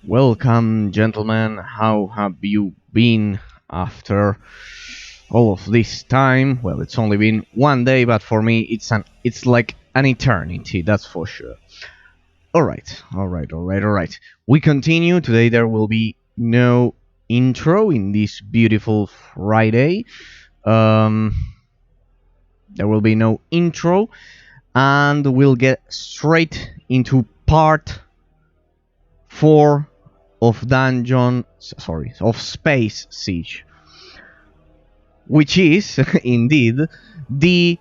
Welcome, gentlemen. How have you been after all of this time? Well, it's only been one day, but for me, it's like an eternity. That's for sure. All right. We continue today. There will be no intro in this beautiful Friday. Um, there will be no intro, and we'll get straight into part 4 of of Space Siege, which is indeed the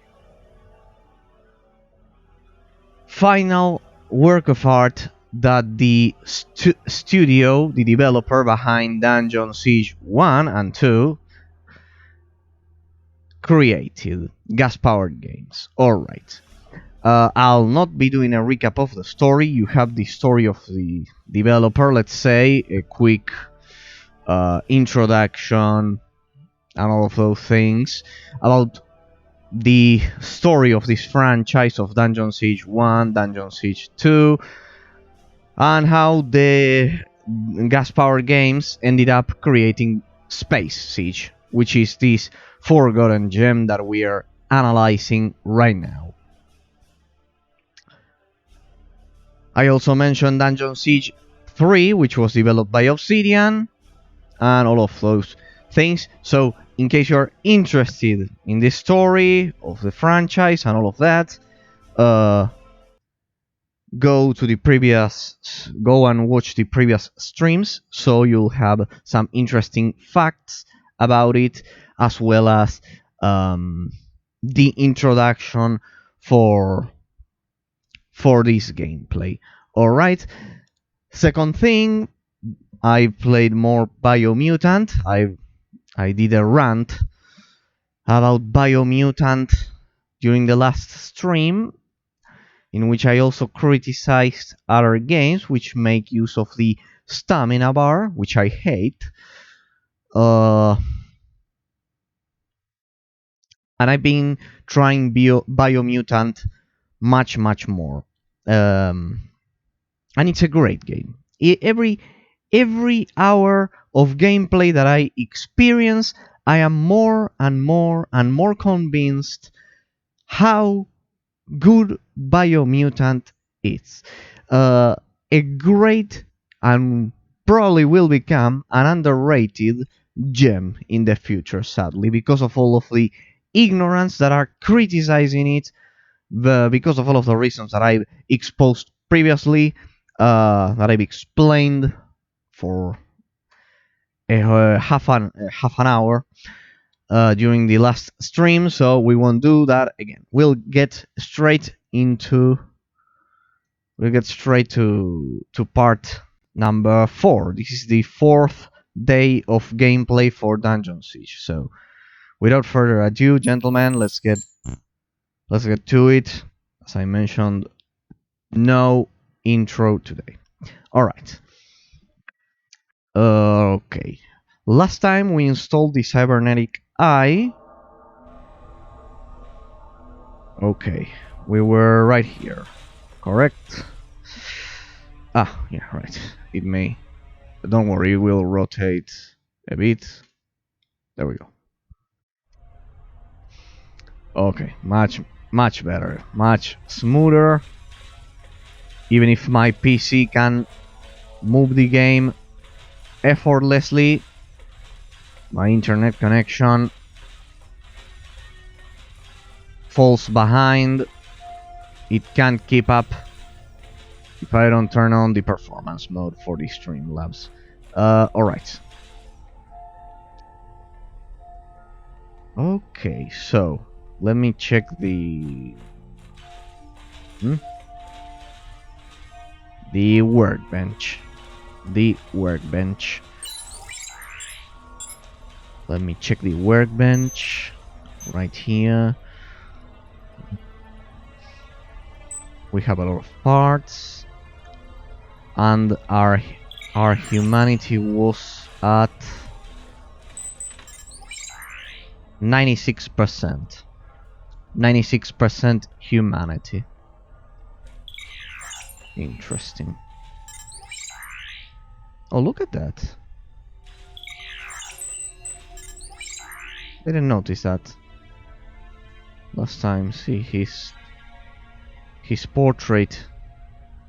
final work of art that the studio, the developer behind Dungeon Siege 1 and 2, created. Gas Powered Games. Alright. I'll not be doing a recap of the story. You have the story of the developer, let's say, a quick introduction and all of those things about the story of this franchise of Dungeon Siege 1, Dungeon Siege 2, and how the Gas Power Games ended up creating Space Siege, which is this forgotten gem that we are analyzing right now. I also mentioned Dungeon Siege 3, which was developed by Obsidian, and all of those things. So, in case you're interested in the story of the franchise and all of that, go and watch the previous streams, so you'll have some interesting facts about it, as well as the introduction for this gameplay. Alright, second thing, I played more Biomutant. I did a rant about Biomutant during the last stream, in which I also criticized other games which make use of the stamina bar, which I hate. And I've been trying Biomutant much more. And it's a great game. Every hour of gameplay that I experience, I am more and more convinced how good Biomutant is. A great, and probably will become an underrated gem in the future, sadly, because of all of the ignorance that are criticizing it, because of all of the reasons that I've exposed previously, that I've explained for half an hour during the last stream. So we won't do that again. We'll get straight to part number 4. This is the 4th day of gameplay for Dungeon Siege. So without further ado, gentlemen, let's get to it. As I mentioned, no intro today. Alright. Okay. Last time we installed the cybernetic eye. Okay. We were right here. Correct? Ah, yeah, right. It may. But don't worry, we'll rotate a bit. There we go. Okay, much better. Much smoother. Even if my PC can move the game effortlessly, my internet connection falls behind. It can't keep up if I don't turn on the performance mode for the Streamlabs. Alright. Okay, so let me check the workbench. Let me check the workbench right here. We have a lot of parts, and our humanity was at 96%. 96% humanity. Interesting. Oh, look at that. Didn't notice that last time. See, his portrait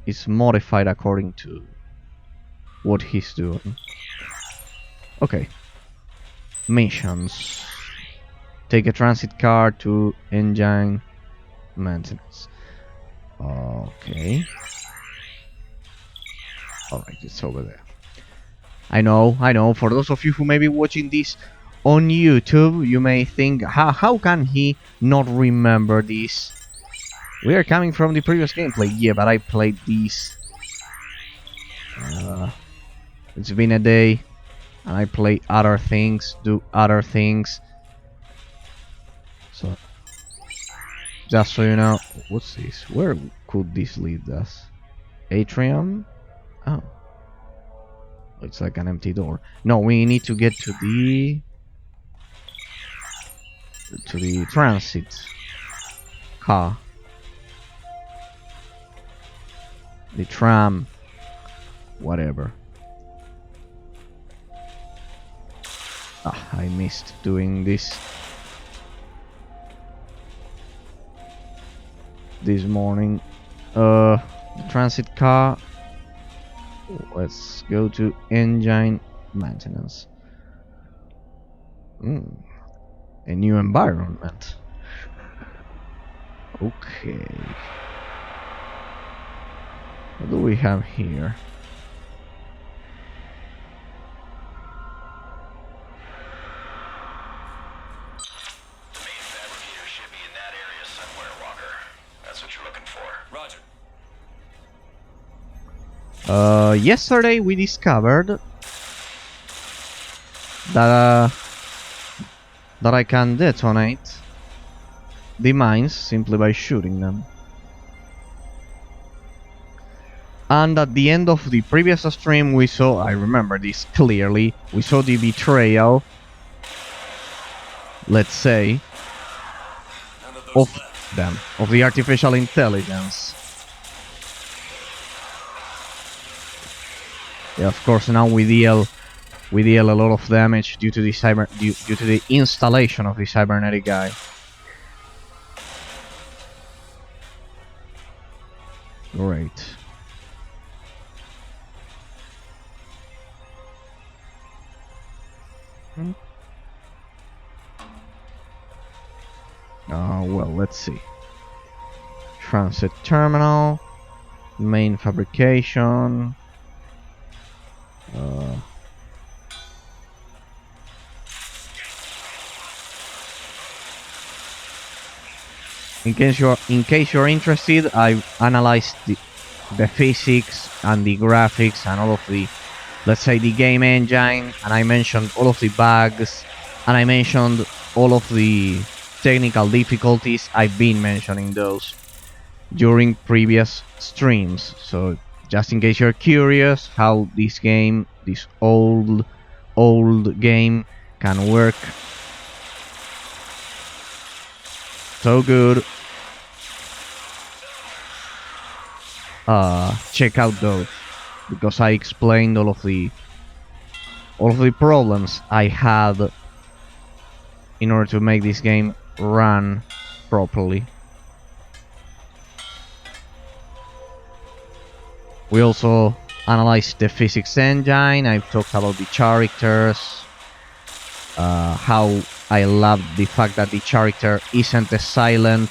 is modified according to what he's doing. Okay. Missions. Take a transit car to engine maintenance. Okay. Alright, it's over there. I know. For those of you who may be watching this on YouTube, you may think, how can he not remember this? We are coming from the previous gameplay. Yeah, but I played this. It's been a day, and I play other things, do other things. So, just so you know, what's this? Where could this lead us? Atrium? Oh. It's like an empty door. No, we need to get to the transit car. The tram. Whatever. I missed doing this morning. The transit car. Let's go to engine maintenance. A new environment. Okay. What do we have here? The main fabricator should be in that area somewhere, Walker. That's what you're looking for. Roger. Yesterday we discovered that I can detonate the mines simply by shooting them. And at the end of the previous stream we saw, I remember this clearly, we saw the betrayal, let's say, of them, of the artificial intelligence. Yeah, of course now we deal a lot of damage due to the installation of the cybernetic guy. Great. Well, let's see. Transit terminal, main fabrication. In case you're interested, I've analyzed the physics and the graphics and all of the, let's say, the game engine, and I mentioned all of the bugs, and I mentioned all of the technical difficulties. I've been mentioning those during previous streams, so just in case you're curious how this game, this old game, can work so good, check out those, because I explained all of the problems I had in order to make this game run properly. We also analyzed the physics engine. I've talked about the characters, how I love the fact that the character isn't a silent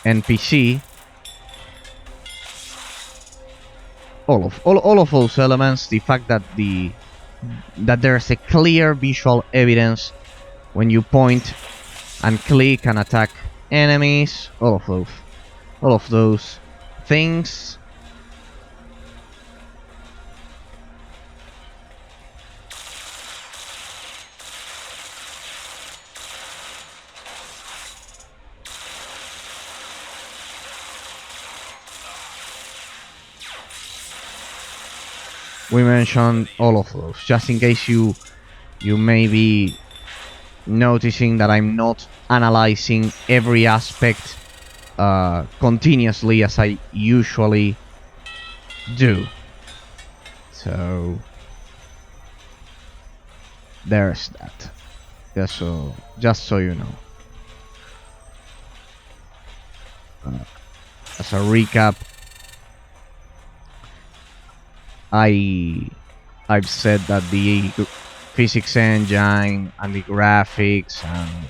NPC. All of those elements, the fact that there's a clear visual evidence when you point and click and attack enemies, all of those things. We mentioned all of those, just in case you may be noticing that I'm not analyzing every aspect continuously as I usually do. So there's that. Just so you know. As a recap, I've said that the physics engine and the graphics and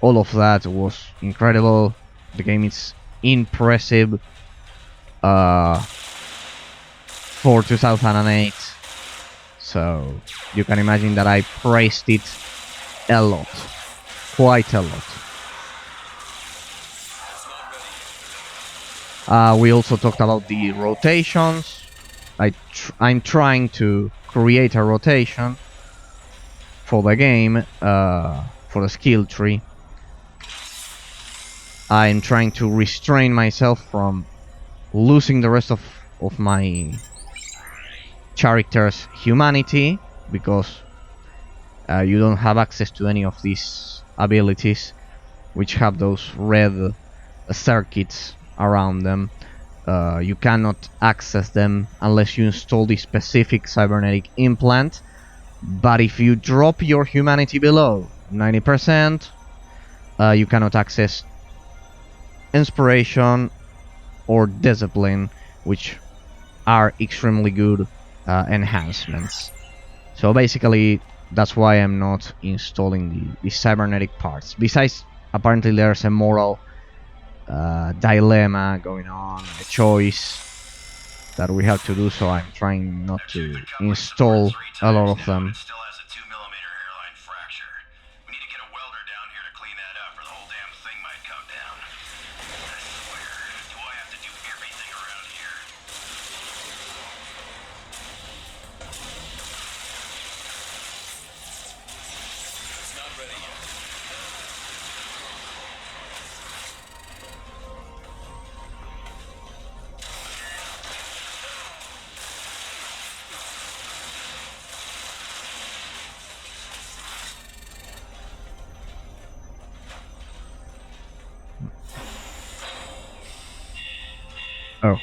all of that was incredible. The game is impressive for 2008, so you can imagine that I praised it a lot, quite a lot. We also talked about the rotations. I'm trying to create a rotation for the game, for the skill tree. I'm trying to restrain myself from losing the rest of my character's humanity, because you don't have access to any of these abilities, which have those red circuits around them. You cannot access them unless you install the specific cybernetic implant. But if you drop your humanity below 90%, you cannot access inspiration or discipline, which are extremely good enhancements. So basically, that's why I'm not installing the cybernetic parts. Besides, apparently there's a moral dilemma going on, a choice that we have to do, so I'm trying not to install a lot of them. Still has a 2mm hairline fracture. We need to get a welder down here to clean that up, or the whole damn thing might come down. I swear, do I have to do everything around here? It's not ready yet. Oh.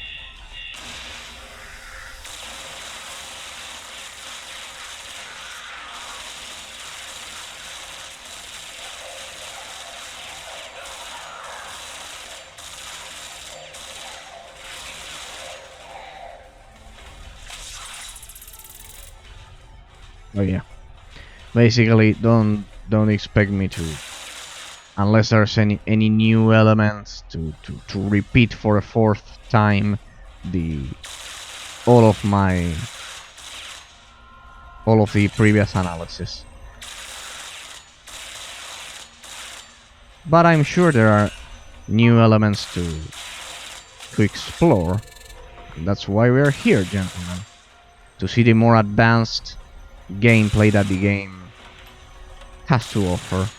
Oh yeah. Basically, don't expect me to, unless there's any new elements, to repeat for a fourth time all of the previous analysis. But I'm sure there are new elements to explore. That's why we're here, gentlemen. To see the more advanced gameplay that the game has to offer.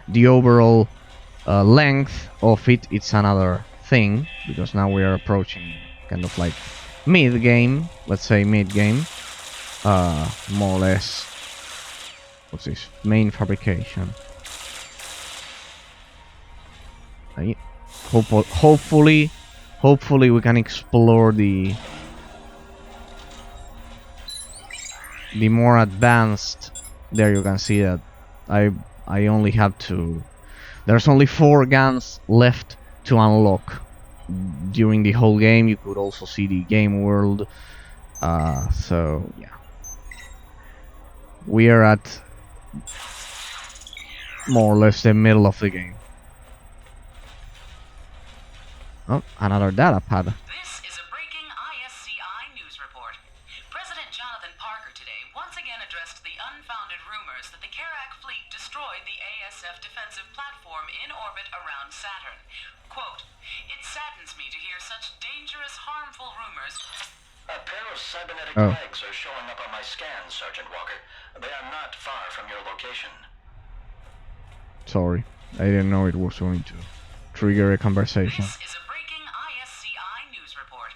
The overall length of it's another thing, because now we are approaching kind of like mid-game, let's say mid-game. More or less. What's this? Main fabrication. Hopefully we can explore the more advanced. There you can see that I only have to. There's only 4 guns left to unlock during the whole game. You could also see the game world. So yeah, we are at more or less the middle of the game. Oh, another data pad. This is a breaking ISCI news report. President Jonathan Parker today once again addressed the unfounded rumors that the Kerak fleet destroyed the ASF defensive platform in orbit around Saturn. Quote, "It saddens me to hear such dangerous, harmful rumors." A pair of cybernetic Oh. legs are showing up on my scans, Sergeant Walker. They are not far from your location. Sorry, I didn't know it was going to trigger a conversation. This is a breaking ISCI news report.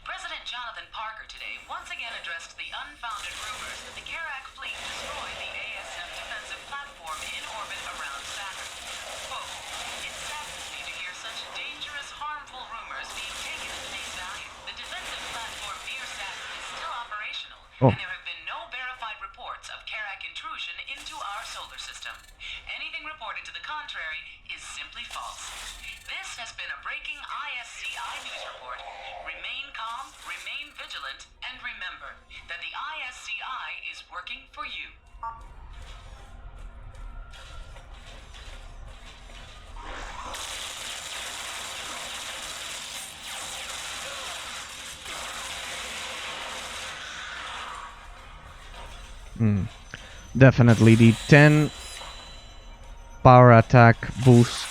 President Jonathan Parker today once again addressed the unfounded rumors that the Kerak fleet destroyed the ASF defensive platform in orbit around Saturn. Quote, "It saddens me to hear such dangerous, harmful rumors being taken at face value. The defensive platform near Saturn is still operational, Oh. and there have been no verified reports of Karak intrusion into our solar system. Anything reported to the contrary is simply false. This has been a breaking ISCI news report. Remain calm, remain vigilant, and remember that the ISCI is working for you. Definitely the 10 power attack boost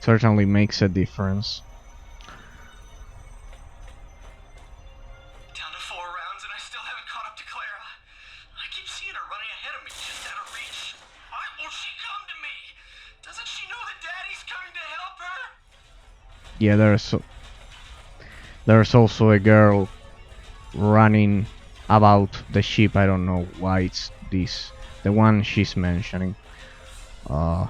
certainly makes a difference. Down to 4 rounds and I still haven't caught up to Clara. I keep seeing her running ahead of me, just out of reach. Why won't she come to me? Doesn't she know that Daddy's coming to help her? Yeah, there's also a girl running about the ship. I don't know why it's this, the one she's mentioning. Well.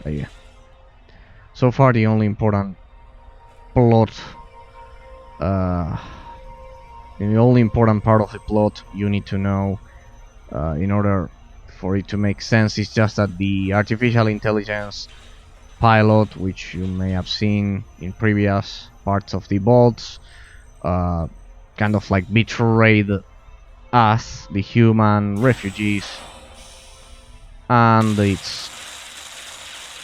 Yeah. So far, the only important plot, the only important part of the plot you need to know in order for it to make sense is just that the artificial intelligence pilot, which you may have seen in previous parts of the vaults, kind of like betrayed us, the human refugees, and it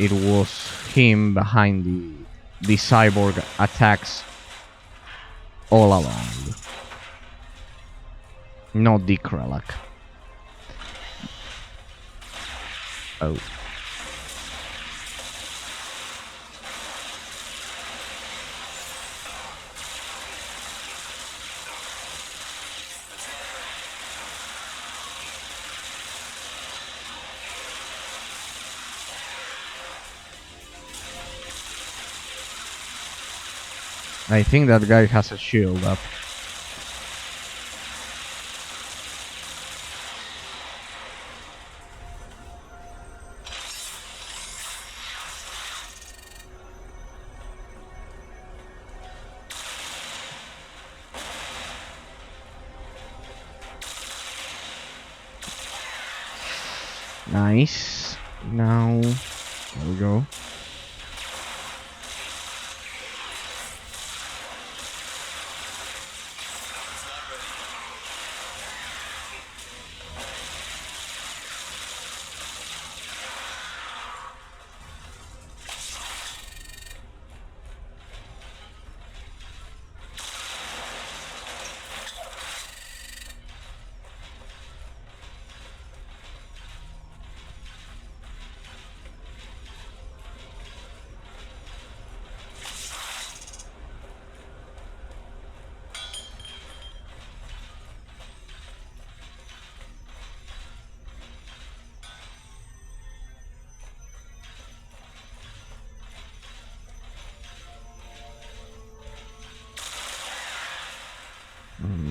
was him behind the cyborg attacks all along. Not the Kralak. Oh. I think that guy has a shield up. Nice. Now, there we go.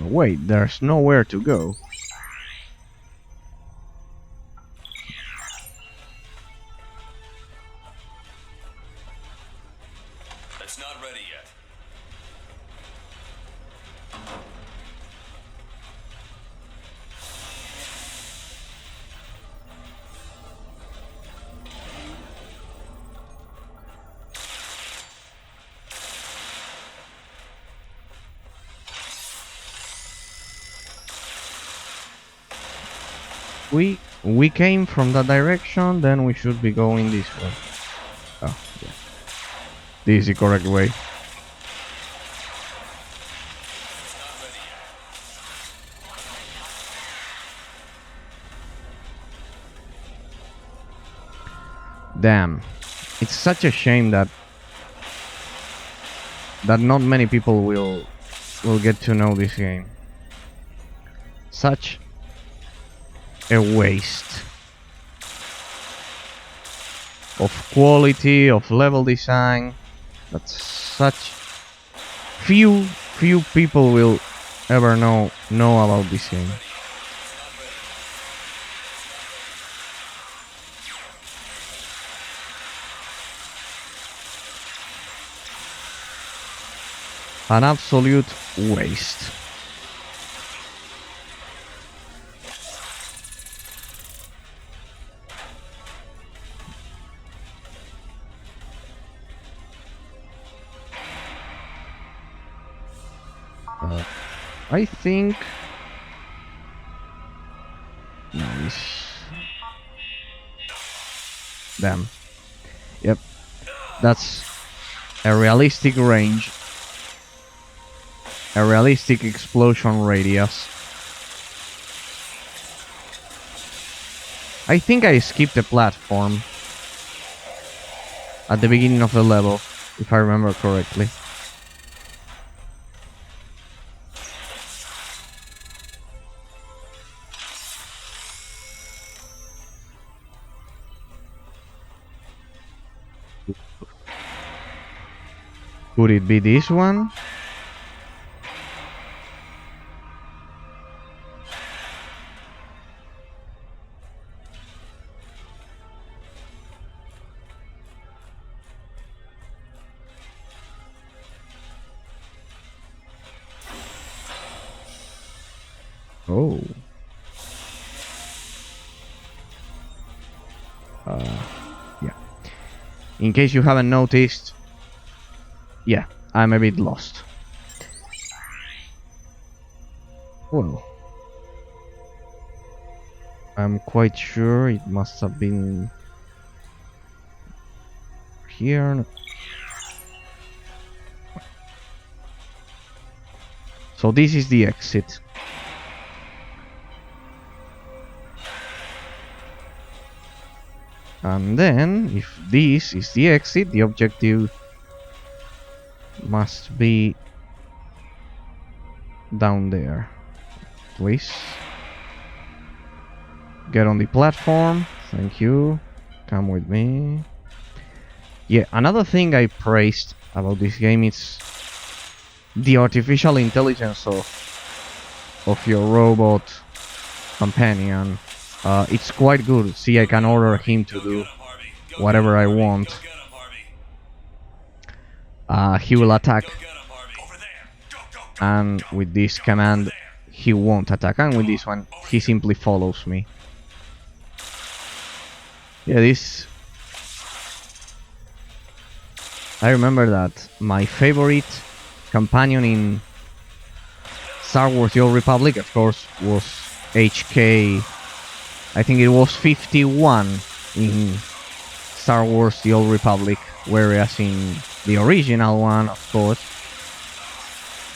Wait, there's nowhere to go. It's not ready yet. We came from that direction, then we should be going this way. Oh, yeah. This is the correct way. Damn. It's such a shame that not many people will get to know this game. Such a waste of quality, of level design, that such few people will ever know about this game. An absolute waste. I think... Nice. Damn. Yep. That's a realistic range. A realistic explosion radius. I think I skipped a platform at the beginning of the level, if I remember correctly. Could it be this one? Oh. Yeah. In case you haven't noticed, yeah, I'm a bit lost. Well, I'm quite sure it must have been here. So this is the exit. And then, if this is the exit, the objective must be down there. Please. Get on the platform. Thank you. Come with me. Yeah, another thing I praised about this game is the artificial intelligence of your robot companion. It's quite good. See, I can order him to do whatever I want. He will attack, and with this command he won't attack, and with this one he simply follows me. Yeah, this... I remember that my favorite companion in Star Wars The Old Republic, of course, was HK... I think it was 51 in Star Wars The Old Republic, whereas in the original one, of course,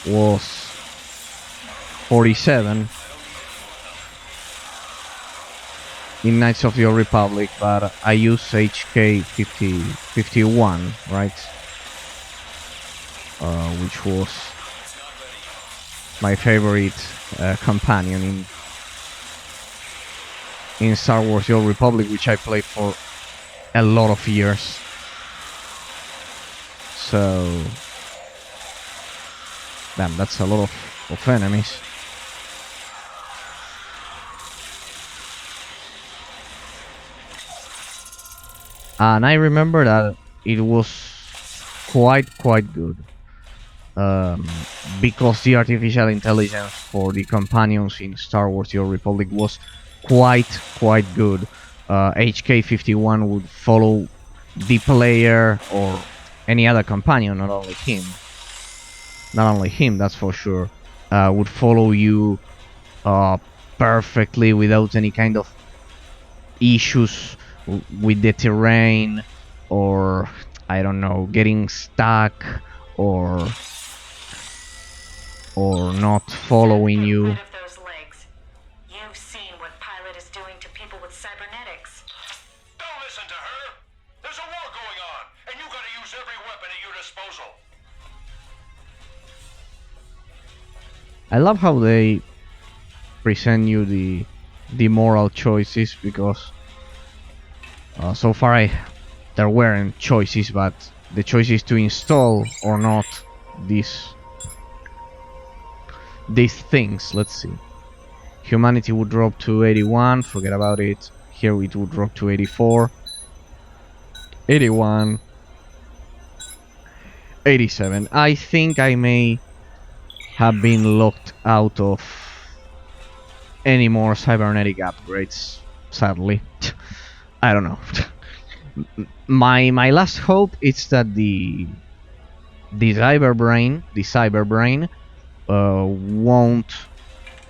was 47 in Knights of the Old Republic, but I use HK 51, right? Which was my favorite companion in Star Wars The Old Republic, which I played for a lot of years. So... damn, that's a lot of enemies. And I remember that it was quite good. Because the artificial intelligence for the companions in Star Wars The Old Republic was quite good. HK51 would follow the player or any other companion, not only him, that's for sure. Would follow you perfectly without any kind of issues with the terrain, or I don't know, getting stuck or not following you. You've seen what Pilot is doing to people with cybernetics. Don't listen to her. There's a war going on, and you gotta use every weapon at your disposal. I love how they present you the moral choices, because so far there weren't choices, but the choice is to install or not these things. Let's see. Humanity would drop to 81, forget about it. Here it would drop to 84. 81. 87. I think I may have been locked out of any more cybernetic upgrades, sadly. I don't know. My last hope is that the cyber brain won't,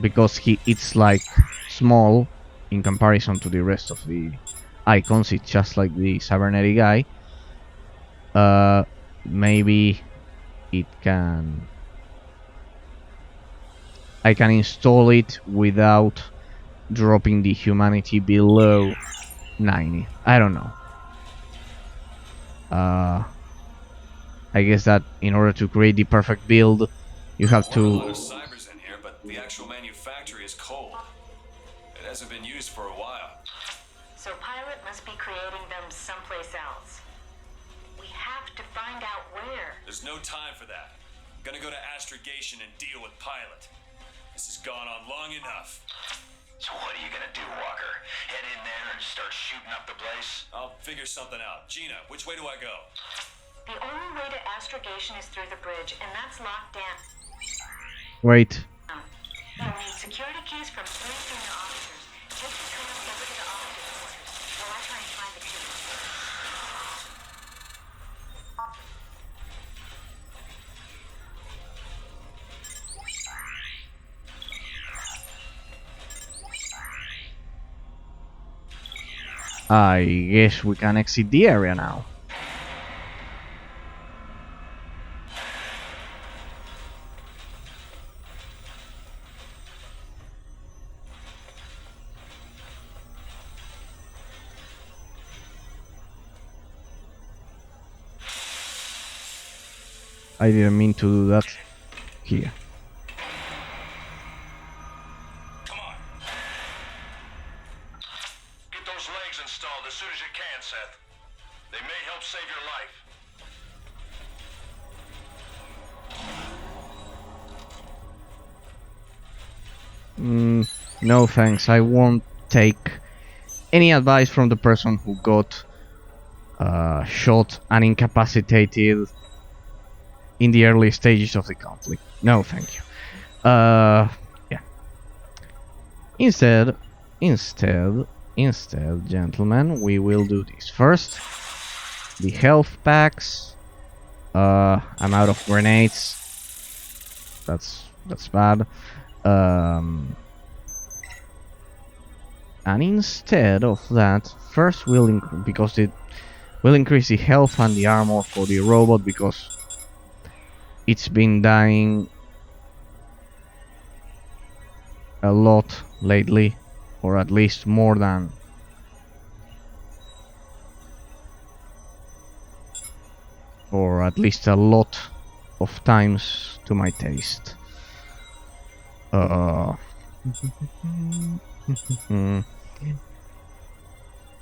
because it's like small in comparison to the rest of the icons. It's just like the cybernetic guy. Maybe it can. I can install it without dropping the humanity below 90. I don't know. I guess that in order to create the perfect build, you have A lot to. of cybers in here, but the actual manufactory is cold. It hasn't been used for a while. So Pilot must be creating them someplace else. We have to find out where. There's no time for that. I'm gonna go to astrogation and deal with Pilot. This has gone on long enough. So what are you gonna do, Walker? Head in there and start shooting up the place? I'll figure something out. Gina, which way do I go? The only way to astrogation is through the bridge, and that's locked down. Wait. You'll need security keys from 3 senior officers. Take the trail over to the officer's quarters while I try and find the keys. I guess we can exit the area now. I didn't mean to do that here. Come on. Get those legs installed as soon as you can, Seth. They may help save your life. No thanks, I won't take any advice from the person who got shot and incapacitated in the early stages of the conflict. No, thank you. Yeah. Instead, gentlemen, we will do this. First, the health packs. I'm out of grenades. That's bad. And instead of that, first because it will increase the health and the armor for the robot, because it's been dying a lot lately, or at least more than or at least a lot of times to my taste.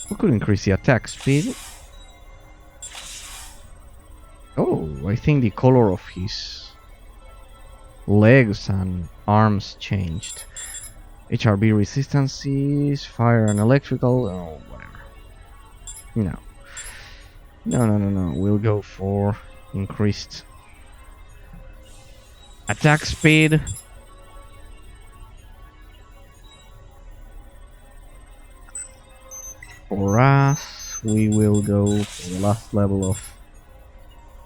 We could increase the attack speed. Oh, I think the color of his legs and arms changed. HRB resistances, fire and electrical, oh, whatever. No. No. We'll go for increased attack speed. For us, we will go for the last level of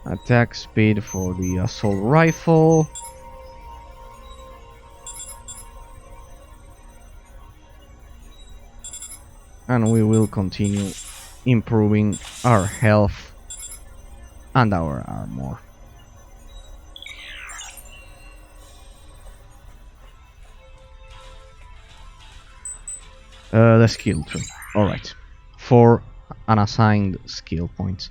attack speed for the assault rifle. And we will continue improving our health and our armor. The skill tree. Alright. 4 unassigned skill points.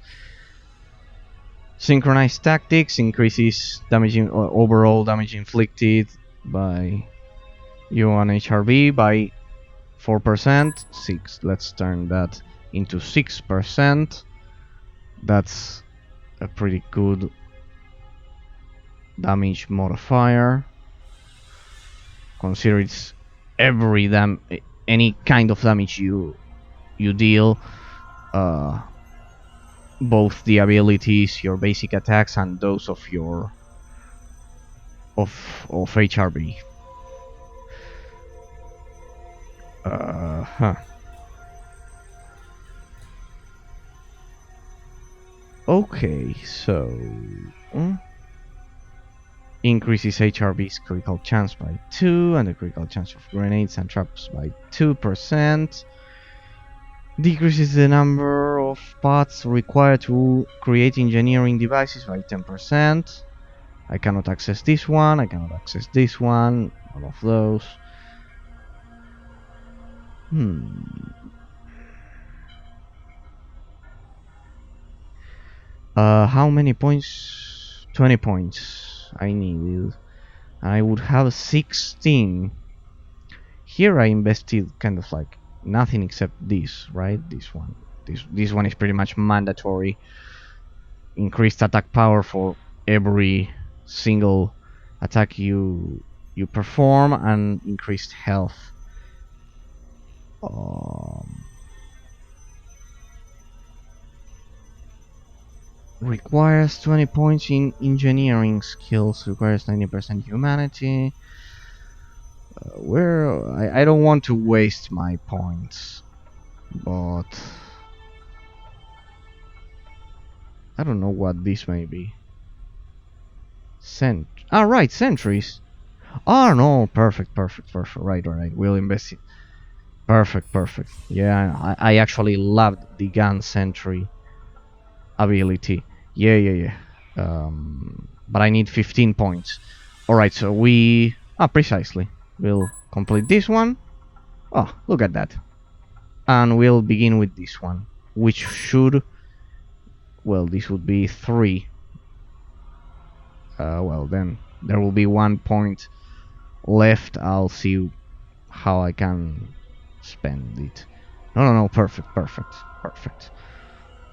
Synchronized tactics increases overall damage inflicted by you on HRV by 4%. 6. Let's turn that into 6%. That's a pretty good damage modifier. Consider it's any kind of damage you deal both the abilities, your basic attacks, and those of your of HRB. Huh. Okay, so increases HRB's critical chance by 2 and the critical chance of grenades and traps by 2%. Decreases the number of parts required to create engineering devices by 10%. I cannot access this one, I cannot access this one, all of those. How many points? 20 points I needed. I would have 16. Here I invested kind of like nothing except this, right? This one. This one is pretty much mandatory. Increased attack power for every single attack you perform, and increased health. Requires 20 points in engineering skills. Requires 90% humanity. I don't want to waste my points, but I don't know what this may be. Right, sentries. Oh no, perfect. Right. We'll invest it. Perfect. Yeah, I actually loved the gun sentry ability. Yeah. But I need 15 points. Alright, so precisely. We'll complete this one. Oh, look at that. And we'll begin with this one, which should... Well, this would be 3. Well, then there will be 1 point left. I'll see how I can spend it. No, perfect.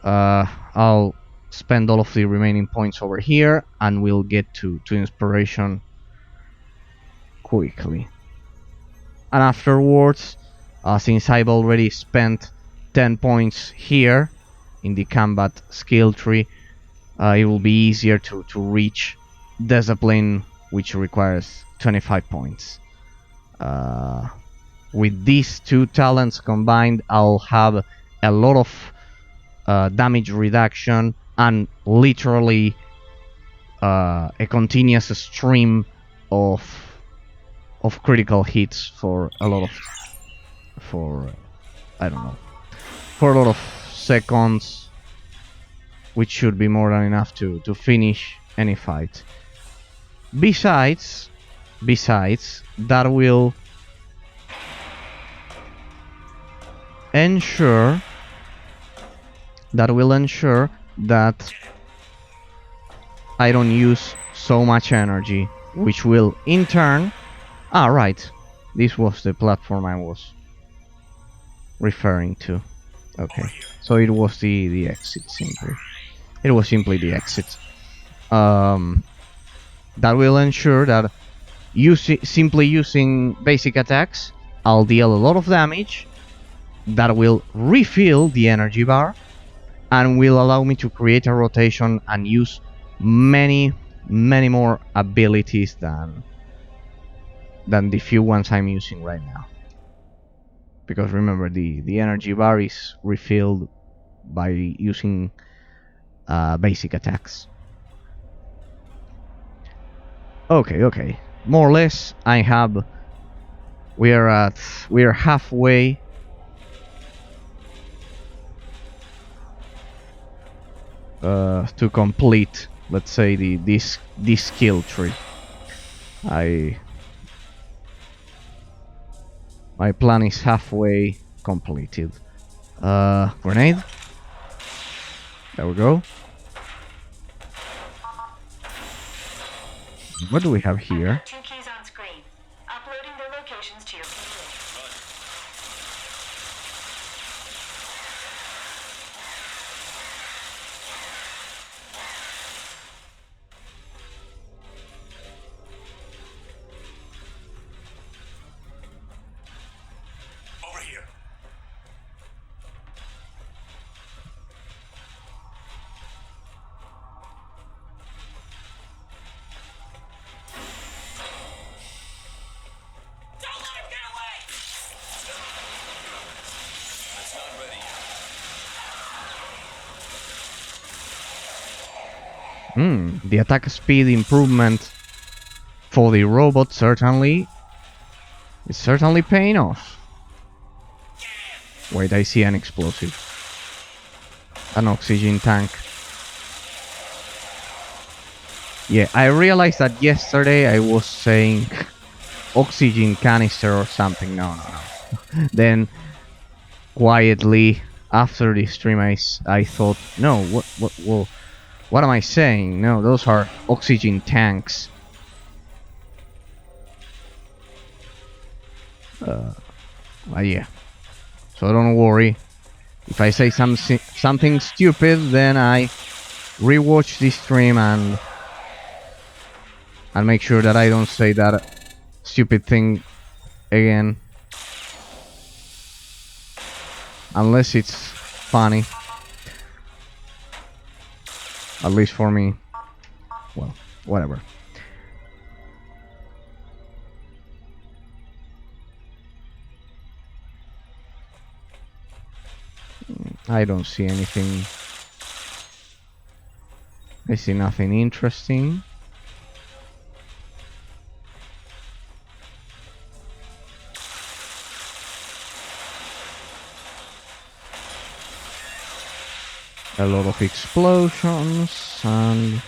I'll spend all of the remaining points over here, and we'll get to inspiration quickly. And afterwards, since I've already spent 10 points here in the combat skill tree, it will be easier to reach discipline, which requires 25 points. With these 2 talents combined, I'll have a lot of damage reduction and literally a continuous stream of critical hits for a lot of for a lot of seconds, which should be more than enough to finish any fight. Besides, that will ensure that I don't use so much energy, which will in turn... right, this was the platform I was referring to. Okay, so it was the exit simply. It was simply the exit. That will ensure that simply using basic attacks, I'll deal a lot of damage. That will refill the energy bar and will allow me to create a rotation and use many more abilities than the few ones I'm using right now. Because remember, the energy bar is refilled by using basic attacks. Okay. More or less, we are halfway. To complete, let's say, this skill tree. My plan is halfway completed. Grenade. There we go. What do we have here? 2 keys on screen. Uploading their locations to your computer. Over here. The attack speed improvement for the robot certainly is certainly paying off. Wait, I see an explosive. An oxygen tank. Yeah, I realized that yesterday I was saying oxygen canister or something. No. Then quietly after the stream I thought, no, what am I saying? No, those are oxygen tanks. Yeah. So don't worry. If I say something stupid, then I rewatch this stream and make sure that I don't say that stupid thing again. Unless it's funny. At least for me. Well, whatever. I don't see anything. I see nothing interesting. A lot of explosions and...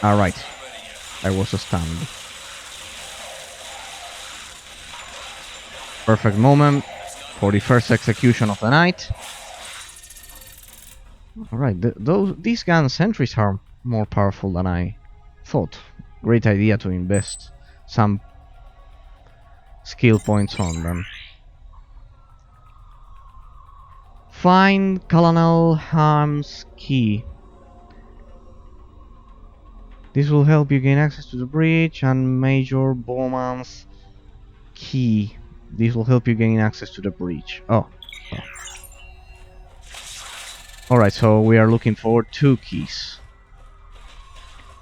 Alright. I was stunned. Perfect moment for the first execution of the night. Alright, these gun sentries are more powerful than I thought. Great idea to invest some skill points on them. Find Colonel Harm's key. This will help you gain access to the bridge, and Major Bowman's key. This will help you gain access to the breach. Oh. Alright, so we are looking for 2 keys.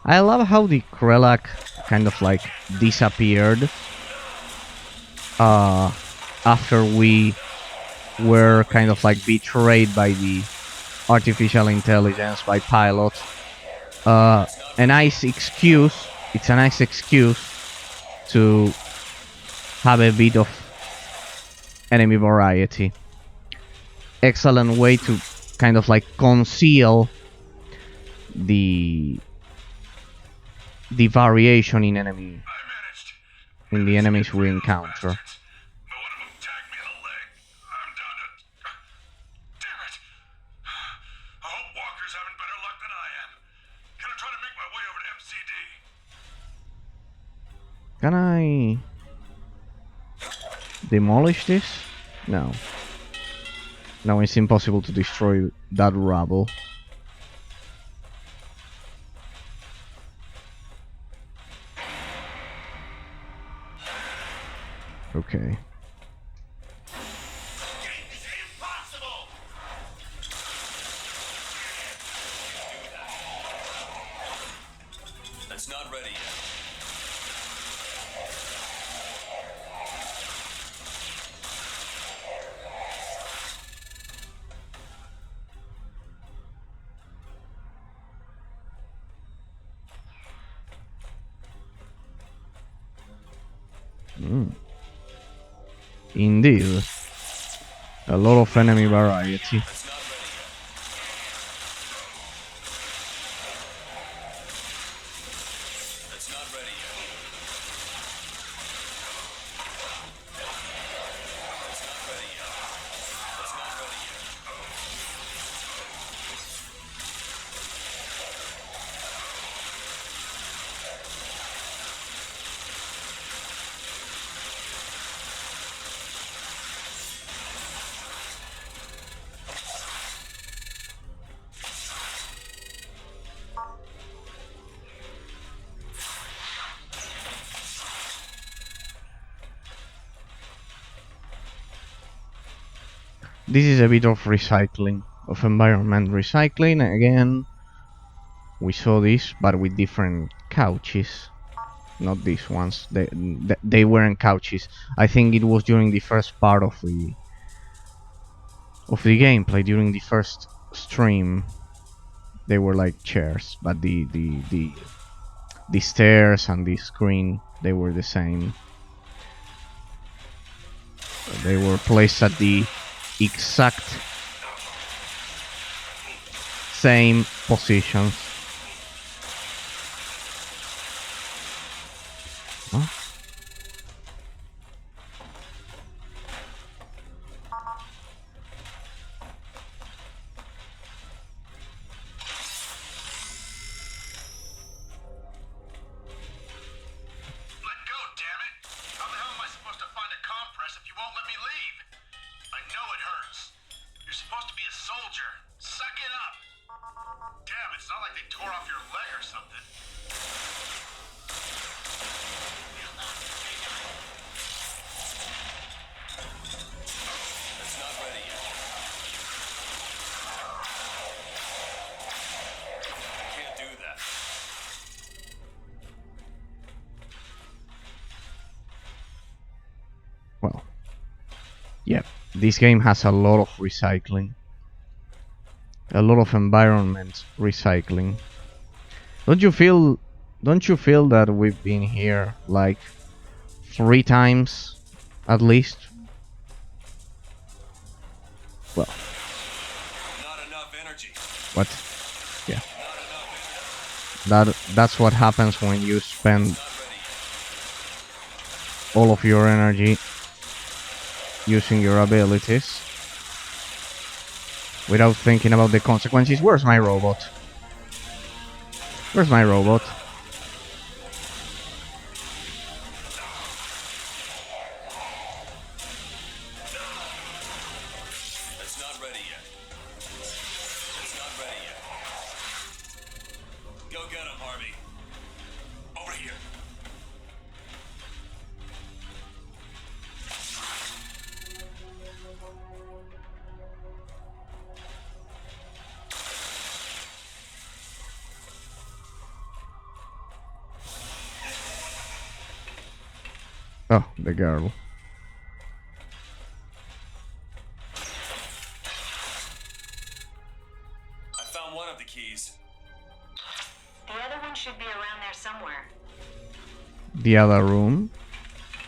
I love how the Krelak kind of like disappeared after we were kind of like betrayed by the artificial intelligence, by Pilot. A nice excuse. It's a nice excuse to have a bit of enemy variety. Excellent way to kind of like conceal the variation in the enemies we encounter. Can I demolish this? No. No, it's impossible to destroy that rubble. Okay. That's not ready yet. Indeed. A lot of enemy variety. This is a bit of recycling, of environment recycling. Again, we saw this, but with different couches. Not these ones. They weren't couches. I think it was during the first part of the gameplay, during the first stream, they were like chairs, but the stairs and the screen, they were the same. They were placed at the exact same positions. Huh? Let go, damn it! How the hell am I supposed to find a compress if you won't let me leave? I know it hurts. You're supposed to be a soldier. Suck it up! Damn, it's not like they tore off your leg or something. It's not ready yet. I can't do that. Well, yeah, this game has a lot of recycling, a lot of environment recycling. Don't you feel that we've been here like 3 times at least? Well, Not enough energy. what? Yeah, Not enough energy. that's what happens when you spend Not ready yet. all of your energy using your abilities without thinking about the consequences. Where's my robot? Where's my robot? It's not ready yet. It's not ready yet. Go get him, Harvey. Over here. Oh, the girl. I found one of the keys. The other one should be around there somewhere. The other room,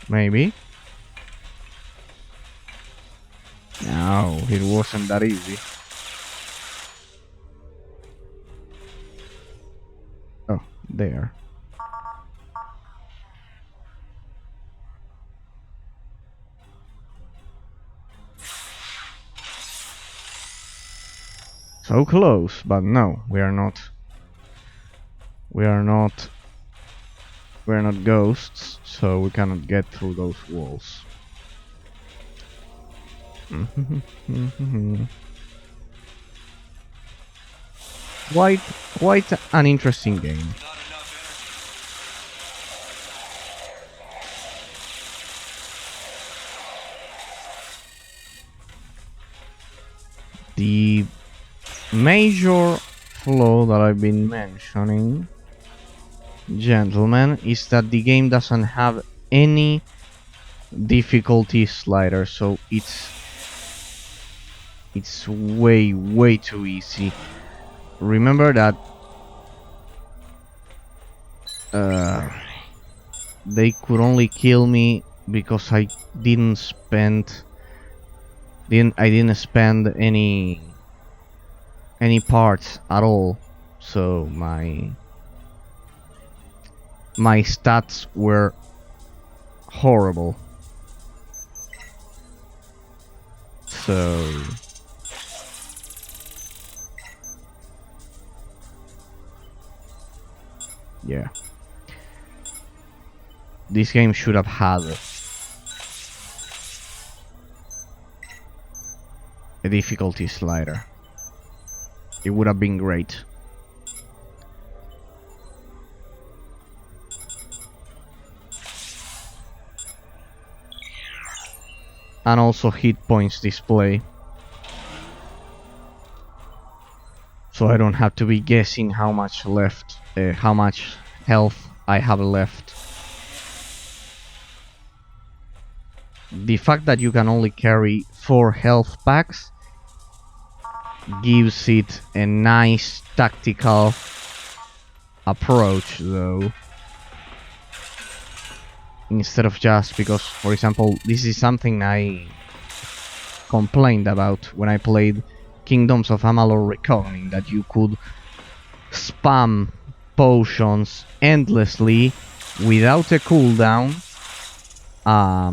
maybe. No, it wasn't that easy. Oh, there. So close, but no, we are not. We are not ghosts, so we cannot get through those walls. Quite an interesting game. Not enough The major flaw that I've been mentioning, gentlemen, is that the game doesn't have any difficulty slider, so it's way too easy. Remember that they could only kill me because I didn't spend any parts at all, so my stats were horrible. So yeah, this game should have had a difficulty slider. It would have been great. And also hit points display, so I don't have to be guessing how much left, how much health I have left. The fact that you can only carry 4 health packs gives it a nice tactical approach, though. Instead of just because, for example, this is something I complained about when I played Kingdoms of Amalur Reckoning, that you could spam potions endlessly without a cooldown. Yeah,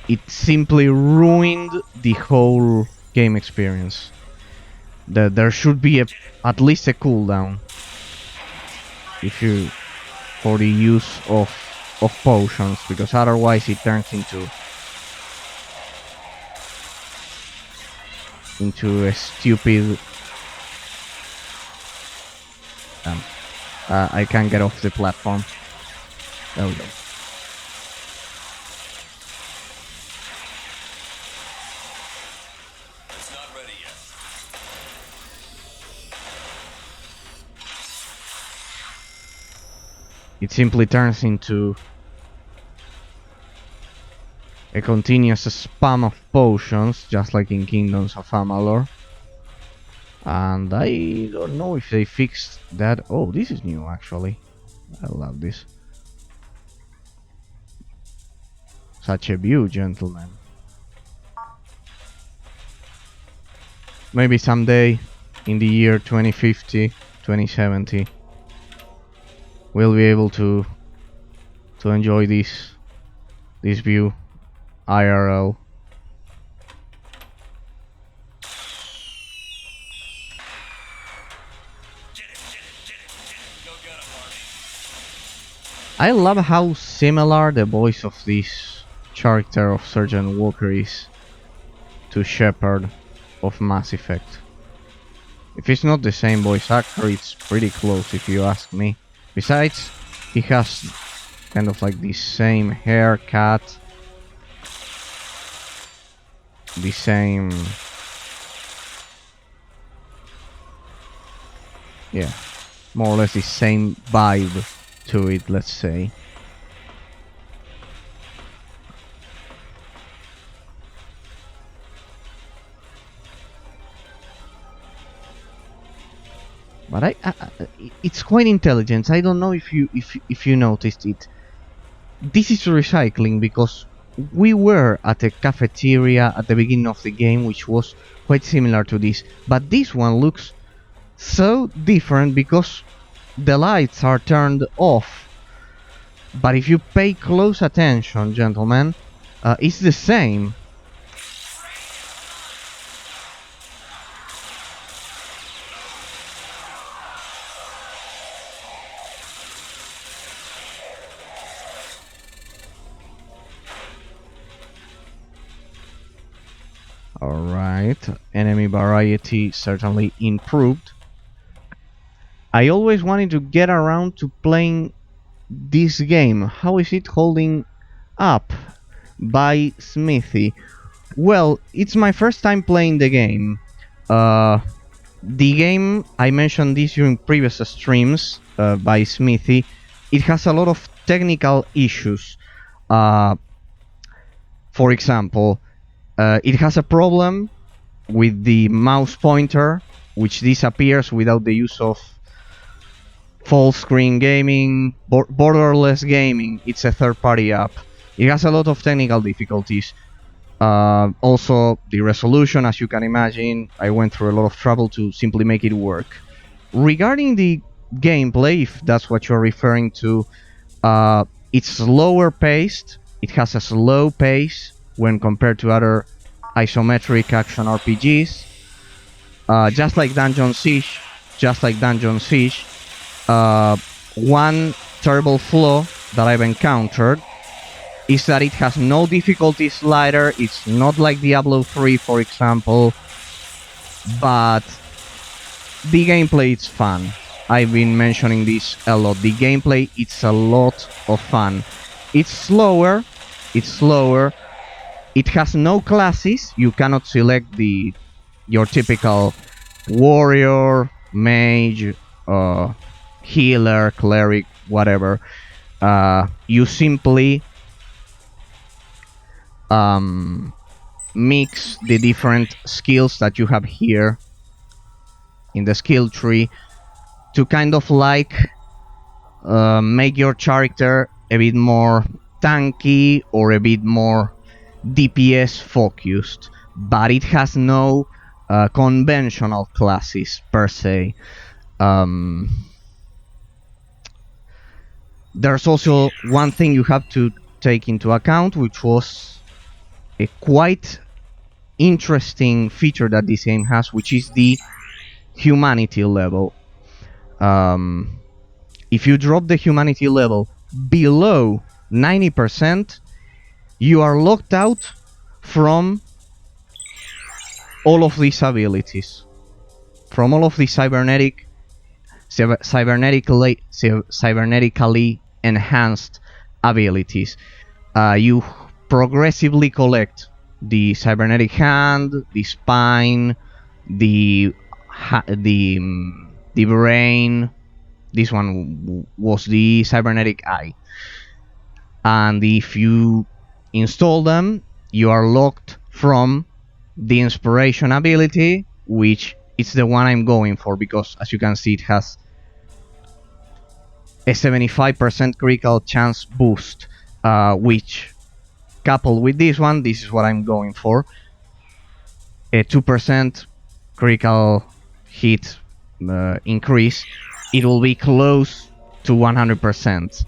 it simply ruined the whole game experience. There should be at least a cooldown if you for the use of potions, because otherwise it turns into a stupid. I can't get off the platform. There we go. It's not ready yet. It simply turns into a continuous spam of potions, just like in Kingdoms of Amalur. And I don't know if they fixed that. Oh, this is new, actually. I love this. Such a view, gentlemen. Maybe someday, in the year 2050, 2070, we'll be able to enjoy this view IRL. Go get him, Marty. I love how similar the voice of this character of Sergeant Walker is to Shepard of Mass Effect. If it's not the same voice actor, it's pretty close if you ask me. Besides, he has kind of like the same haircut, the same... yeah, more or less the same vibe to it, let's say. But it's quite intelligent. I don't know if you noticed it. This is recycling because we were at a cafeteria at the beginning of the game, which was quite similar to this. But this one looks so different because the lights are turned off. But if you pay close attention, gentlemen, it's the same. Alright, enemy variety certainly improved. I always wanted to get around to playing this game. How is it holding up? By Smithy. Well, it's my first time playing the game. The game, I mentioned this during previous streams by Smithy, it has a lot of technical issues. For example, it has a problem with the mouse pointer, which disappears without the use of full screen gaming, borderless gaming. It's a third-party app. It has a lot of technical difficulties. Also, the resolution, as you can imagine, I went through a lot of trouble to simply make it work. Regarding the gameplay, if that's what you're referring to, it's slower paced. It has a slow pace when compared to other isometric action RPGs. Just like Dungeon Siege, one terrible flaw that I've encountered is that it has no difficulty slider. It's not like Diablo 3, for example, but the gameplay is fun. I've been mentioning this a lot. The gameplay, it's a lot of fun. It's slower. It has no classes. You cannot select your typical warrior, mage, healer, cleric, whatever. You simply mix the different skills that you have here in the skill tree to kind of like make your character a bit more tanky or a bit more DPS focused, but it has no conventional classes per se. There's also one thing you have to take into account, which was a quite interesting feature that this game has, which is the humanity level. If you drop the humanity level below 90%, you are locked out from all of these abilities, from all of the cybernetically enhanced abilities. You progressively collect the cybernetic hand, the spine, the brain. This one was the cybernetic eye, and if you install them, you are locked from the inspiration ability, which is the one I'm going for, because as you can see, it has a 75% critical chance boost, which coupled with this one, this is what I'm going for. A 2% critical hit increase. It will be close to 100%.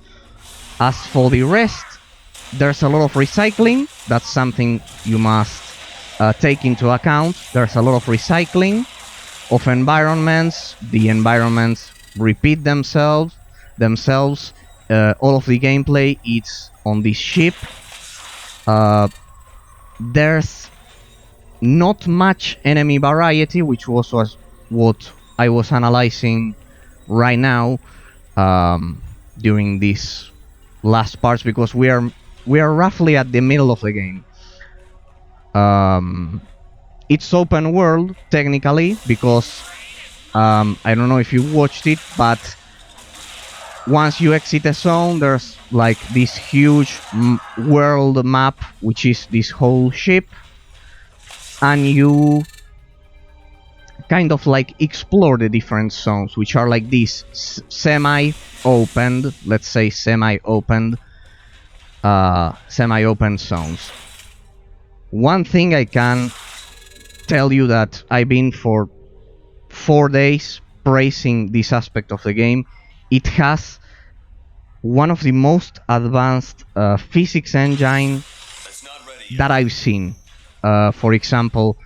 As for the rest, there's a lot of recycling. That's something you must take into account. There's a lot of recycling of environments. The environments repeat themselves. All of the gameplay is on this ship. There's not much enemy variety, which was what I was analyzing right now during these last parts, because we are roughly at the middle of the game. It's open world technically, because I don't know if you watched it, but once you exit a zone, there's like this huge world map, which is this whole ship, and you kind of like explore the different zones, which are like these semi-opened, let's say semi-opened zones. One thing I can tell you that I've been for 4 days praising this aspect of the game. It has one of the most advanced physics engine that I've seen. For example,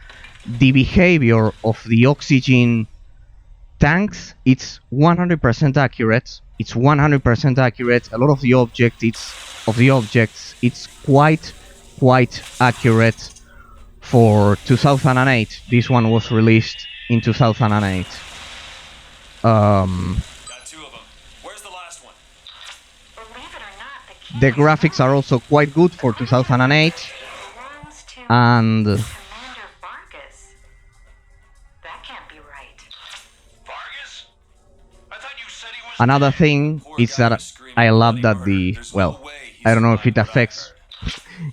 the behavior of the oxygen tanks, it's 100% accurate. It's 100% accurate. A lot of the objects, it's quite accurate for 2008. This one was released in 2008. Got 2 of them. Where's the last one? Believe it or not, The graphics are also quite good for 2008, belongs to and Commander Vargas. That can't be right. Vargas? I thought you said he was another dead. thing Poor is guy that was screaming I love bloody that murder. the, There's well, no way he's I don't know if it survived without affects her.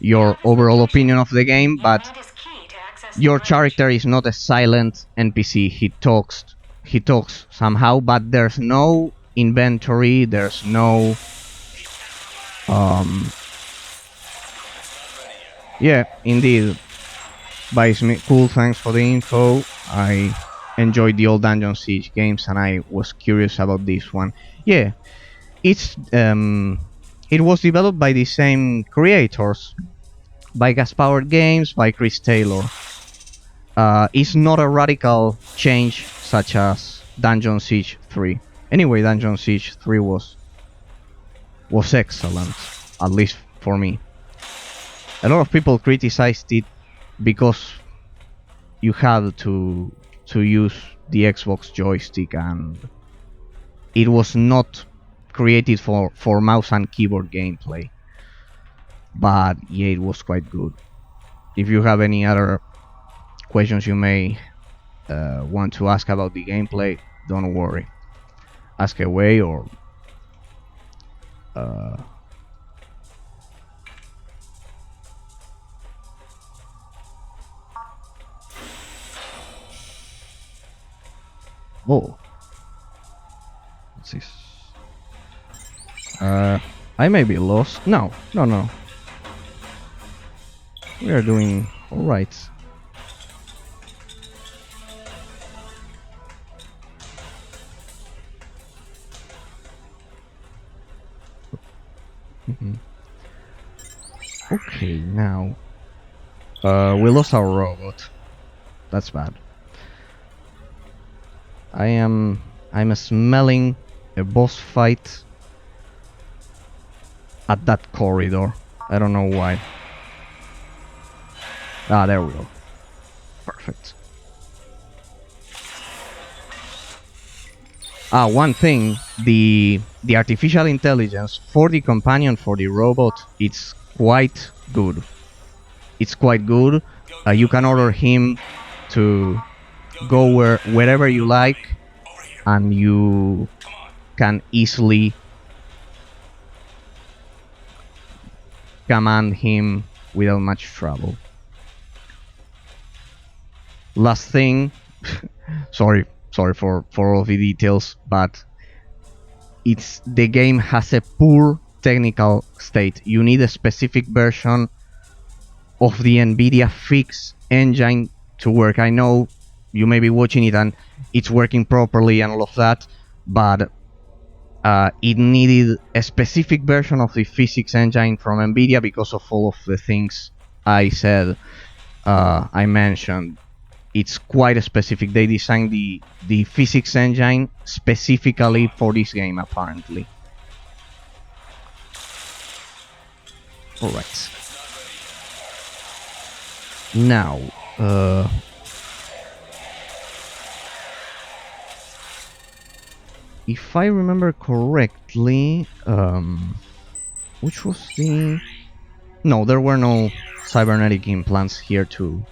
your overall opinion of the game, You but need his key to access your the bridge. character is not a silent NPC. He talks somehow, but there's no inventory, there's no yeah, indeed. Cool, thanks for the info. I enjoyed the old Dungeon Siege games, and I was curious about this one. Yeah, it was developed by the same creators, by Gas Powered Games, by Chris Taylor. It's not a radical change such as Dungeon Siege 3. Anyway, Dungeon Siege 3 was excellent, at least for me. A lot of people criticized it because you had to use the Xbox joystick, and it was not created for mouse and keyboard gameplay. But yeah, it was quite good. If you have any other questions you may want to ask about the gameplay, don't worry. Ask away, or Oh. What's this? I may be lost. No, no, no. We are doing alright. Okay, now. We lost our robot. That's bad. I'm smelling a boss fight at that corridor. I don't know why. Ah, there we go. Perfect. Ah, one thing, the artificial intelligence for the companion, for the robot, it's quite good. It's quite good. You can order him to go wherever you like, and you can easily command him without much trouble. Last thing, sorry for all the details, but the game has a poor technical state. You need a specific version of the NVIDIA fix engine to work. I know you may be watching it and it's working properly and all of that, but it needed a specific version of the physics engine from NVIDIA because of all of the things I said, I mentioned. It's quite specific. They designed the physics engine specifically for this game, apparently. Alright. Now, if I remember correctly, which was the... No, there were no cybernetic implants here to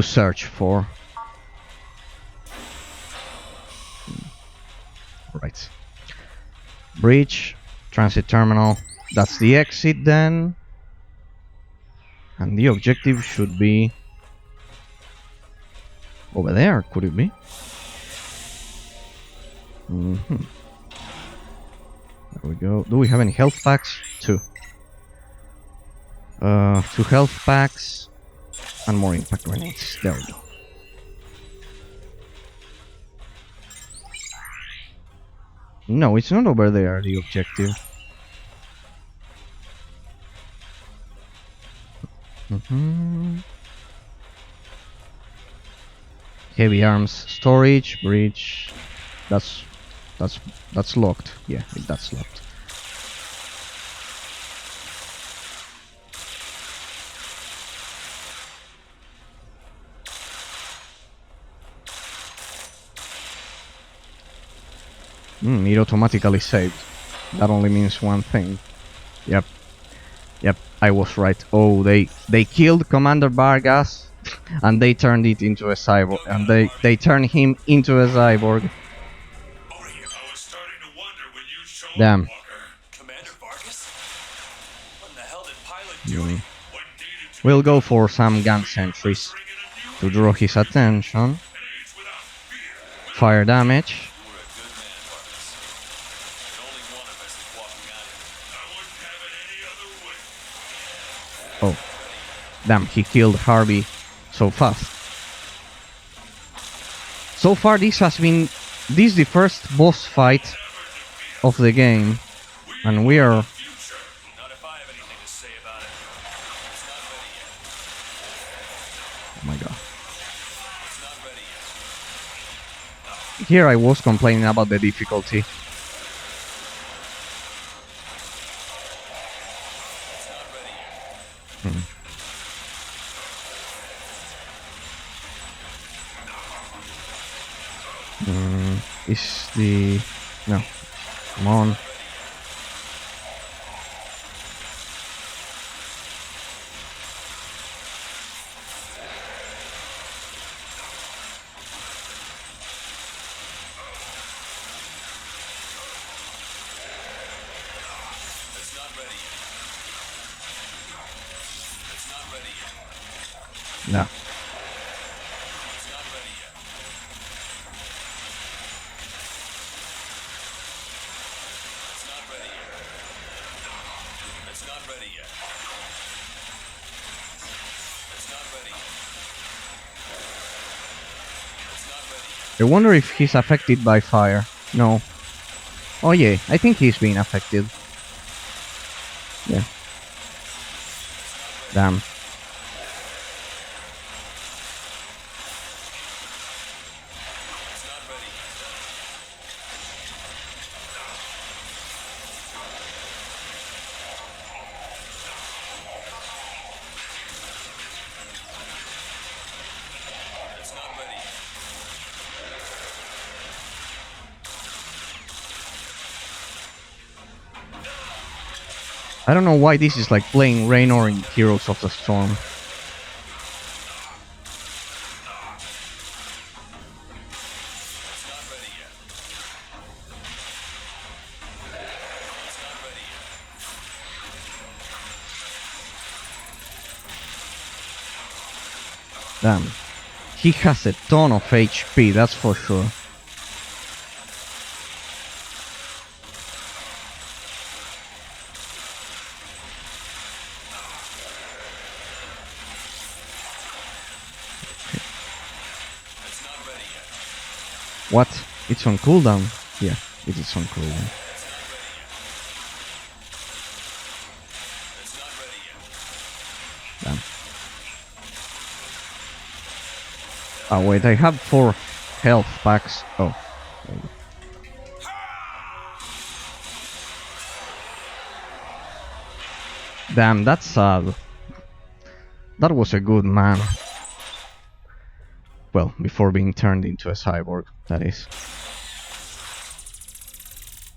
search for. Right. Bridge, transit terminal. That's the exit then. And the objective should be over there, could it be? There we go. Do we have any health packs? 2. 2 health packs and more impact grenades. There we go. No, it's not over there, the objective. Heavy arms storage, bridge. That's locked. Yeah, that's locked. It automatically saved. That only means one thing. Yep, I was right. Oh, they killed Commander Vargas, and they turned it into a cyborg, and they turned him into a cyborg. Damn. Commander Vargas? What in the hell did Pilot do? We'll go for some gun sentries to draw his attention. Fire damage. Oh, damn, he killed Harvey so fast. So far, this is the first boss fight of the game, and we are... Oh my god. Here I was complaining about the difficulty. Is the... No. Come on. No. I wonder if he's affected by fire. No. Oh yeah, I think he's being affected. Yeah. Damn. It's not ready. I don't know why this is like playing Raynor in Heroes of the Storm. It's not ready yet. It's not ready yet. Damn. He has a ton of HP, that's for sure. It's not ready yet. What? It's on cooldown? Yeah, it is on cooldown. It's not ready yet. Damn. Oh wait, I have 4 health packs. Oh. Damn, that's sad. That was a good man. Well, before being turned into a cyborg, that is.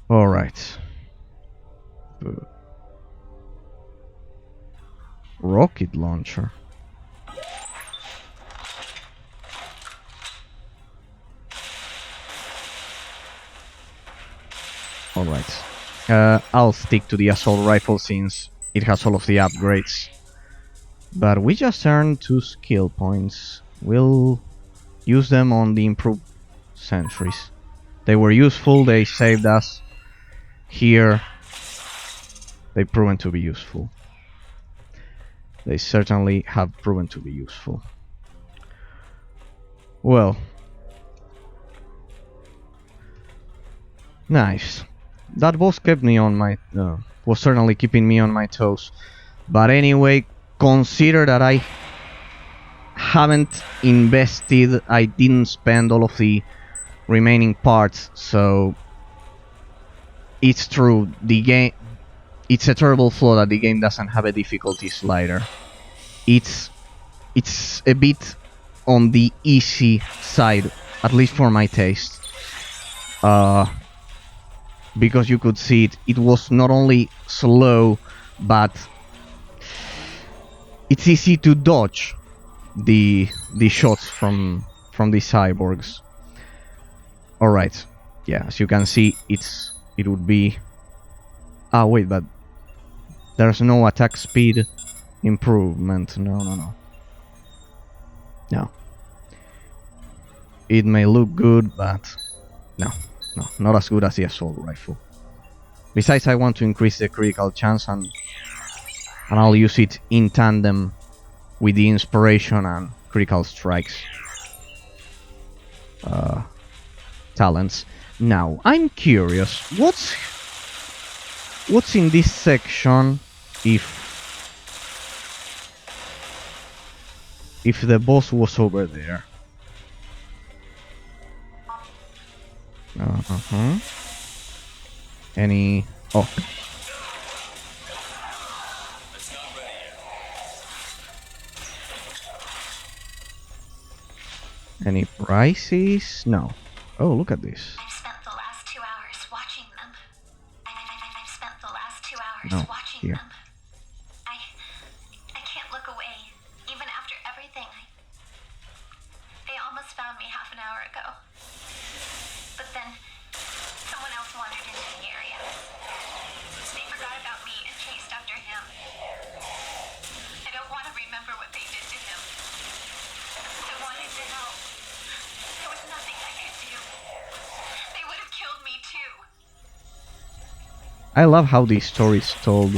Alright. Rocket launcher. Alright. I'll stick to the assault rifle since it has all of the upgrades. But we just earned 2 skill points. We'll use them on the improved sentries. They were useful, they saved us. Here, they've proven to be useful. They certainly have proven to be useful. Well. Nice. That boss kept me on my... was certainly keeping me on my toes. But anyway, consider that I haven't invested, I didn't spend all of the remaining parts, so it's true, the game, it's a terrible flaw that the game doesn't have a difficulty slider. It's a bit on the easy side, at least for my taste. Because you could see it was not only slow, but it's easy to dodge the shots from the cyborgs. Alright, yeah, as you can see, it would be... Ah, wait, but there's no attack speed improvement. No. It may look good, but no, not as good as the assault rifle. Besides, I want to increase the critical chance, and I'll use it in tandem with the inspiration and critical strikes talents. Now, I'm curious, what's in this section if the boss was over there? Any... Oh. It's not ready yet. Any prizes? No. Oh, look at this. I've spent the last 2 hours watching them. I've spent the last 2 hours No, watching here. them. I can't look away, even after everything. They almost found me half an hour ago. But then, someone else wandered into the area. They forgot about me and chased after him. I don't want to remember what they did to him. I wanted to help. There was nothing I could do. They would have killed me too. I love how the story is told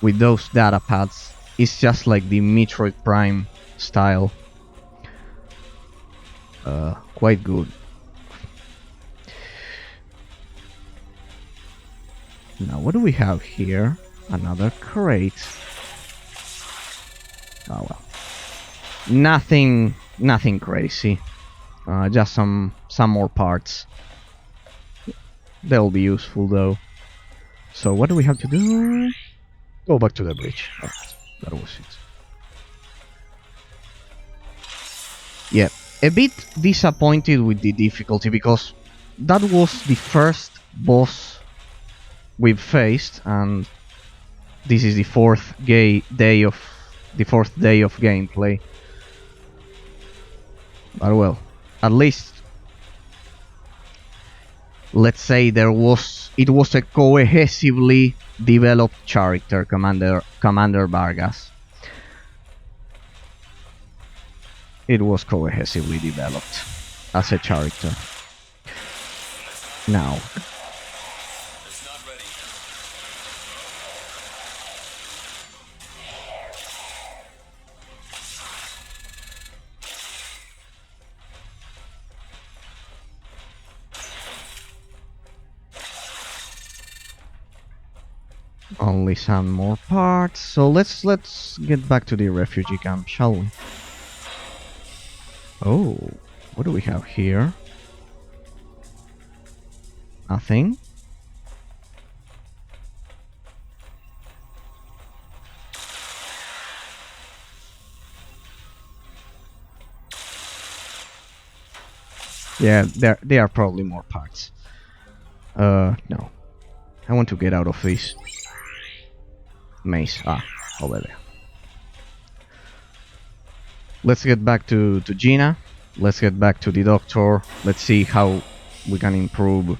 with those data pads. It's just like the Metroid Prime style. quite good. Now, what do we have here? Another crate. Oh well. Nothing crazy. Just some more parts. They'll be useful though. So what do we have to do? Go back to the bridge. Alright, that was it. Yeah, a bit disappointed with the difficulty because that was the first boss we've faced, and this is the fourth day of gameplay. But well, at least let's say it was a cohesively developed character, Commander Vargas. It was cohesively developed as a character. Now, It's not ready. only some more parts. So let's get back to the refugee camp, shall we? Oh, what do we have here? Nothing. Yeah, there are probably more parts. No. I want to get out of this maze. Ah, over there. Let's get back to Gina. Let's get back to the doctor. Let's see how we can improve.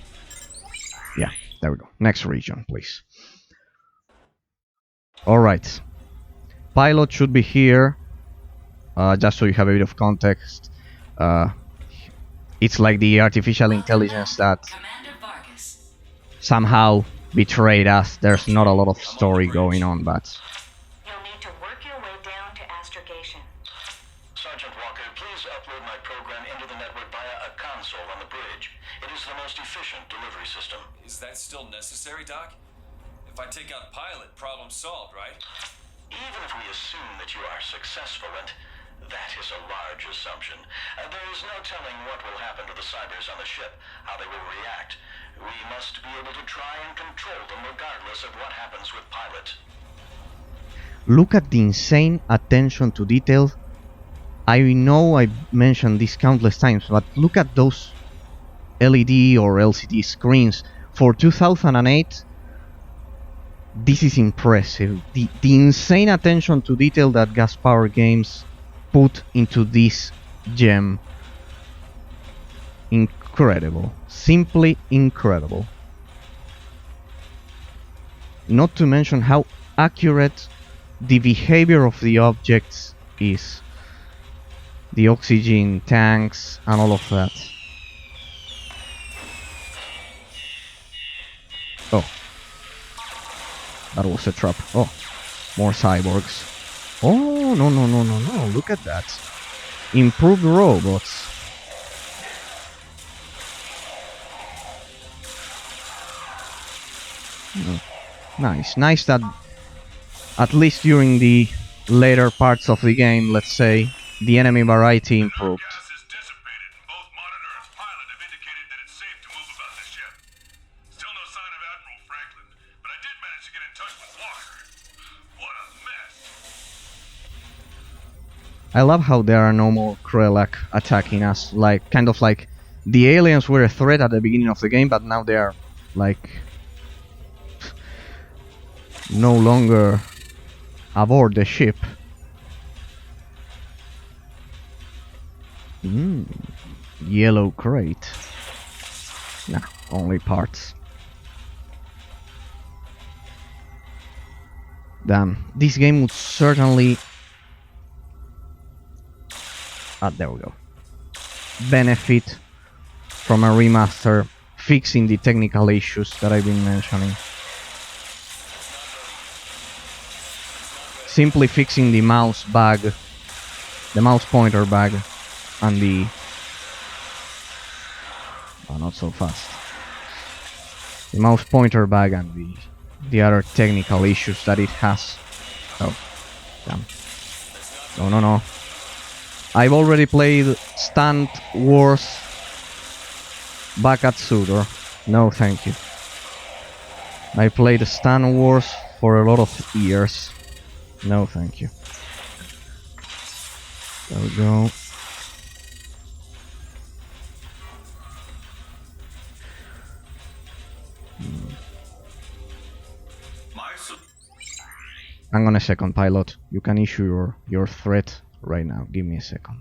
Yeah, there we go. Next region, please. Alright. Pilot should be here. Just so you have a bit of context. It's like the artificial intelligence that Commander Vargas. somehow betrayed us. There's not a lot of story going on, but You'll need to work your way down to astrogation. Sergeant Walker, please upload my program into the network via a console on the bridge. It is the most efficient delivery system. Is that still necessary, Doc? If I take out Pilot, problem solved, right? Even if we assume that you are successful, and that is a large assumption, there is no telling what will happen to the cybers on the ship, how they will react. We must be able to try and control them regardless of what happens with Pilot. look at the insane attention to detail. I know I mentioned this countless times, but look at those LED or LCD screens. For 2008, this is impressive. The insane attention to detail that Gas Power Games put into this gem. Incredible. Simply incredible. Not to mention how accurate the behavior of the objects is. The oxygen tanks and all of that. Oh. That was a trap. Oh. More cyborgs. Oh, no. Look at that. Improved robots. Nice that at least during the later parts of the game, let's say, the enemy variety improved. Gas is dissipated, and both Monitor and Pilot have indicated that it's safe to move about this ship. Still no sign of Admiral Franklin, but I did manage to get in touch with Walker. What a mess! I love how there are no more Krelak attacking us, kind of like the aliens were a threat at the beginning of the game, but now they are like no longer aboard the ship. Yellow crate. Nah, only parts. Damn, this game would certainly... there we go. Benefit from a remaster fixing the technical issues that I've been mentioning. Simply fixing the mouse bag, the mouse pointer bag, and the Oh, not so fast. The mouse pointer bug and the other technical issues that it has. Oh, damn. No, no, no. I've already played Stand Wars back at Sudor. No, thank you. I played Stand Wars for a lot of years. No, thank you. There we go. Hang on a second, pilot. You can issue your threat right now. Give me a second.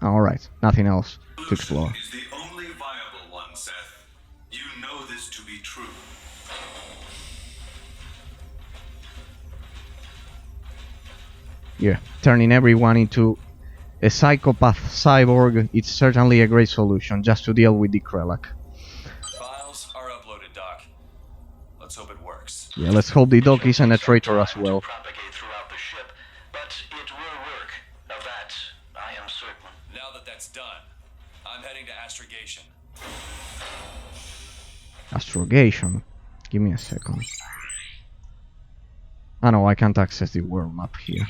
Alright, nothing else to explore. Is the only viable one, Seth. You know this to be true. Yeah, turning everyone into a psychopath cyborg, it's certainly a great solution just to deal with the Krelak. Files are uploaded, Doc. Let's hope it works. Yeah, let's hope the dog isn't a traitor as well. Propagate throughout the ship, but it will work. Of that, I am certain. Now that that's done, I'm heading to astrogation. Astrogation. Give me a second. Ah no, I can't access the world map here.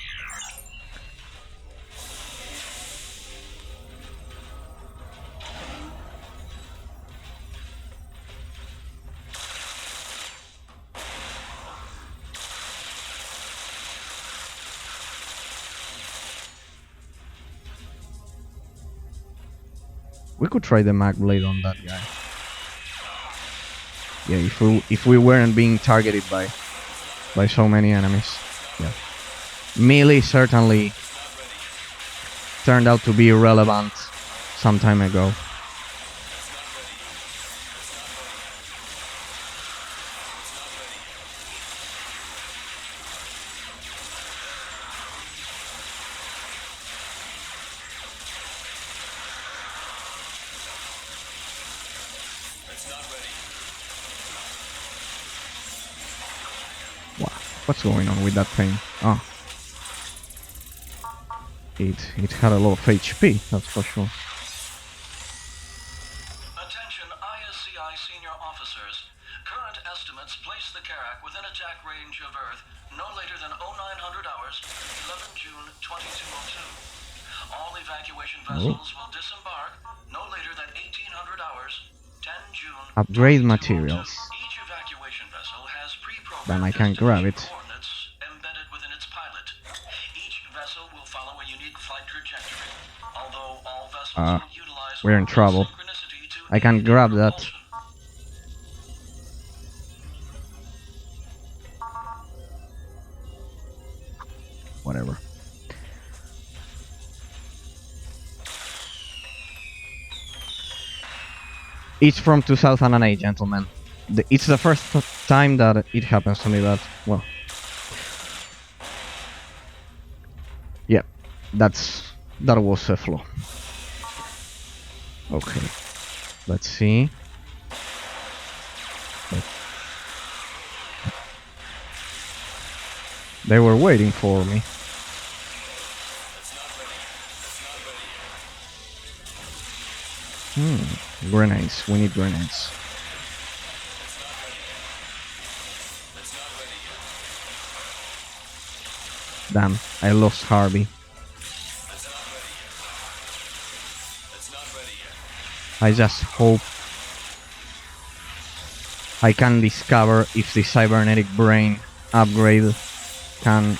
We could try the mag blade on that guy. Yeah, if we weren't being targeted by so many enemies. Yeah. Melee certainly turned out to be irrelevant some time ago. What's going on with that thing? Oh. It had a lot of HP, that's for sure. Attention ISCI senior officers. Current estimates place the Karak within attack range of Earth no later than 0900 hours, 11 June 2202. All evacuation vessels will disembark no later than 1800 hours, 10 June. Upgrade materials. Each evacuation vessel has pre-programmed Then I can grab it. coordinates embedded within its pilot. Each vessel will follow a unique flight trajectory. Although all vessels will utilize we're in trouble. synchronicity to I can aid grab in that. propulsion. Whatever. It's from 2008, gentlemen. It's the first time that it happens to me that, well... Yeah, that was a flaw. Okay, let's see. They were waiting for me. Grenades. We need grenades. Damn, I lost Harvey. I just hope I can discover if the cybernetic brain upgrade can...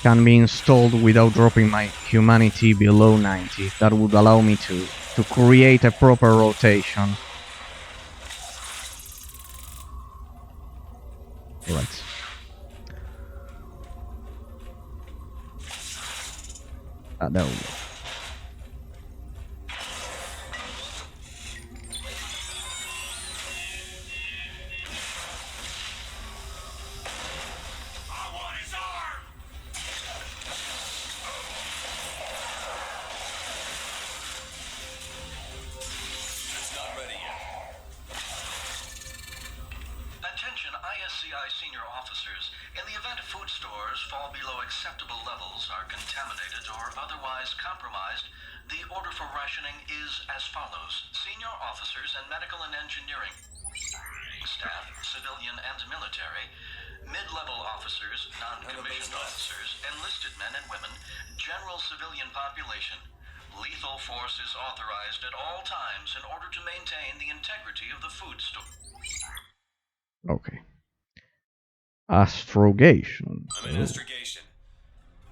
can be installed without dropping my humanity below 90. That would allow me to create a proper rotation. Right. There we go. ISCI senior officers, in the event food stores fall below acceptable levels, are contaminated, or otherwise compromised, the order for rationing is as follows. Senior officers and medical and engineering staff, civilian and military, mid-level officers, non-commissioned officers, enlisted men and women, general civilian population. Lethal force is authorized at all times in order to maintain the integrity of the food store. Okay. Astrogation. I'm in astrogation.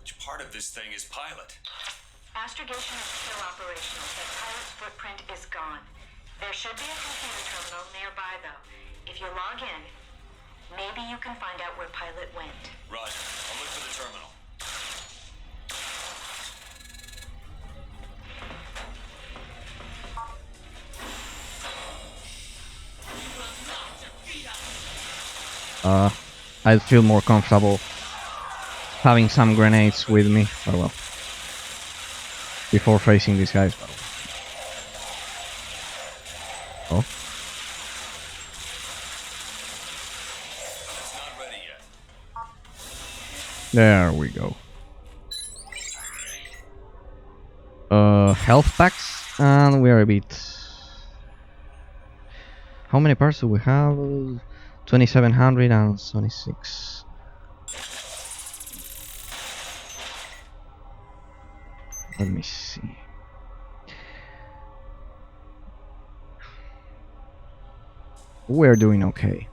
Which part of this thing is pilot? Astrogation is still operational, but Pilot's footprint is gone. There should be a computer terminal nearby, though. If you log in, maybe you can find out where Pilot went. Roger. I'll look for the terminal. I'd feel more comfortable having some grenades with me, but well, before facing these guys. But well. Oh, It's not ready yet. there we go. Health packs, and we are a bit. How many parts do we have? 2726. Let me see. We're doing okay.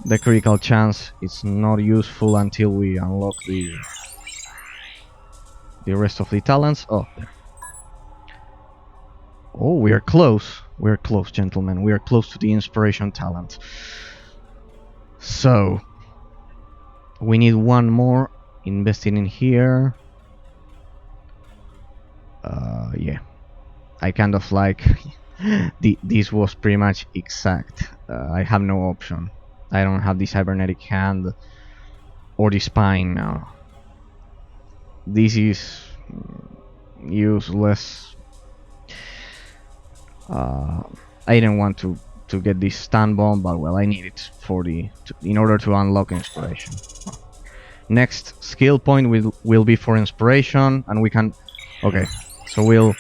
The critical chance is not useful until we unlock the rest of the talents. Oh, there. Oh, we are close. We're close, gentlemen. We are close to the inspiration talent. So, we need one more. Investing in here. Yeah. I kind of like... this was pretty much exact. I have no option. I don't have the cybernetic hand or the spine now. This is useless. I didn't want to get this stun bomb, but well, I need it for in order to unlock inspiration. Next skill point will be for inspiration, and we can. Okay, so we'll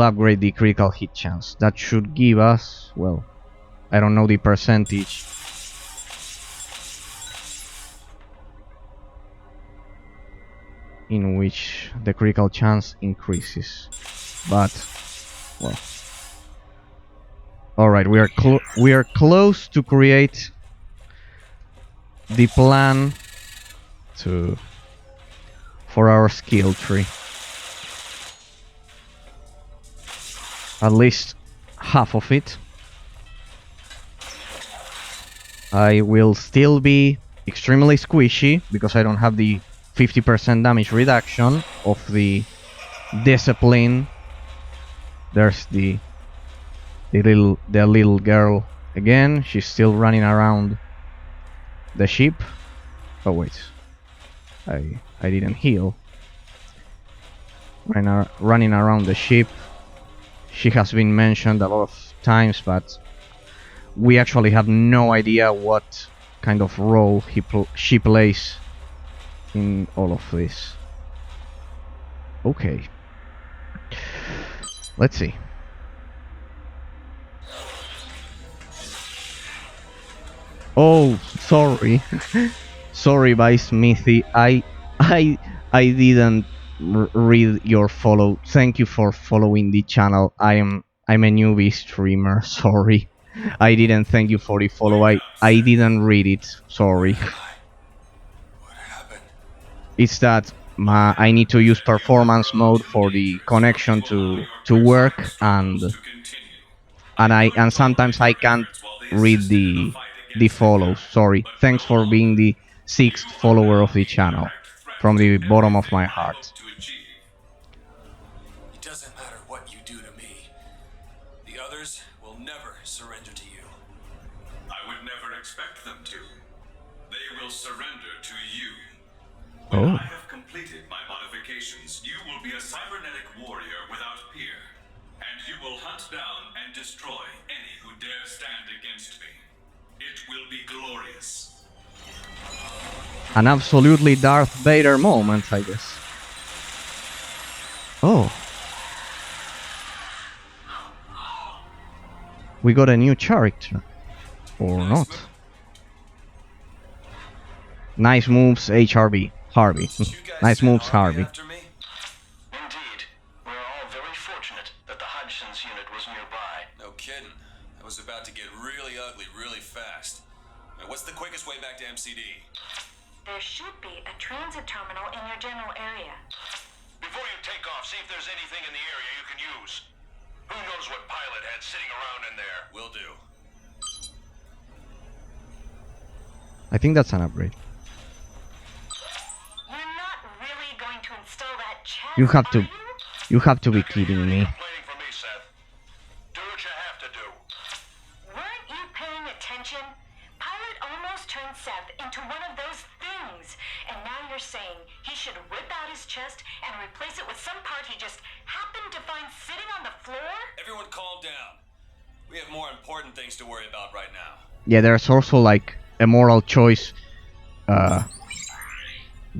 upgrade the critical hit chance. That should give us, well, I don't know the percentage. In which the critical chance increases, but well. All right, we are close to create the plan for our skill tree. At least half of it. I will still be extremely squishy because I don't have the 50% damage reduction of the discipline. There's the little girl again. She's still running around the ship. Oh wait, I didn't heal. Running around the ship. She has been mentioned a lot of times, but we actually have no idea what kind of role she plays in all of this. Okay, let's see. Oh, sorry. Sorry, by Smithy. I didn't read your follow. Thank you for following the channel. I'm a newbie streamer. Sorry. I didn't thank you for the follow. I didn't read it. Sorry. What happened? It's that I need to use performance mode for the connection to work, and sometimes I can't read the follows. Sorry. Thanks for being the 6th follower of the channel from the bottom of my heart. It doesn't matter what you do to me. The others will never surrender to you. I would never expect them to. They will surrender to you. Oh. When I have completed my modifications, you will be a cybernetic warrior without peer. And you will hunt down and destroy any who dare stand against me. It will be glorious. An absolutely Darth Vader moment, I guess. Oh. We got a new character. Or not. Nice moves, HRB. Harvey. Nice moves, Harvey. After me? Indeed. We're all very fortunate that the Hodgson's unit was nearby. No kidding. That was about to get really ugly really fast. Now, what's the quickest way back to MCD? There should be a transit terminal in your general area. Before you take off, see if there's anything in the area you can use. Who knows what pilot had sitting around in there? Will do. I think that's an upgrade. You're not really going to install that chest, You have to. are you? You have to be Not gonna hear kidding any me. complaining from me, Seth. Do what you have to do. Weren't you paying attention? Pilot almost turned Seth into one of those things. And now you're saying he should rip out his chest and replace it with some part he just happened to find sitting on the floor? Everyone calm down. We have more important things to worry about right now. Yeah, there's also like a moral choice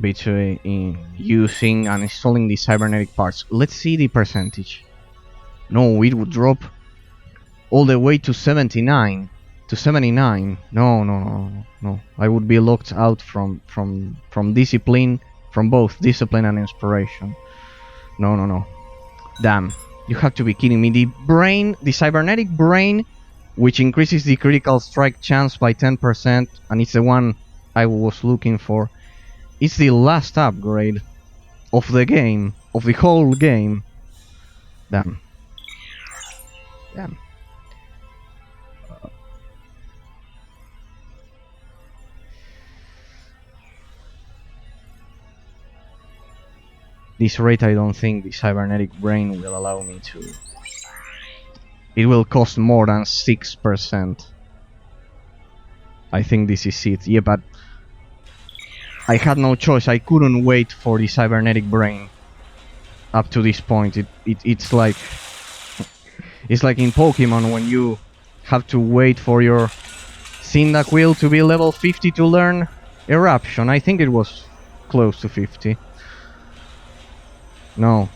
between using and installing the cybernetic parts. Let's see the percentage. No, it would drop all the way to 79 to 79. No. I would be locked out from discipline, from both discipline and inspiration. No. Damn, you have to be kidding me. The cybernetic brain, which increases the critical strike chance by 10%, and it's the one I was looking for. It's the last upgrade of the game, of the whole game. Damn. This rate, I don't think the cybernetic brain will allow me to. It will cost more than 6%. I think this is it. Yeah, but I had no choice. I couldn't wait for the cybernetic brain. Up to this point, it's like in Pokemon when you have to wait for your Cyndaquil to be level 50 to learn Eruption. I think it was close to 50. No.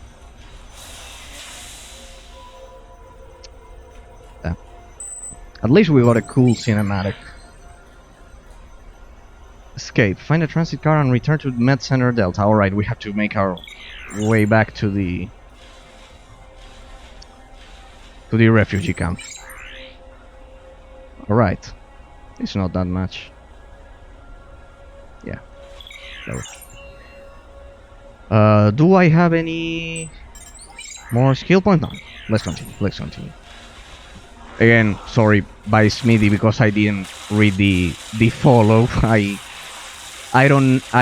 Yeah. At least we got a cool cinematic. Escape. Find a transit car and return to Med Center Delta. Alright, we have to make our way back to the refugee camp. Alright. It's not that much. Yeah. Do I have any more skill points? No. Let's continue. Again, sorry by Smithy because I didn't read the follow. I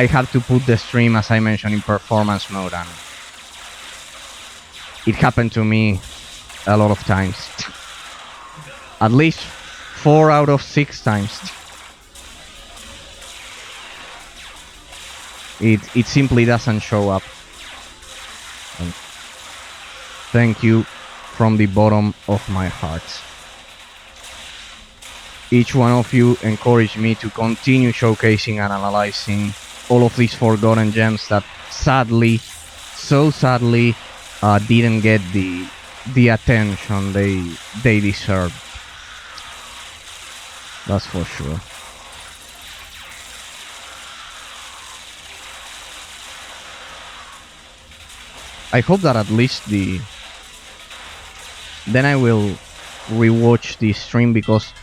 have to put the stream, as I mentioned, in performance mode, and it happened to me a lot of times. At least 4 out of 6 times. It simply doesn't show up. And thank you from the bottom of my heart. Each one of you encouraged me to continue showcasing and analyzing all of these forgotten gems that sadly, so sadly, didn't get the attention they deserve. That's for sure. I hope that at least then I will rewatch the stream because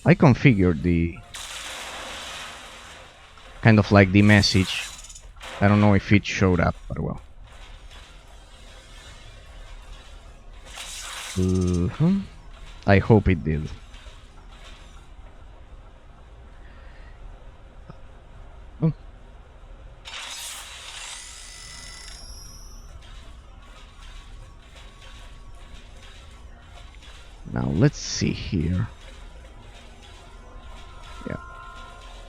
I configured the kind of like the message. I don't know if it showed up, but well. I hope it did. Now let's see here. Yeah,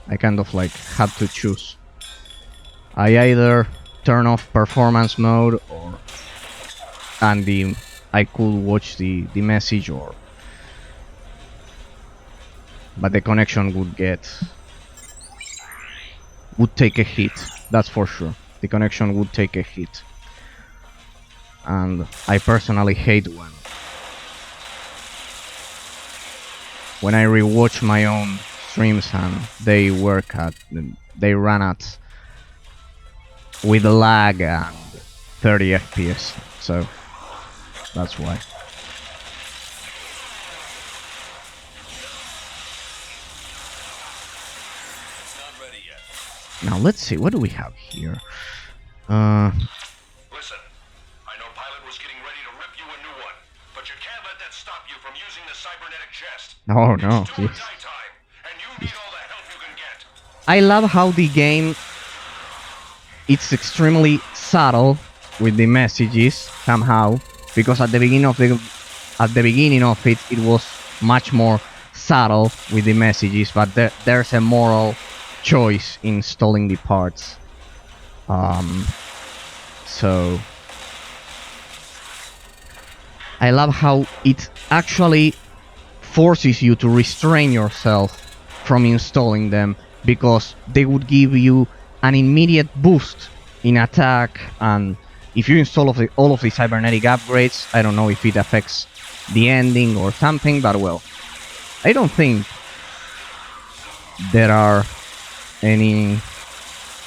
I kind of like have to choose. I either turn off performance mode and I could watch the message, or but the connection would take a hit. That's for sure. The connection would take a hit, and I personally hate when I rewatch my own streams and they run at with lag and 30 FPS. So that's why. It's not ready yet. Now let's see, what do we have here? Listen, I know Pilot was getting ready to rip you a new one, but you can't let that stop you from using the cybernetic chest. Oh no. It's do or die time, and you need all the help you can get. I love how the game, it's extremely subtle with the messages somehow, because at the beginning of it, it was much more subtle with the messages, but there's a moral choice in installing the parts. So I love how it actually forces you to restrain yourself from installing them, because they would give you an immediate boost in attack, and if you install all of the cybernetic upgrades, I don't know if it affects the ending or something, but well, I don't think there are any.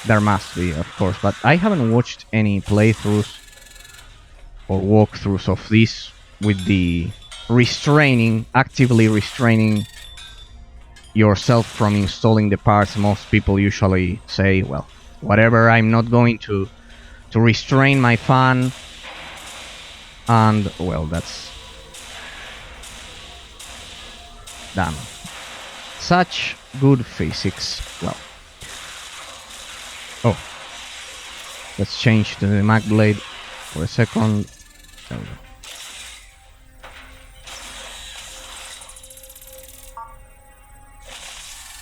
There must be, of course, but I haven't watched any playthroughs or walkthroughs of this with the actively restraining yourself from installing the parts. Most people usually say, well, whatever, I'm not going to restrain my fan, and well, that's damn. Such good physics. Well. Oh. Let's change to the Mac Blade for a second. There we go.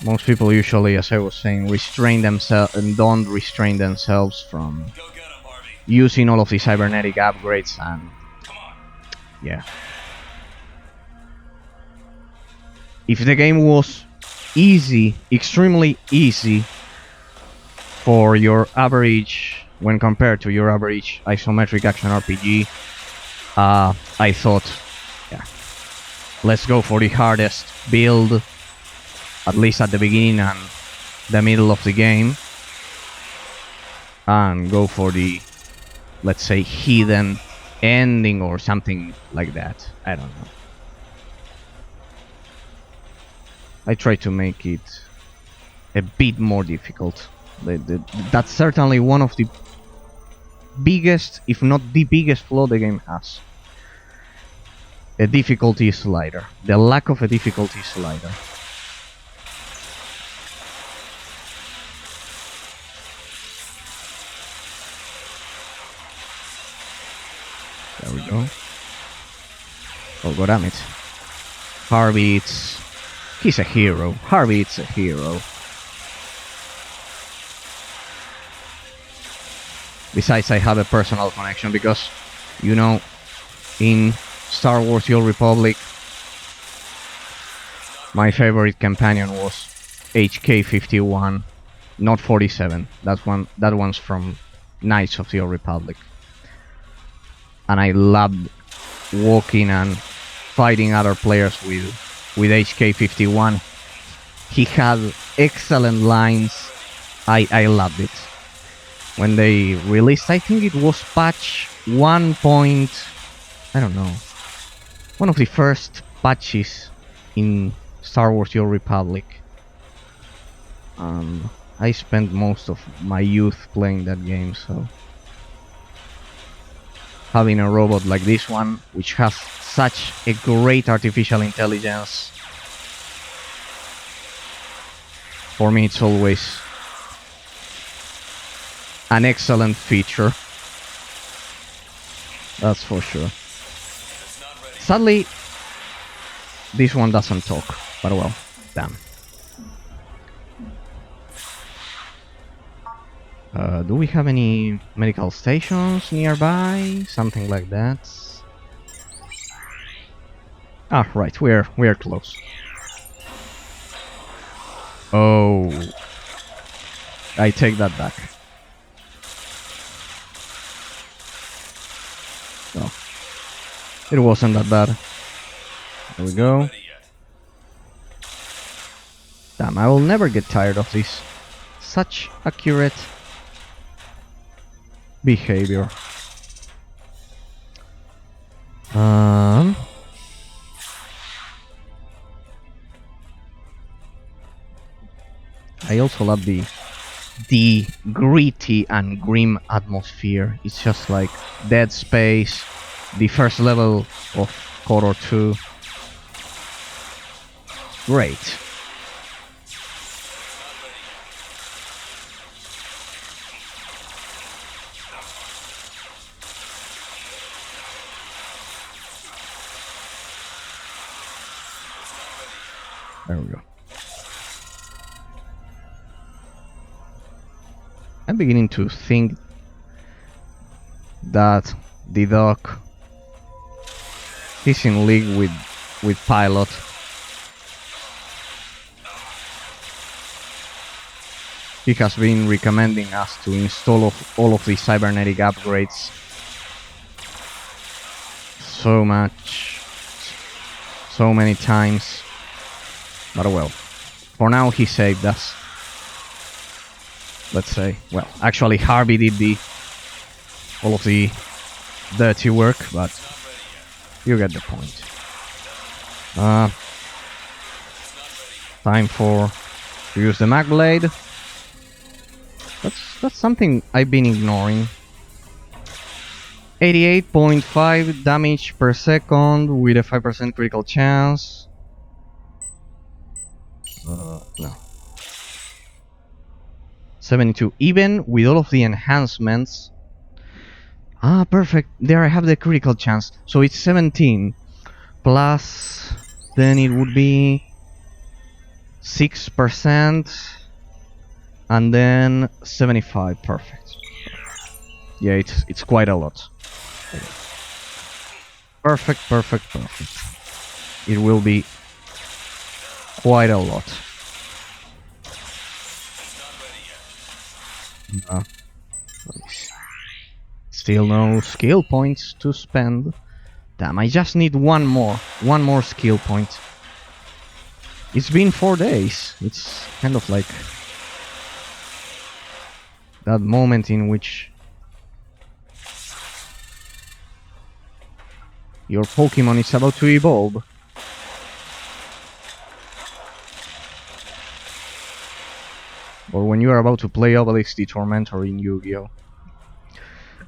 Most people usually, as I was saying, restrain themselves and don't restrain themselves from Go get him, Harvey. using all of the cybernetic upgrades, and Come on. yeah. If the game was easy, extremely easy for your average, when compared to your average isometric action RPG, I thought, yeah, let's go for the hardest build, at least at the beginning and the middle of the game, and go for the, let's say, hidden ending or something like that. I don't know. I try to make it a bit more difficult. That's certainly one of the biggest, if not the biggest flaw the game has. A difficulty slider. The lack of a difficulty slider. There we go. Oh, god damn it. Harvey, he's a hero. Harvey, it's a hero. Besides, I have a personal connection because, you know, in Star Wars: The Old Republic, my favorite companion was HK-51, not 47. That one's from Knights of the Old Republic. And I loved walking and fighting other players with HK-51. He had excellent lines. I loved it. When they released, I think it was patch 1. I don't know. One of the first patches in Star Wars: The Old Republic. I spent most of my youth playing that game, so having a robot like this one, which has such a great artificial intelligence, for me it's always an excellent feature. That's for sure. Sadly, this one doesn't talk, but well, damn. Do we have any medical stations nearby? Something like that. Ah, right, we're close. Oh. I take that back. No. It wasn't that bad. There we go. Damn, I will never get tired of this. Such accurate behavior. I also love the gritty and grim atmosphere. It's just like Dead Space, the first level of Horror 2. Great. There we go. I'm beginning to think that the dog is in league with Pilot. He has been recommending us to install all of the cybernetic upgrades so many times. But well, for now he saved us. Let's say, well, actually Harvey did all of the dirty work, but you get the point. Time to use the mag blade. That's something I've been ignoring. 88.5 damage per second with a 5% critical chance. No. 72. Even with all of the enhancements. Ah, perfect. There I have the critical chance. So it's 17. Plus, then it would be 6%. And then 75. Perfect. Yeah, it's quite a lot. Perfect. It will be quite a lot. Still no skill points to spend. Damn, I just need one more skill point. It's been 4 days. It's kind of like that moment in which your Pokemon is about to evolve. Or when you are about to play Obelix the Tormentor in Yu-Gi-Oh!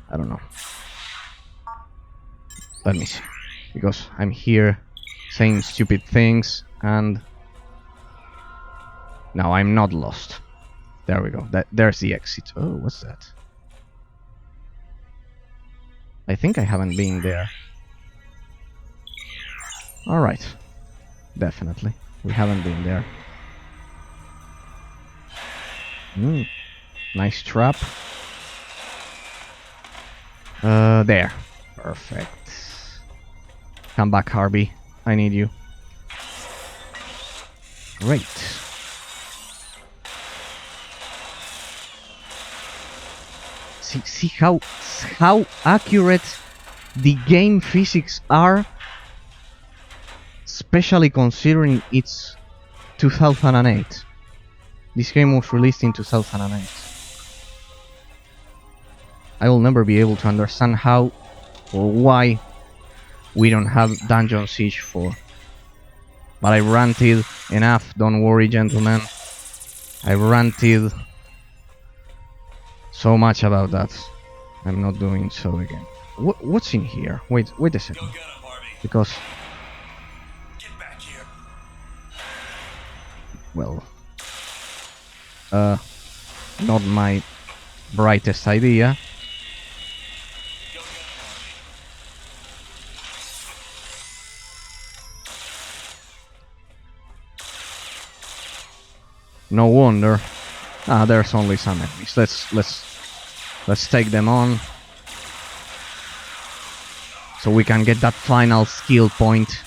I don't know. Let me see. Because I'm here saying stupid things and... No, I'm not lost. There we go. There's the exit. Oh, what's that? I think I haven't been there. Alright. Definitely. We haven't been there. Nice trap. There. Perfect. Come back, Harvey. I need you. Great. See how accurate the game physics are, especially considering it's 2008. This game was released in 2008. I will never be able to understand how or why we don't have Dungeon Siege 4. But I ranted enough, don't worry gentlemen. I ranted so much about that. I'm not doing so again. What's in here? Wait a second. Because... Well... not my brightest idea. No wonder. Ah, there's only some enemies. Let's take them on. So we can get that final skill point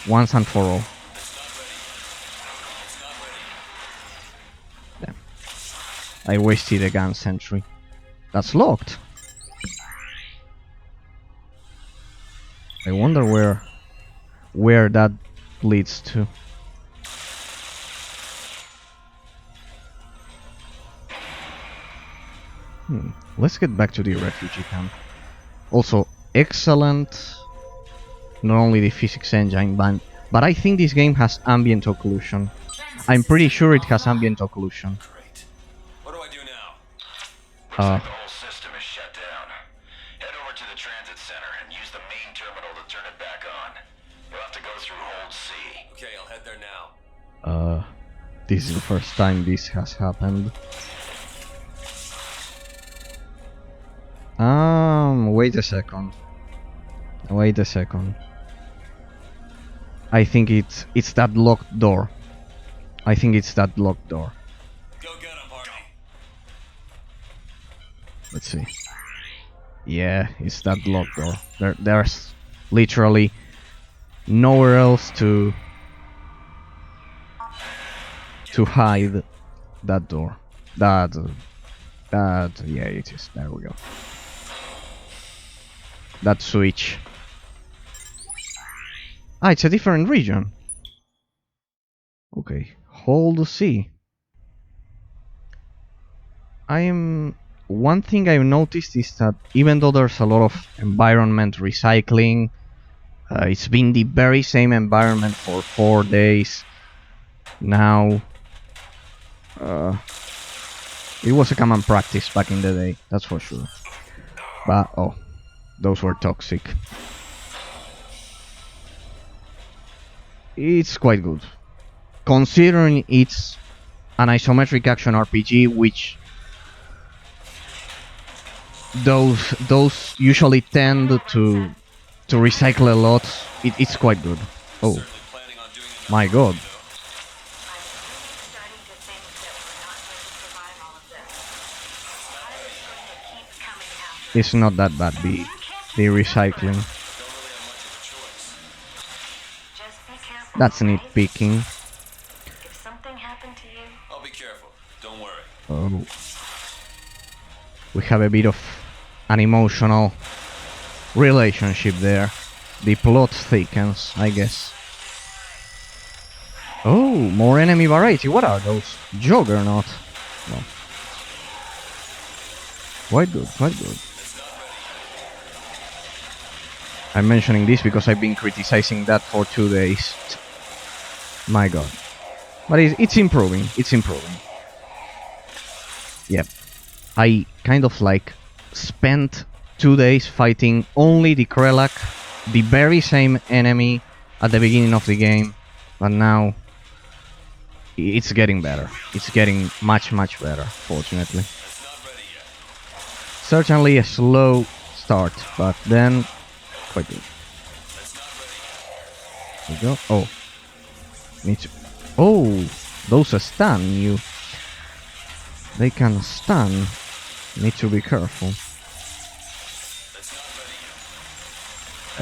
once and for all. I wasted a gun sentry. That's locked. I wonder where that leads to. Let's get back to the refugee camp. Also, excellent. Not only the physics engine, but I think this game has ambient occlusion. I'm pretty sure it has ambient occlusion. Great. What do I do now? Looks like the whole system is shut down. Head over to the transit center and use the main terminal to turn it back on. You'll have to go through Hold C. Okay, I'll head there now. This is the first time this has happened. Wait a second. Wait a second. I think it's that locked door. I think it's that locked door. Go get him, Hardy. Let's see. Yeah, it's that locked door. There's literally nowhere else to hide that door. That yeah, it is. There we go. That switch. Ah, it's a different region. Okay, hold C. One thing I've noticed is that even though there's a lot of environment recycling, it's been the very same environment for 4 days now. It was a common practice back in the day, that's for sure. But oh, those were toxic. It's quite good, considering it's an isometric action RPG, which those usually tend to recycle a lot. It's quite good. Oh Certainly planning on doing enough my god. though. I'm really starting to think that we're not going to survive all of this. Pilot's going to keep coming after. It's not that bad, the recycling. Don't really have much of a choice. Just be careful. That's okay? nitpicking. If something happened to you, I'll be careful. Don't worry. Oh. We have a bit of an emotional relationship there. The plot thickens, I guess. Oh, more enemy variety. What are those? Juggernaut. No. Quite good, quite good. I'm mentioning this because I've been criticizing that for 2 days. My god. But it's improving, it's improving. Yep. I kind of like spent 2 days fighting only the Krelak, the very same enemy at the beginning of the game, but now it's getting better. It's getting much better, fortunately. It's not ready yet. Certainly a slow start, but then quite good. It's not ready yet. There we go. Oh. Need to... Oh, those stun you. They can stun. Need to be careful. It's not ready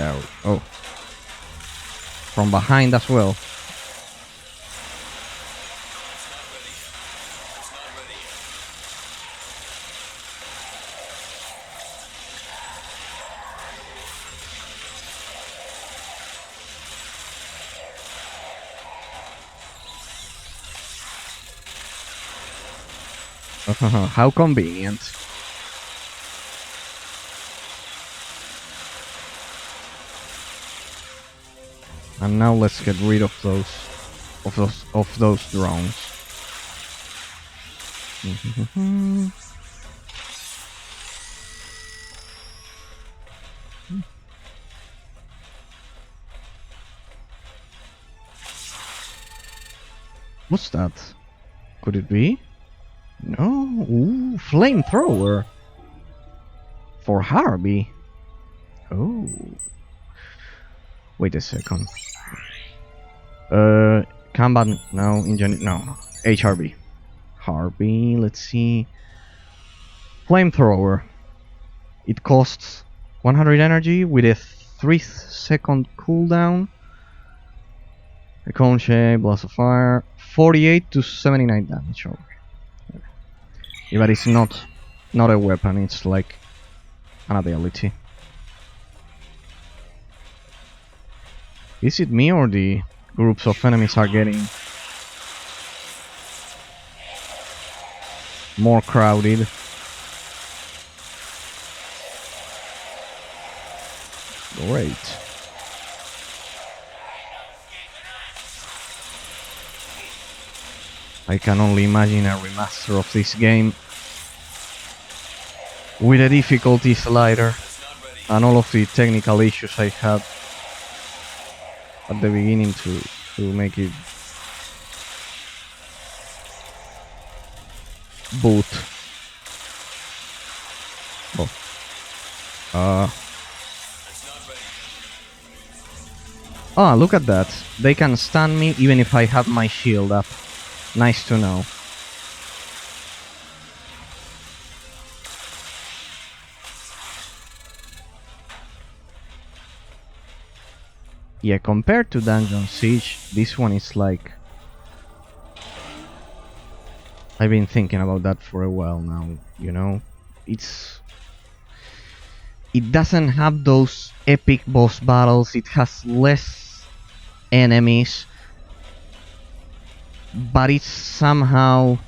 yet. There we... Oh. From behind as well. It's not ready yet. It's not ready yet. How convenient. And now let's get rid of those drones. What's that? Could it be? No. Ooh, Flamethrower. For Harvey. Oh. Wait a second. Combat. No. Engine. No. HRB. Harvey. Let's see. Flamethrower. It costs 100 energy with a 3-second cooldown. A cone shape, blast of fire, 48 to 79 damage. Yeah, but it's not a weapon, it's like an ability. Is it me or the groups of enemies are getting more crowded? Great. I can only imagine a remaster of this game with a difficulty slider and all of the technical issues I had at the beginning to make it boot. Oh. Ah, look at that. They can stun me even if I have my shield up. Nice to know. Yeah, compared to Dungeon Siege, this one is like... I've been thinking about that for a while now, you know? It doesn't have those epic boss battles, it has less enemies, but it's somehow...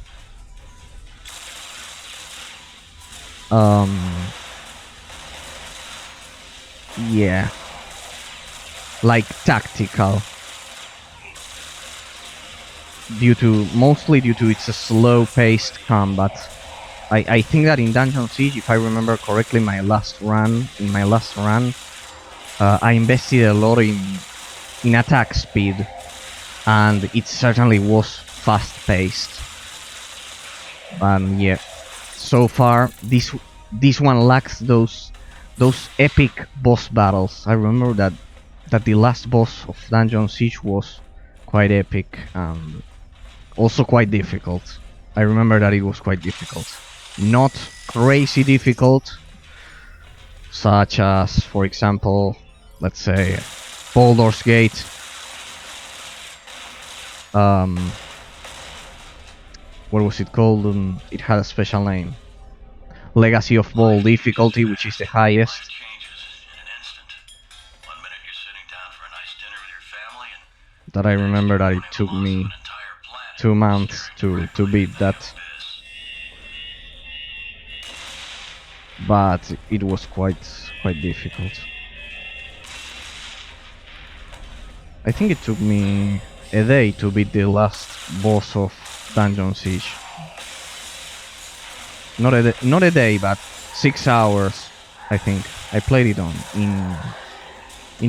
yeah. Like tactical. Mostly due to its slow-paced combat. I think that in Dungeon Siege, if I remember correctly, in my last run, I invested a lot in attack speed, and it certainly was fast-paced. And yeah, so far this one lacks those epic boss battles. I remember that the last boss of Dungeon Siege was quite epic and also quite difficult. I remember that it was quite difficult. Not crazy difficult, such as, for example, let's say, Baldur's Gate. What was it called? It had a special name. Legacy of Ball difficulty, which is the highest. That I remember that it took me 2 months to beat that. But it was quite difficult. I think it took me a day to beat the last boss of Dungeon Siege. Not a day, but 6 hours, I think. I played it in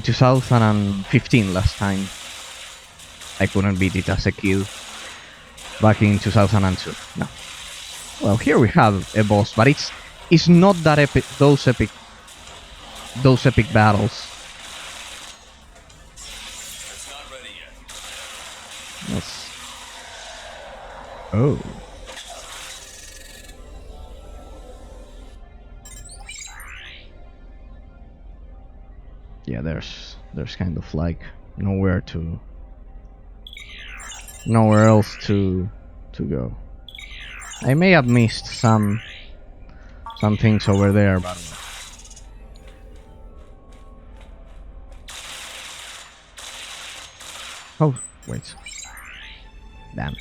2015 last time. I couldn't beat it as a kid back in 2002. No. Well, here we have a boss, but it's not that epic. Those epic battles. It's not ready yet. Yes. Oh. Yeah, there's kind of like nowhere else to go. I may have missed some things over there, but oh wait, damn.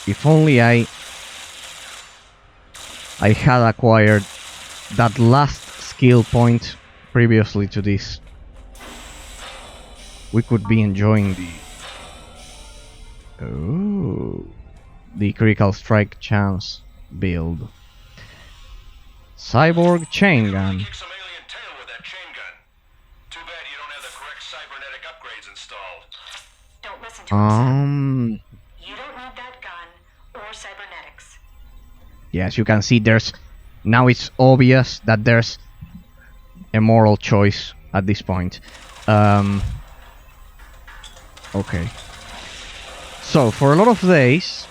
If only I had acquired that last skill point previously to this, we could be enjoying the critical strike chance build. Cyborg chain gun. Kick some alien tail with that chain gun. Too bad you don't have the correct cybernetic upgrades installed. Don't listen to him. Um. You don't need that gun or cybernetics. Yeah, as you can see, now it's obvious that there's a moral choice at this point. Okay. So for a lot of days,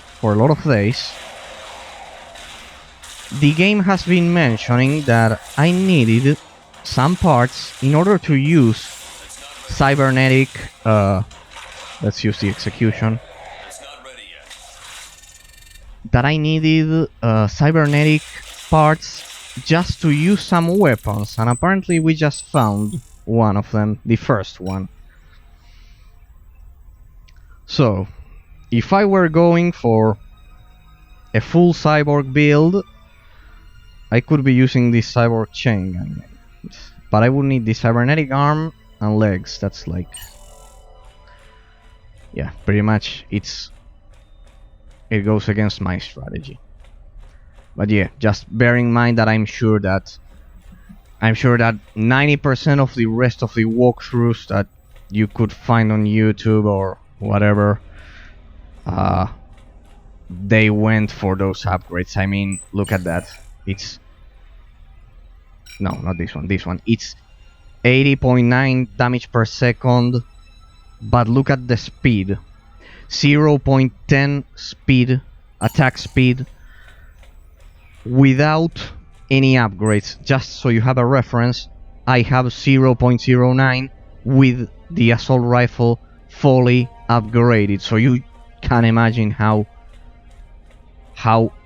the game has been mentioning that I needed some parts in order to use cybernetic. Let's use the execution. It's not ready yet. that I needed cybernetic parts just to use some weapons, and apparently we just found one of them, the first one. So, if I were going for a full cyborg build, I could be using this cyborg chain gun, but I would need the cybernetic arm and legs. That's like, yeah, pretty much it goes against my strategy. But yeah, just bear in mind that I'm sure that 90% of the rest of the walkthroughs that you could find on YouTube or whatever, they went for those upgrades. I mean, look at that. It's no, not this one. This one. It's 80.9 damage per second, but look at the speed. 0.10 speed, attack speed, without any upgrades. Just so you have a reference, I have 0.09 with the assault rifle fully upgraded. So you can imagine how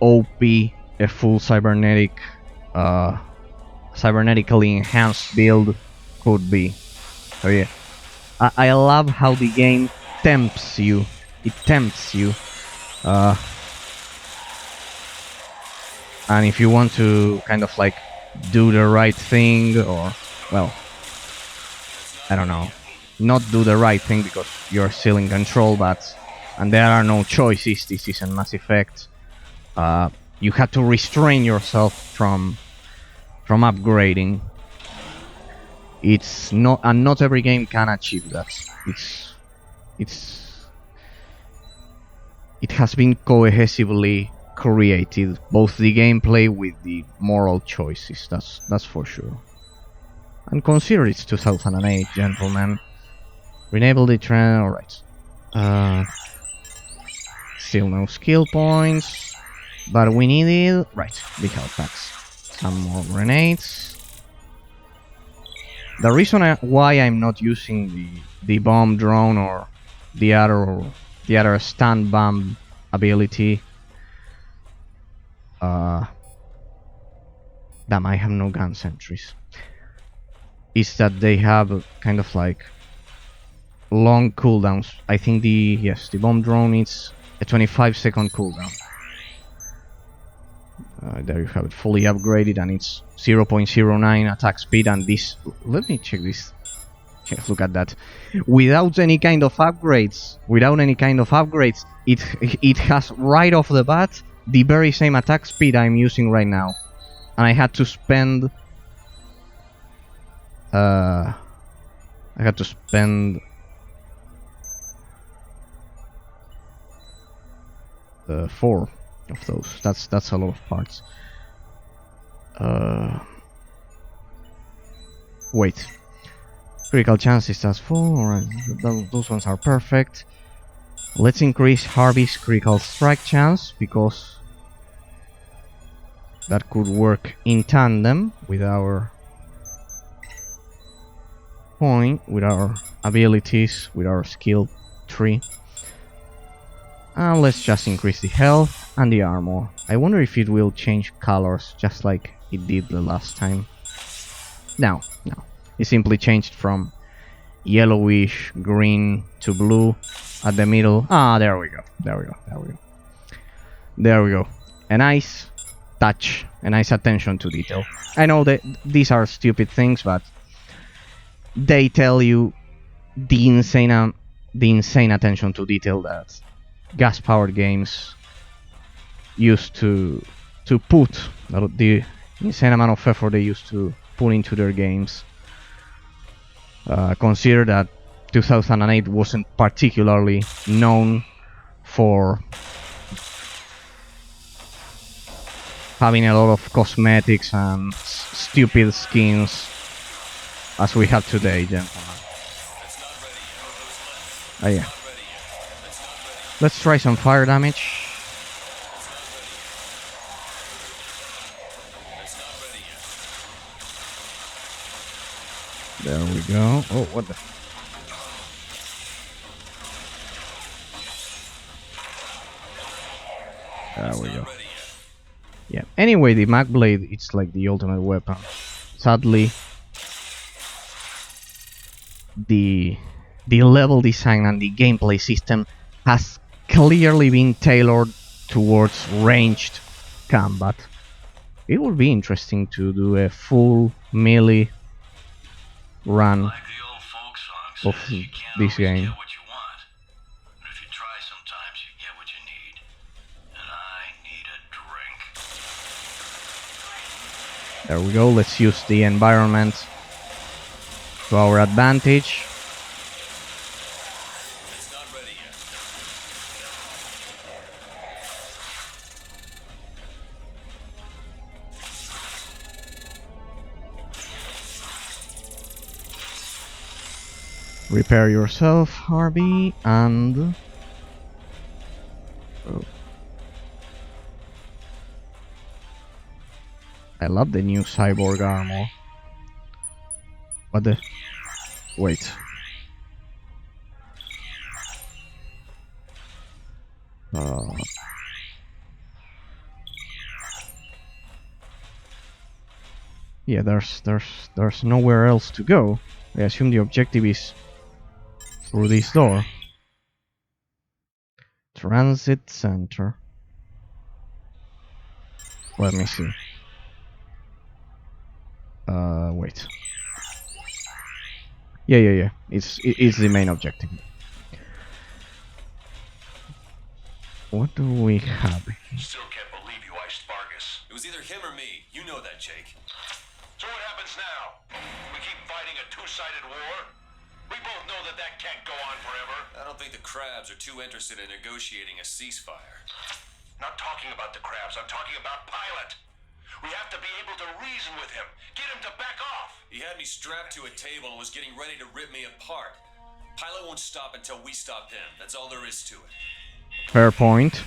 OP a full cybernetically enhanced build could be. So yeah, I love how the game tempts you. It tempts you. And if you want to kind of like do the right thing, or, well, I don't know, not do the right thing because you're still in control, and there are no choices. This isn't Mass Effect. You have to restrain yourself from upgrading. It's not, and not every game can achieve that. It has been cohesively created, both the gameplay with the moral choices. That's for sure. And consider it's 2008, gentlemen. Enable the trend. All right. Still no skill points, but we needed, right, the health packs. Some more grenades. The reason why I'm not using the bomb drone or the other stun bomb ability. Damn, I have no gun sentries. Is that they have kind of like long cooldowns. I think the bomb drone is a 25-second cooldown. There you have it, fully upgraded, and it's 0.09 attack speed. And this, let me check this. Yes, look at that. Without any kind of upgrades, it has right off the bat the very same attack speed I'm using right now, and I had to spend 4 of those. That's a lot of parts. Wait. Critical chances, that's 4. Alright, those ones are perfect. Let's increase Harvey's critical strike chance, because that could work in tandem with our with our abilities, with our skill tree. And let's just increase the health and the armor. I wonder if it will change colors just like it did the last time. No. It simply changed from yellowish green to blue at the middle. There we go. A nice touch, a nice attention to detail. I know that these are stupid things, but they tell you the insane attention to detail that gas-powered games used to put, the insane amount of effort they used to put into their games. Consider that 2008 wasn't particularly known for having a lot of cosmetics and stupid skins as we have today, gentlemen. Yeah. Let's try some fire damage. There we go. Oh, what the... There we go. Not ready yet. Yeah. Anyway, the Mag Blade, it's like the ultimate weapon. Sadly, the level design and the gameplay system has clearly been tailored towards ranged combat. It would be interesting to do a full melee run Like the old folk song of says, you can't this always game. get what you want. But if you try sometimes, you get what you need. And I need a drink. There we go, let's use the environment to our advantage. It's not ready yet. Repair yourself, Harvey, and... Oh. I love the new cyborg armor. What the... Wait. Yeah, there's nowhere else to go. I assume the objective is through this door. Transit center. Let me see. Wait. Yeah. It's the main objective. What do we have? Still can't believe you iced Vargas. It was either him or me. You know that, Jake. So what happens now? We keep fighting a two-sided war? We both know that that can't go on forever. I don't think the crabs are too interested in negotiating a ceasefire. Not talking about the crabs, I'm talking about Pilot. We have to be able to reason with him. Get him to back off. He had me strapped to a table and was getting ready to rip me apart. Pilot won't stop until we stop him. That's all there is to it. Fair point.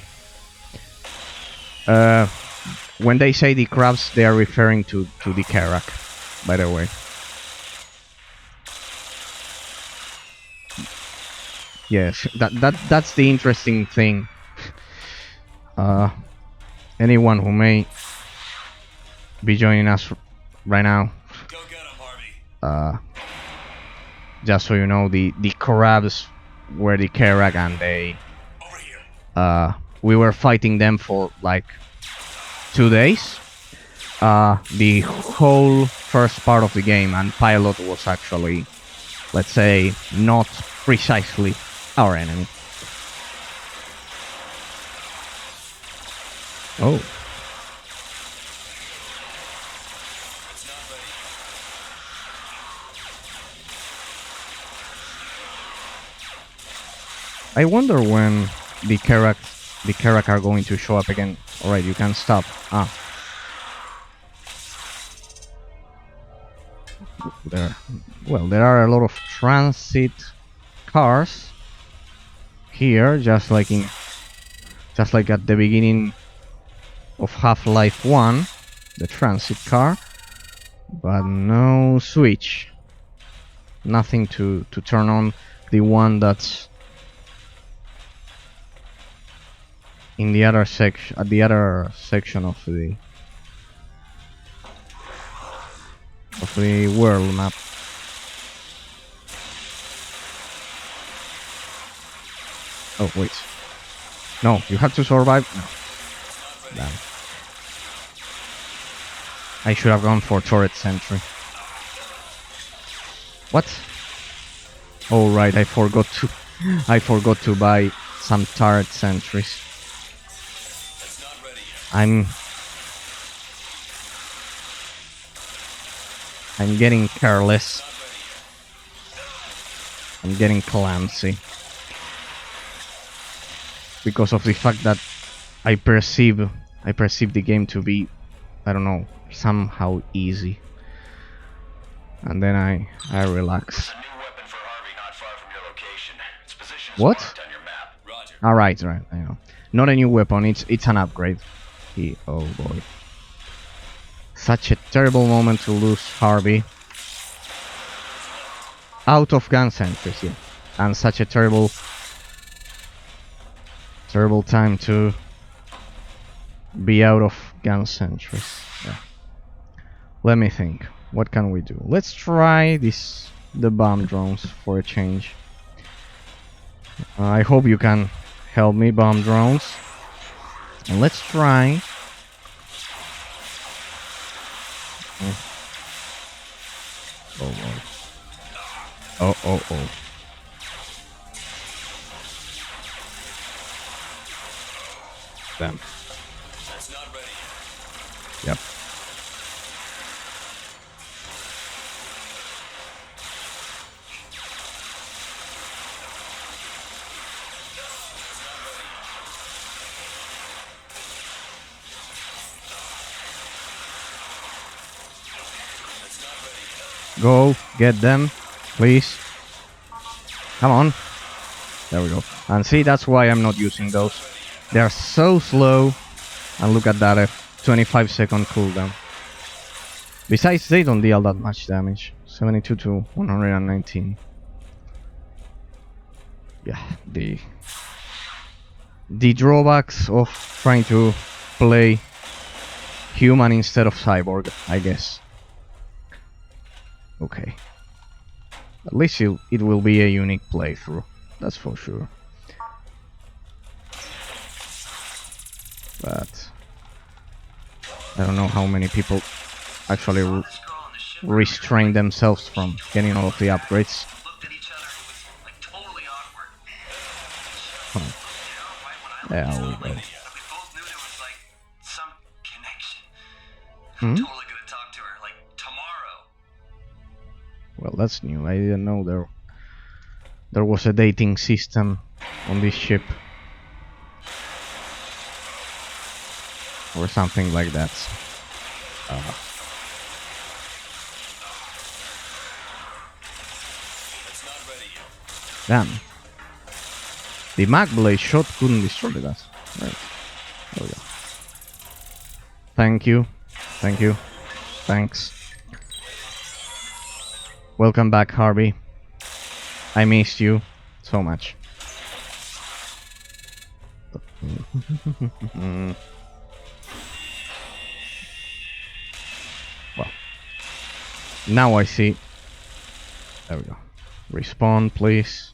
When they say the crabs, they are referring to the Karak, by the way. Yes, that's the interesting thing. Anyone who may be joining us right now, Go get him, Harvey. just so you know, the crabs were the Karak, and they Over here. we were fighting them for like 2 days. The whole first part of the game, and Pilot was actually, let's say, not precisely our enemy. Oh. It's not ready. I wonder when the Karak are going to show up again. Alright, you can stop. There are a lot of transit cars here, just like at the beginning of Half-Life 1, the transit car, but no switch. Nothing to turn on the one that's in the other section, at the other section of the world map. Oh wait, no, you have to survive. No, damn. I should have gone for turret sentry. What? Oh right, I forgot to buy some turret sentries. It's not ready yet. I'm getting careless. Not ready yet. I'm getting clumsy because of the fact that I perceive the game to be, I don't know, somehow easy, and then I relax. There's a new weapon for Harvey not far from your location. Its position is What? marked on your map. Roger. All right, I know. Not a new weapon. It's an upgrade. Oh boy. Such a terrible moment to lose Harvey. Out of gun sentries, yeah. And such a terrible time to be out of gun sentries. Yeah. Let me think. What can we do? Let's try the bomb drones for a change. I hope you can help me, bomb drones. And let's try. Oh, oh. Oh. Damn. That's not ready yet. Yep. Go, get them, please. Come on. There we go. And see, that's why I'm not using those. They are so slow. And look at that, a 25-second cooldown. Besides, they don't deal that much damage. 72 to 119. Yeah, the drawbacks of trying to play human instead of cyborg, I guess. Okay. At least it will be a unique playthrough, that's for sure. But I don't know how many people actually restrain themselves from getting all of the upgrades. Looked at each other and it was like totally awkward. Huh. You know, right when I There we looked, go. we both knew there was like some connection. Hmm? Totally gonna talk to her like tomorrow. Well, that's new. I didn't know there was a dating system on this ship. Or something like that. It's not ready yet. Damn. The mag blade shot couldn't destroy that. Right. There we go. Thank you. Thank you. Thanks. Welcome back, Harvey. I missed you so much. Well, now I see. There we go. Respawn, please.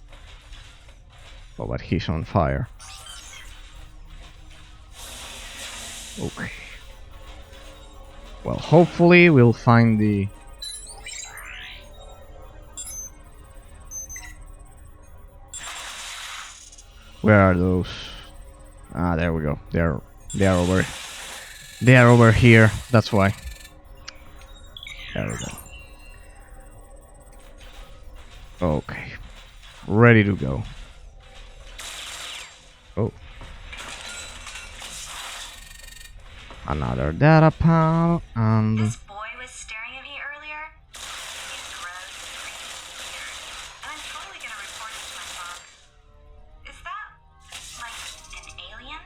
Oh, but he's on fire. Okay. Well, hopefully we'll find the... Where are those? Ah, there we go. They are over. They are over here. That's why. There we go. Okay. Ready to go. Oh. Another data panel and... This boy was staring at me earlier. He's gross, creepy, weird. And I'm totally gonna report it to my mom. Is that, like, an alien?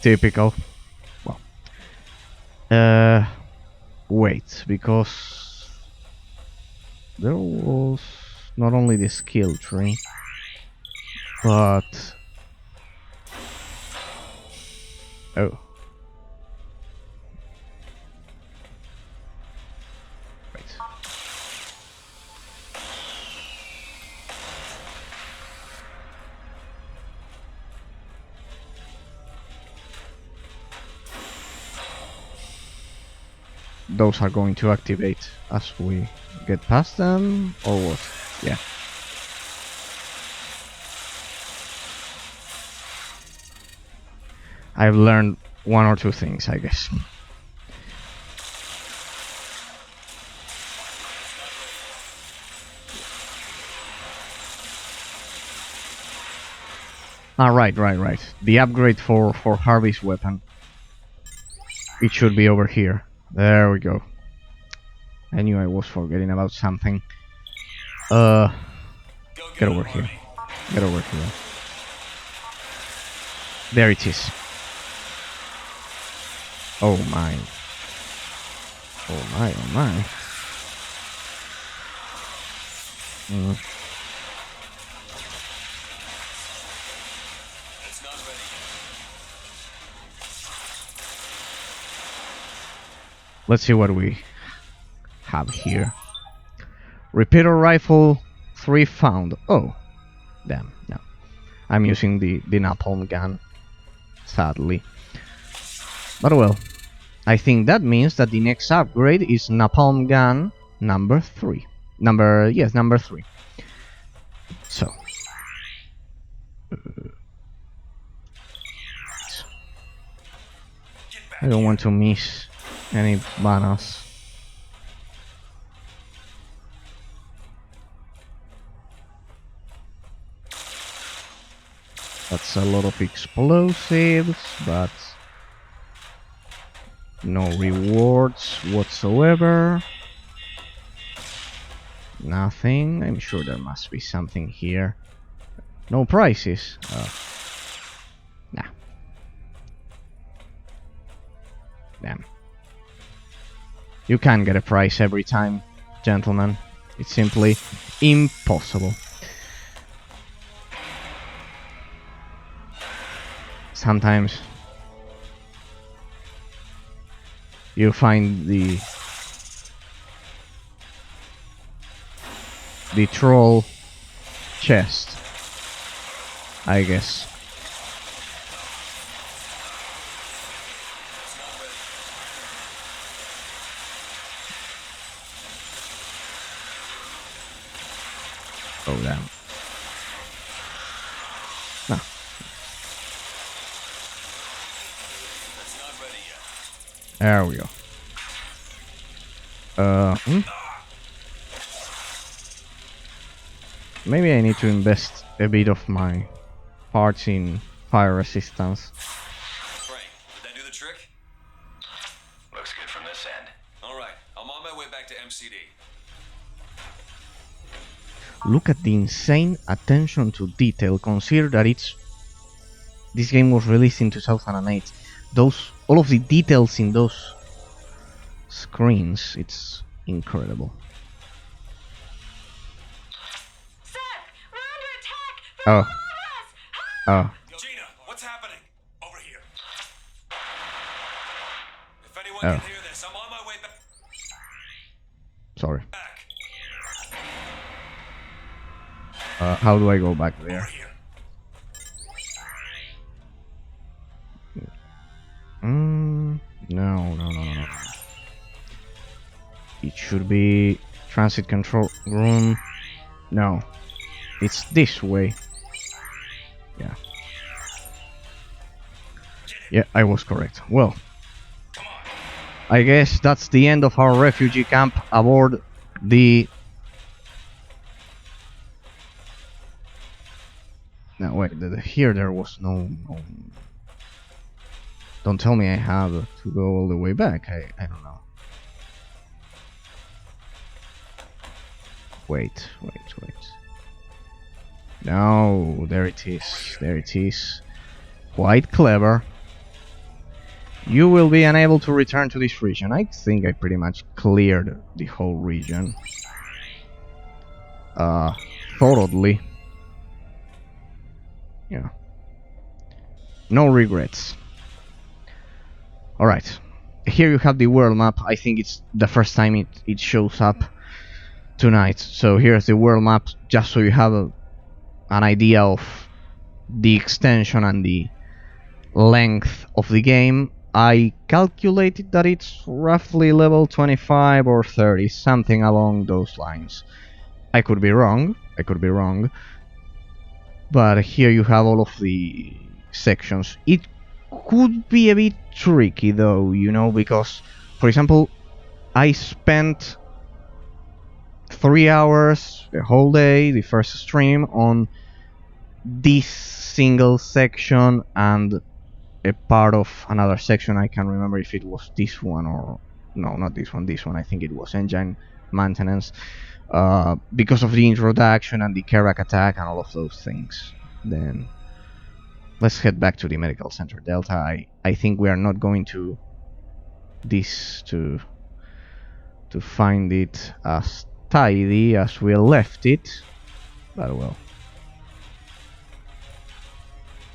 Typical. Well. Wait, because... There was not only the skill tree, but... Oh. Wait. Those are going to activate as we get past them, or what? Yeah. I've learned one or two things, I guess. Ah, right. The upgrade for Harvey's weapon. It should be over here. There we go. I knew I was forgetting about something. Get over here. Get over here. There it is. Oh my. Oh my, oh my. let's see what we have here. Repeater rifle 3 found. Oh, damn, no. I'm using the napalm gun, sadly. But well, I think that means that the next upgrade is napalm gun number 3. Number 3. So. I don't want to miss any bananas. That's a lot of explosives, but no rewards whatsoever. Nothing. I'm sure there must be something here. No prizes. Nah. Damn. You can't get a prize every time, gentlemen. It's simply impossible. Sometimes you find the troll chest, I guess. Oh damn. No. There we go. Maybe I need to invest a bit of my parts in fire resistance. Right. Did that do the trick? Looks good from this end. Alright, I'm on my way back to MCD. Look at the insane attention to detail. Consider that this game was released in 2008. All of the details in those screens, it's incredible. Seth, we're under attack from Oh. above us! Oh. Gina, what's happening? Over here. If anyone Oh. can hear this, I'm on my way back. Sorry. How do I go back Over there? here. No. It should be transit control room. No, it's this way. Yeah, I was correct. Well, I guess that's the end of our refugee camp aboard the... No, wait, here there was no... Don't tell me I have to go all the way back. I don't know. Wait. No, there it is. Quite clever. You will be unable to return to this region. I think I pretty much cleared the whole region. Thoroughly. Yeah. No regrets. Alright. Here you have the world map. I think it's the first time it shows up tonight. So here's the world map, just so you have an idea of the extension and the length of the game. I calculated that it's roughly level 25 or 30, something along those lines. I could be wrong, but here you have all of the sections. It could be a bit tricky though, you know, because, for example, I spent 3 hours, the whole day, the first stream, on this single section and a part of another section. I can't remember if it was this one or... No, not this one, I think it was engine maintenance, because of the introduction and the Kerak attack and all of those things. Then let's head back to the medical center Delta. I think we are not going to find it as tidy as we left it, but well,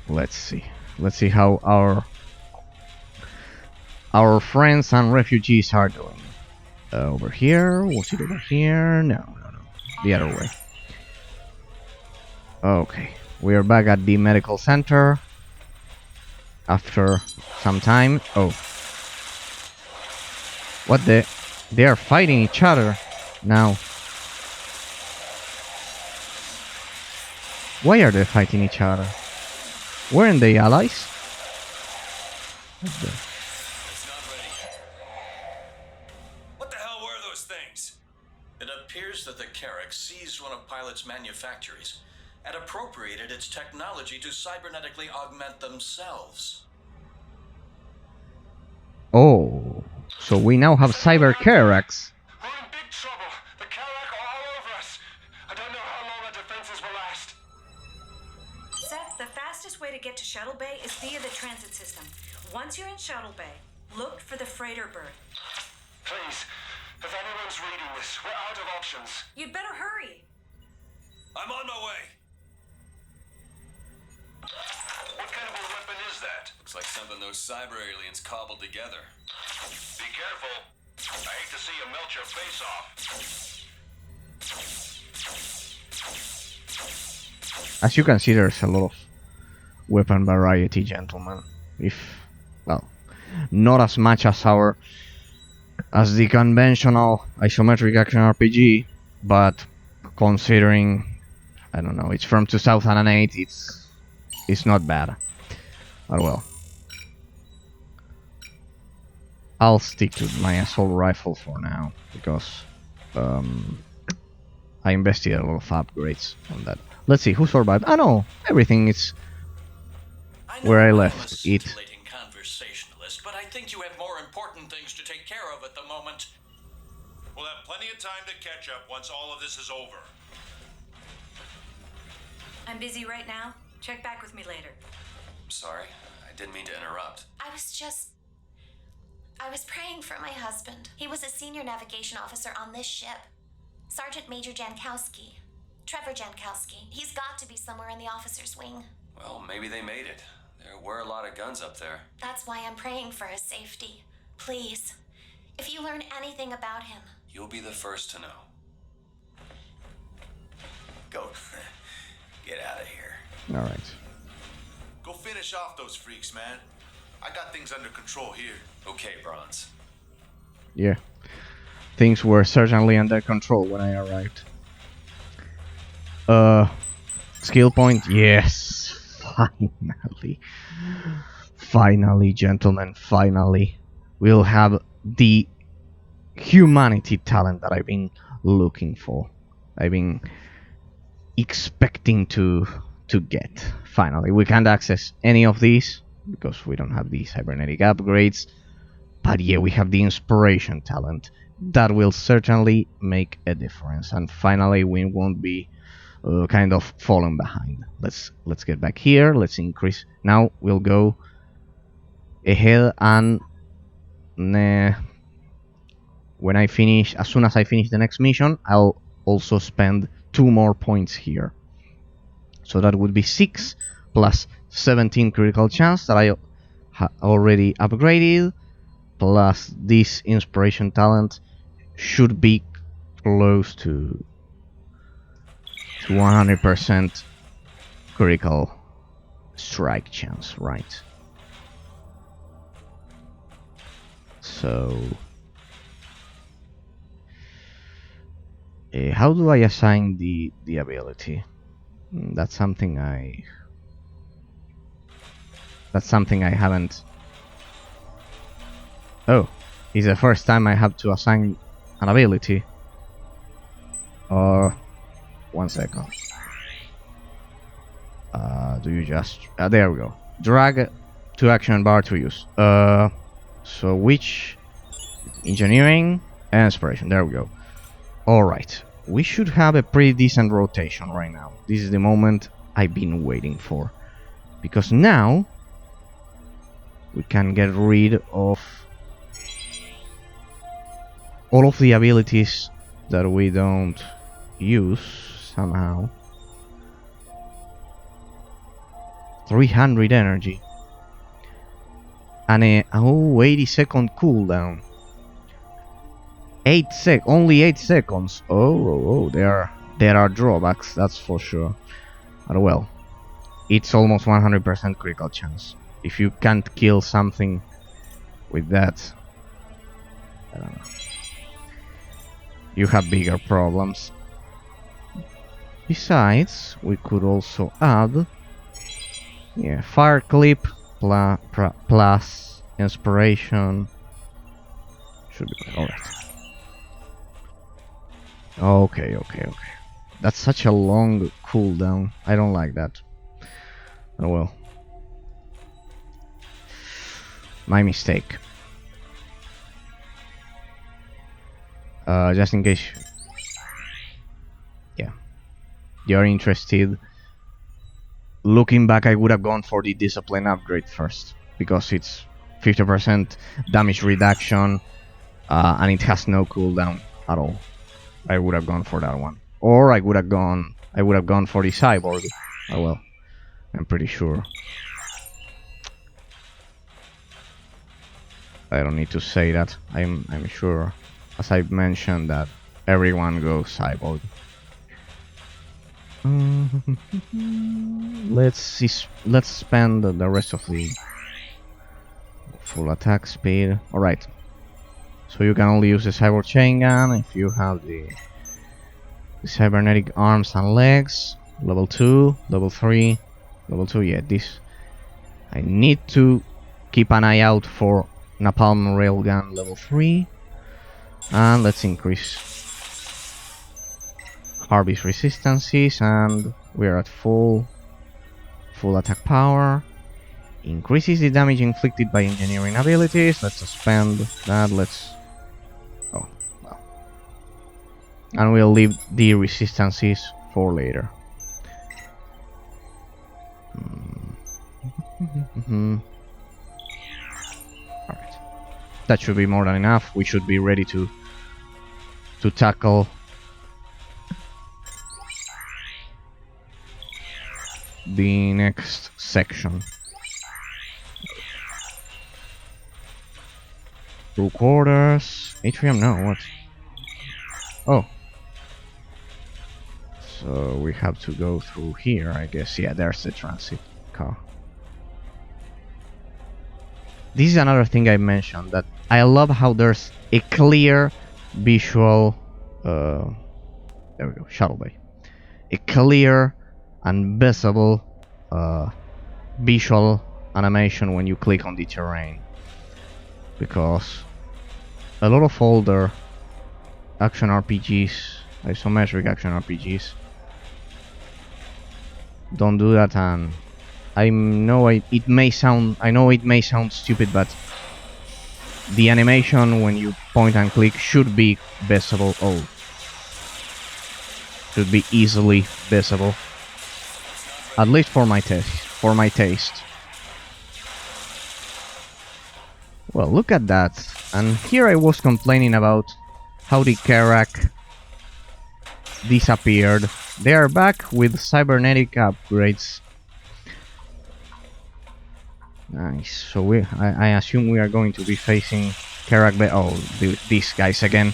let's see how our friends and refugees are doing. Over here? Was it over here? No, no, no. The other way. Okay. We are back at the medical center. After some time. Oh. What the? They are fighting each other now. Why are they fighting each other? Weren't they allies? It's not ready. What the hell were those things? It appears that the Carrack seized one of Pilot's manufactories and appropriated its technology to cybernetically augment themselves. Oh, so we now have cyber Carracks. We're in big trouble. The Carrack are all over us. I don't know how long our defenses will last. Seth, the fastest way to get to Shuttle Bay is via the transit system. Once you're in Shuttle Bay, look for the freighter berth. Please, if anyone's reading this, we're out of options. You'd better hurry. I'm on my way. What kind of a weapon is that? Looks like something those cyber aliens cobbled together. Be careful. I hate to see you melt your face off. As you can see, there's a lot of weapon variety, gentlemen. Well, not as much as the conventional isometric action RPG, but considering, I don't know, it's from 2008, it's not bad. But well, I'll stick to my assault rifle for now because I invested a lot of upgrades on that. Let's see who survived. Oh no, everything is where I left it. Conversationalist, but I think you have more important things to take care of at the moment. We'll have plenty of time to catch up once all of this is over. I'm busy right now. Check back with me later. Sorry, I didn't mean to interrupt. I was praying for my husband. He was a senior navigation officer on this ship. Sergeant Major Jankowski. Trevor Jankowski. He's got to be somewhere in the officer's wing. Well, maybe they made it. There were a lot of guns up there. That's why I'm praying for his safety. Please, if you learn anything about him. You'll be the first to know. Go. Get out of here. Alright. Go finish off those freaks, man. I got things under control here. Okay, Bronze. Yeah. Things were certainly under control when I arrived. Skill point? Yes. Finally. Finally, gentlemen, finally. We'll have the humanity talent that I've been looking for. I've been expecting to get. Finally, we can't access any of these because we don't have the cybernetic upgrades. But yeah, we have the inspiration talent. That will certainly make a difference. And finally, we won't be kind of falling behind. Let's get back here. Let's increase. Now we'll go ahead and when I finish, as soon as I finish the next mission, I'll also spend 2 more points here. So that would be 6 plus 17 critical chance that I already upgraded, plus this inspiration talent should be close to 100% critical strike chance, right? So how do I assign the ability? That's something I haven't. Oh, it's the first time I have to assign an ability. One second. Do you just there we go. Drag to action bar to use. So which engineering and inspiration? There we go. All right. We should have a pretty decent rotation right now. This is the moment I've been waiting for. Because now we can get rid of all of the abilities that we don't use somehow. 300 energy. And 80-second cooldown. Only 8 seconds. Oh, there are drawbacks, that's for sure. But well, it's almost 100% critical chance. If you can't kill something with that, I don't know, you have bigger problems. Besides, we could also add, yeah, fire clip plus inspiration. Should be alright. Okay. That's such a long cooldown. I don't like that. Oh well. My mistake. Just in case. Yeah. You're interested. Looking back, I would have gone for the discipline upgrade first. Because it's 50% damage reduction. And it has no cooldown at all. I would have gone for that one. Or I would have gone for the cyborg. Oh well. I'm pretty sure. I don't need to say that. I'm sure, as I've mentioned, that everyone goes cyborg. Let's spend the rest of the full attack speed. Alright. So you can only use the cyborg chain gun if you have the cybernetic arms and legs. Level 2, level 3, level 2, yeah, this. I need to keep an eye out for napalm railgun level 3. And let's increase Harvey's resistances, and we're at full attack power. Increases the damage inflicted by engineering abilities. Let's suspend that. Oh, well. And we'll leave the resistances for later. Alright. That should be more than enough. We should be ready to tackle the next section. Crew quarters. Atrium? No, what? Oh. So we have to go through here, I guess. Yeah, there's the transit car. This is another thing I mentioned, that I love how there's a clear visual... there we go, shuttle bay. A clear and visible visual animation when you click on the terrain. Because a lot of older action RPGs, isometric action RPGs, don't do that, and I know it may sound stupid, but the animation when you point and click should be visible. Should be easily visible. At least for my taste. Well, look at that. And here I was complaining about how the Karak disappeared. They are back with cybernetic upgrades. Nice. So I assume we are going to be facing Karak. Oh, these guys again.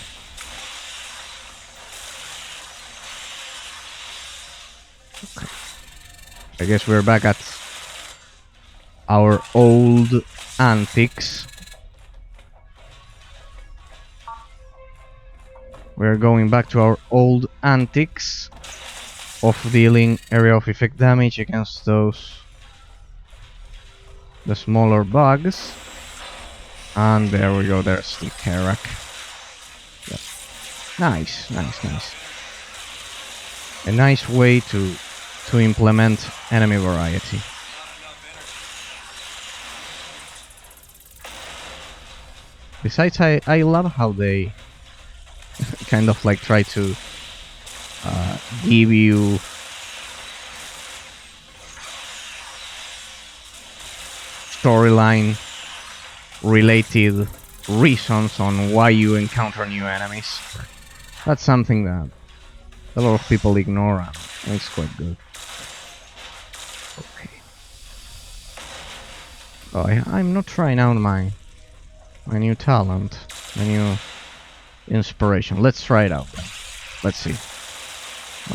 Okay. I guess we're back at our old antics. We're going back to our old antics of dealing area of effect damage against the smaller bugs. And there we go, there's the Karak. Yeah. Nice. A nice way to implement enemy variety. Besides, I love how they kind of like try to give you storyline related reasons on why you encounter new enemies. That's something that a lot of people ignore, and it's quite good. Okay. Oh, I'm not trying out my new talent, my new inspiration. Let's try it out. Let's see.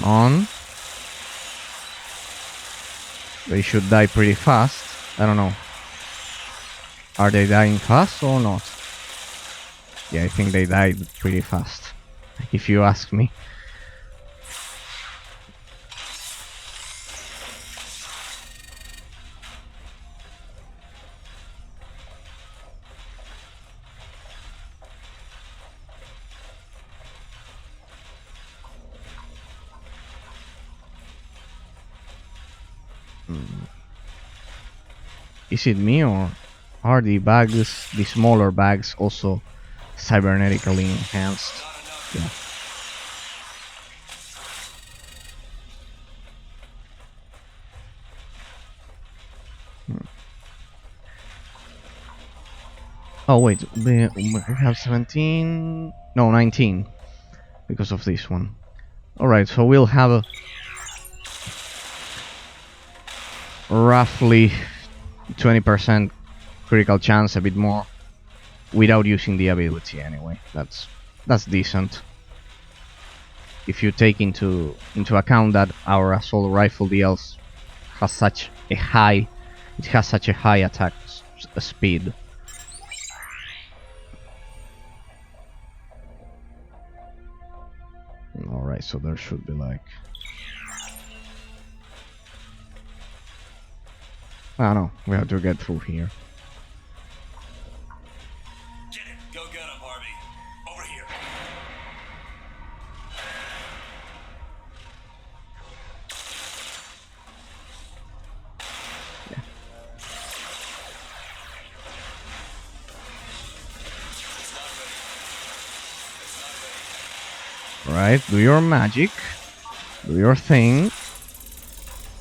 On. They should die pretty fast. I don't know. Are they dying fast or not? Yeah, I think they died pretty fast, if you ask me. Is it me, or are the bags, the smaller bags, also cybernetically enhanced? Yeah. Oh wait, we have 17, no 19, because of this one. Alright, so we'll have a roughly 20% critical chance, a bit more, without using the ability anyway. That's decent. If you take into account that our assault rifle DLs has such a high, it has such a high attack speed. Alright, so there should be like, I don't know, we have to get through here. Get it. Go get him, Harvey. Over here. Right, do your magic, do your thing.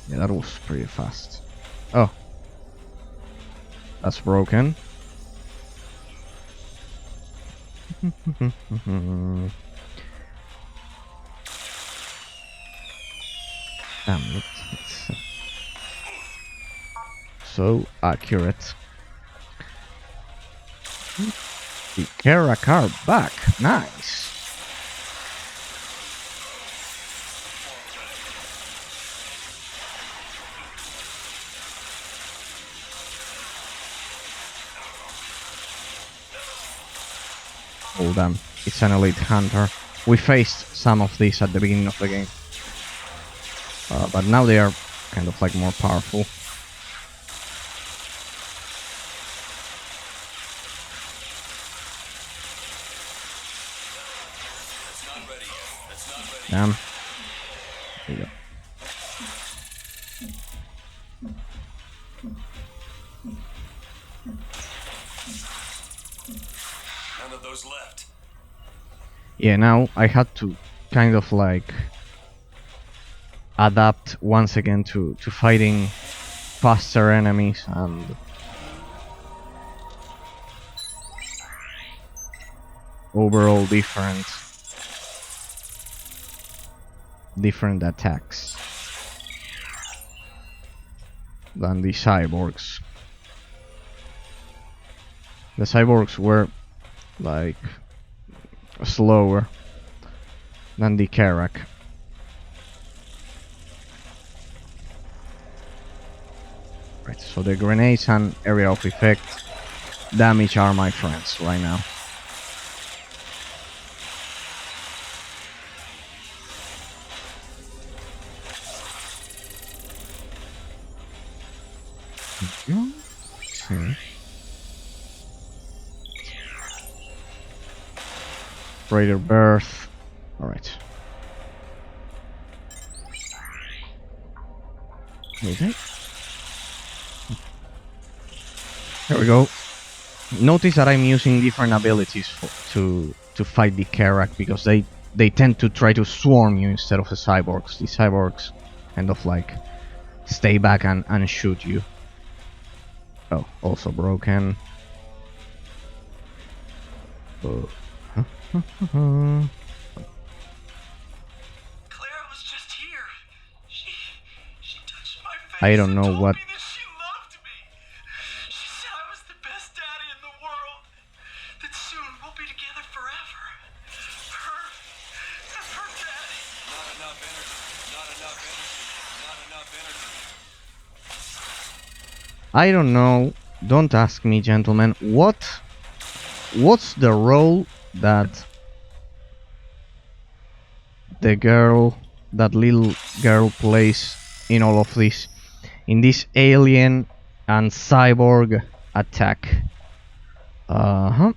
Yeah, that was pretty fast. Oh, that's broken. Damn it, it's so accurate. The Karakar back, nice. Oh damn, it's an elite hunter. We faced some of these at the beginning of the game, but now they are kind of like more powerful. Damn. There you go. None of those left. Yeah, now I had to kind of like adapt once again to fighting faster enemies and overall different attacks than the cyborgs. The cyborgs were like slower than the Karak. Right, so the grenades and area of effect damage are my friends right now. Okay. Raider Birth. Alright. Okay. There we go. Notice that I'm using different abilities to fight the Karak, because they tend to try to swarm you instead of the cyborgs. The cyborgs kind of like stay back and shoot you. Oh, also broken. Clara was just here. She touched my face. I don't know and told what. me that she loved me. She said I don't know. Don't ask me, gentlemen. What's the role that that little girl plays in all of this, in this alien and cyborg attack? Uh-huh.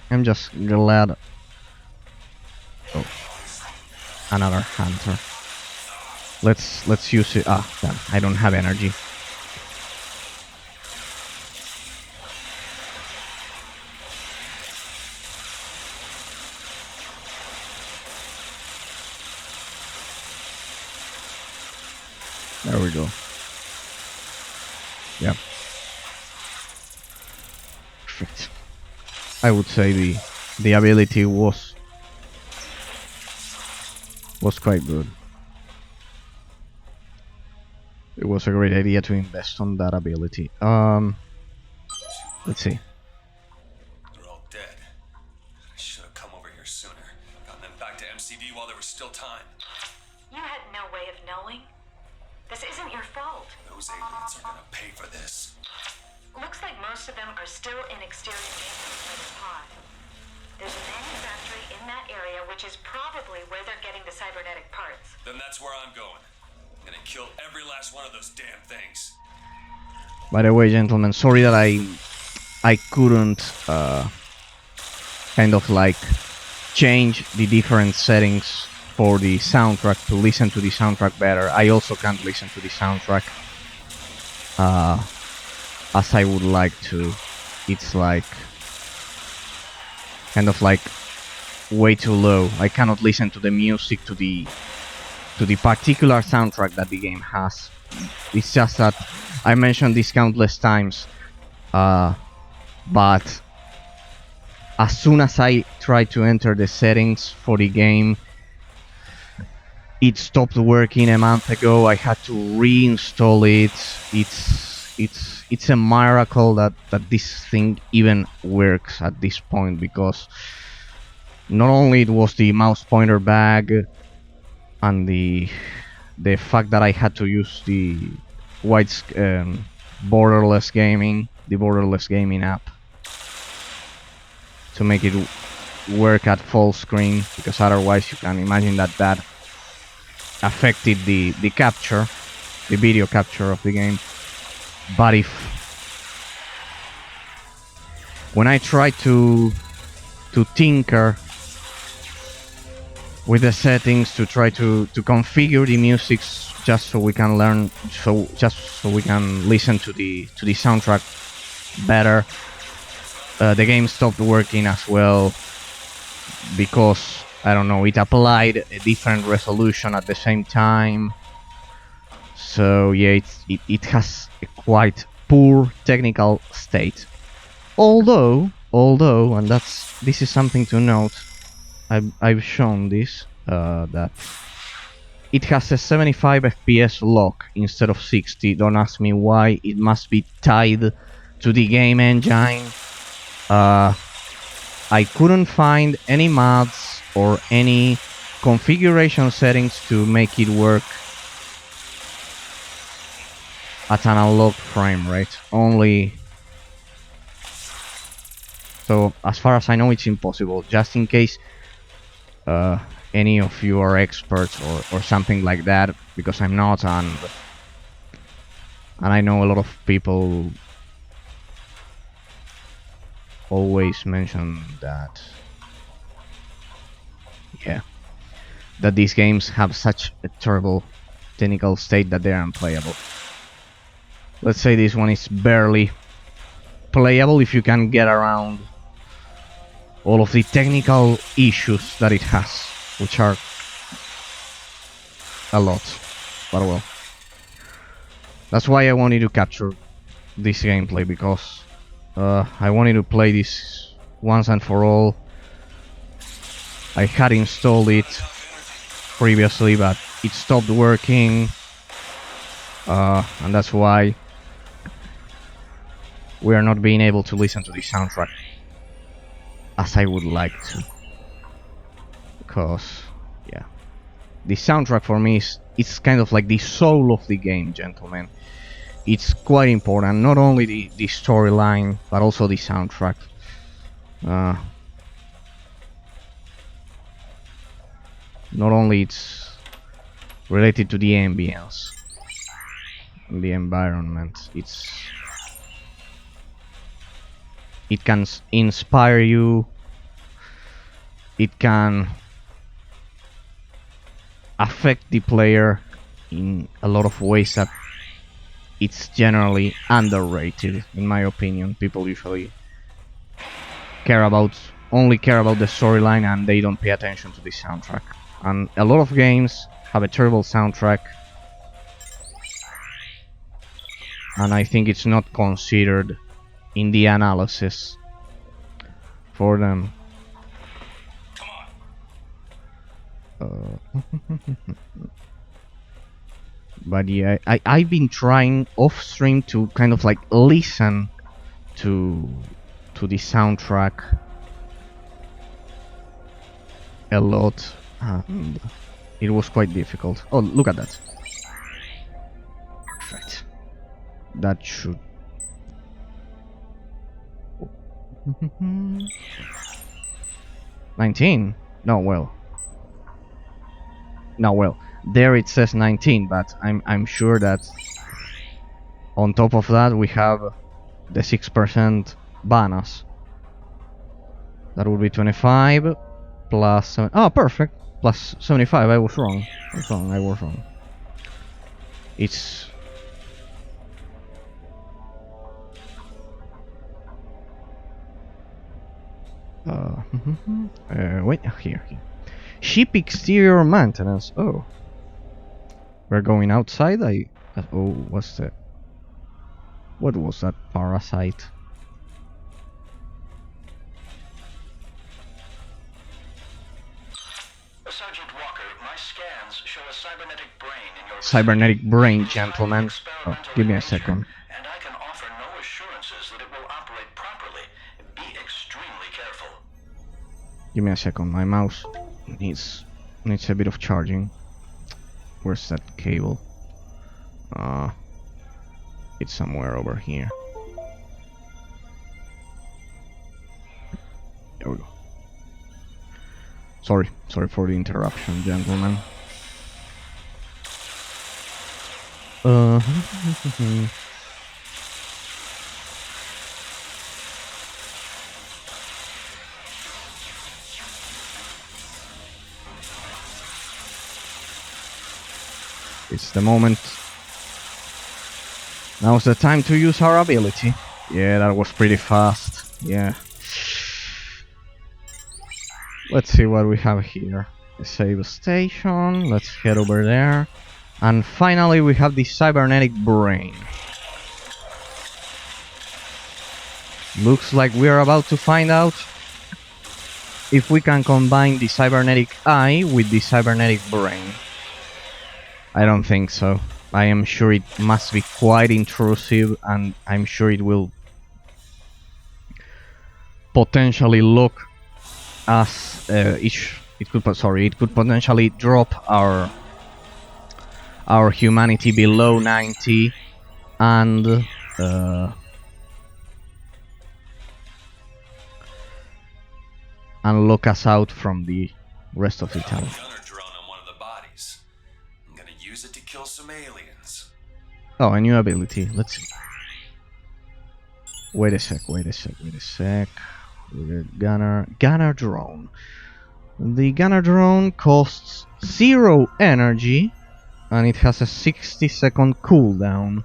I'm just glad. Oh, another hunter. Let's use it. Ah, damn, I don't have energy. There we go. Yep. Perfect. I would say the ability was quite good. It was a great idea to invest on that ability. Let's see. They're all dead. I should have come over here sooner. Gotten them back to MCD while there was still time. You had no way of knowing. This isn't your fault. Those aliens are gonna pay for this. Looks like most of them are still in exterior maintenance by the pod. There's a manufactory in that area, which is probably where they're getting the cybernetic parts. Then that's where I'm going. I'm gonna kill every last one of those damn things. By the way, gentlemen, sorry that I couldn't kind of like change the different settings for the soundtrack to listen to the soundtrack better. I also can't listen to the soundtrack as I would like to. It's like kind of like way too low. I cannot listen to the music to the particular soundtrack that the game has. It's just that I mentioned this countless times, but as soon as I tried to enter the settings for the game, it stopped working a month ago. I had to reinstall it. It's a miracle that this thing even works at this point, because not only it was the mouse pointer bag and the fact that I had to use the borderless gaming app to make it work at full screen, because otherwise you can imagine that affected the capture, the video capture of the game. But when I try to tinker with the settings to try to configure the music just so we can listen to the soundtrack better, the game stopped working as well, because I don't know, it applied a different resolution at the same time. So yeah, it has a quite poor technical state. Although, and this is something to note, I've shown this, that it has a 75 FPS lock instead of 60. Don't ask me why. It must be tied to the game engine. I couldn't find any mods or any configuration settings to make it work at an unlocked frame rate. Only. So as far as I know, it's impossible. Just in case any of you are experts or something like that, because I'm not, and I know a lot of people always mention that, yeah, that these games have such a terrible technical state that they're unplayable. Let's say this one is barely playable if you can get around all of the technical issues that it has, which are a lot. But well, that's why I wanted to capture this gameplay, because I wanted to play this once and for all. I had installed it previously, but it stopped working, and that's why we are not being able to listen to the soundtrack as I would like to, because The soundtrack for me is kind of like the soul of the game, gentlemen. It's quite important, not only the storyline, but also the soundtrack. Not only it's related to the ambience, the environment, it can inspire you, it can affect the player in a lot of ways that it's generally underrated, in my opinion. People usually only care about the storyline and they don't pay attention to the soundtrack. And a lot of games have a terrible soundtrack, and I think it's not considered in the analysis for them. But yeah, I've been trying off stream to kind of like listen to the soundtrack a lot, and it was quite difficult. Oh, look at that. Perfect. That should... 19? No, well. No, well. There it says 19, but I'm sure that on top of that we have the 6% bonus. That would be 25 plus 7. Oh, perfect. Plus 75. I was wrong. I was wrong. It's... wait, here. Ship exterior maintenance. Oh. We're going outside. Oh, what's that? What was that parasite? Sergeant Walker, my scans show a cybernetic brain in your Cybernetic brain, gentlemen. Oh, give me a second. And I can offer no assurances that it will operate properly. Be extremely careful. Give me a second. My mouse needs a bit of charging. Where's that cable? It's somewhere over here. There we go. Sorry for the interruption, gentlemen. It's the moment. Now's the time to use our ability. Yeah, that was pretty fast. Yeah. Let's see what we have here. A save station. Let's head over there. And finally we have the cybernetic brain. Looks like we are about to find out if we can combine the cybernetic eye with the cybernetic brain. I don't think so. I am sure it must be quite intrusive, and I'm sure it will potentially look as it could potentially drop our humanity below 90 and lock us out from the rest of the town. Kill some aliens. Oh, a new ability. Let's see. Wait a sec. The gunner drone. The gunner drone costs 0 energy and it has a 60-second cooldown.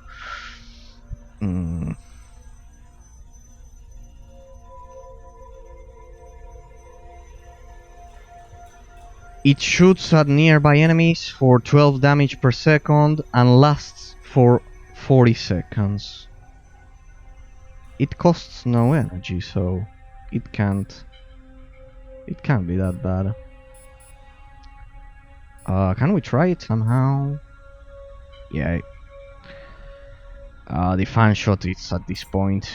It shoots at nearby enemies for 12 damage per second and lasts for 40 seconds. It costs no energy, so it can't be that bad. Can we try it somehow? Yeah. The fan shot is at this point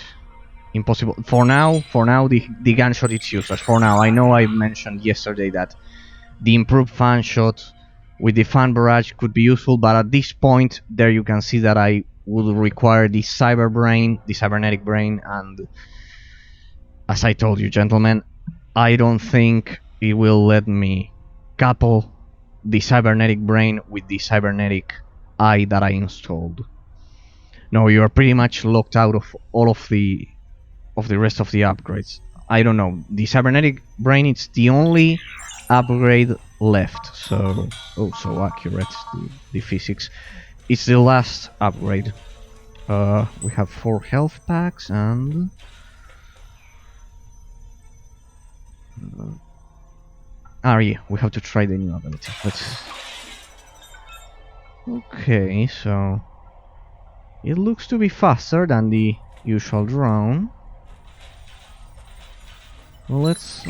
impossible. For now the gunshot is useless. For now, I know I mentioned yesterday that the improved fan shot with the fan barrage could be useful, but at this point there you can see that I would require the cybernetic brain, and as I told you, gentlemen, I don't think it will let me couple the cybernetic brain with the cybernetic eye that I installed. No, you are pretty much locked out of all of the rest of the upgrades. I don't know. The cybernetic brain is the only upgrade left. So, oh, so accurate, the physics. It's the last upgrade. We have 4 health packs and yeah, we have to try the new ability. Okay, so it looks to be faster than the usual drone. Well, let's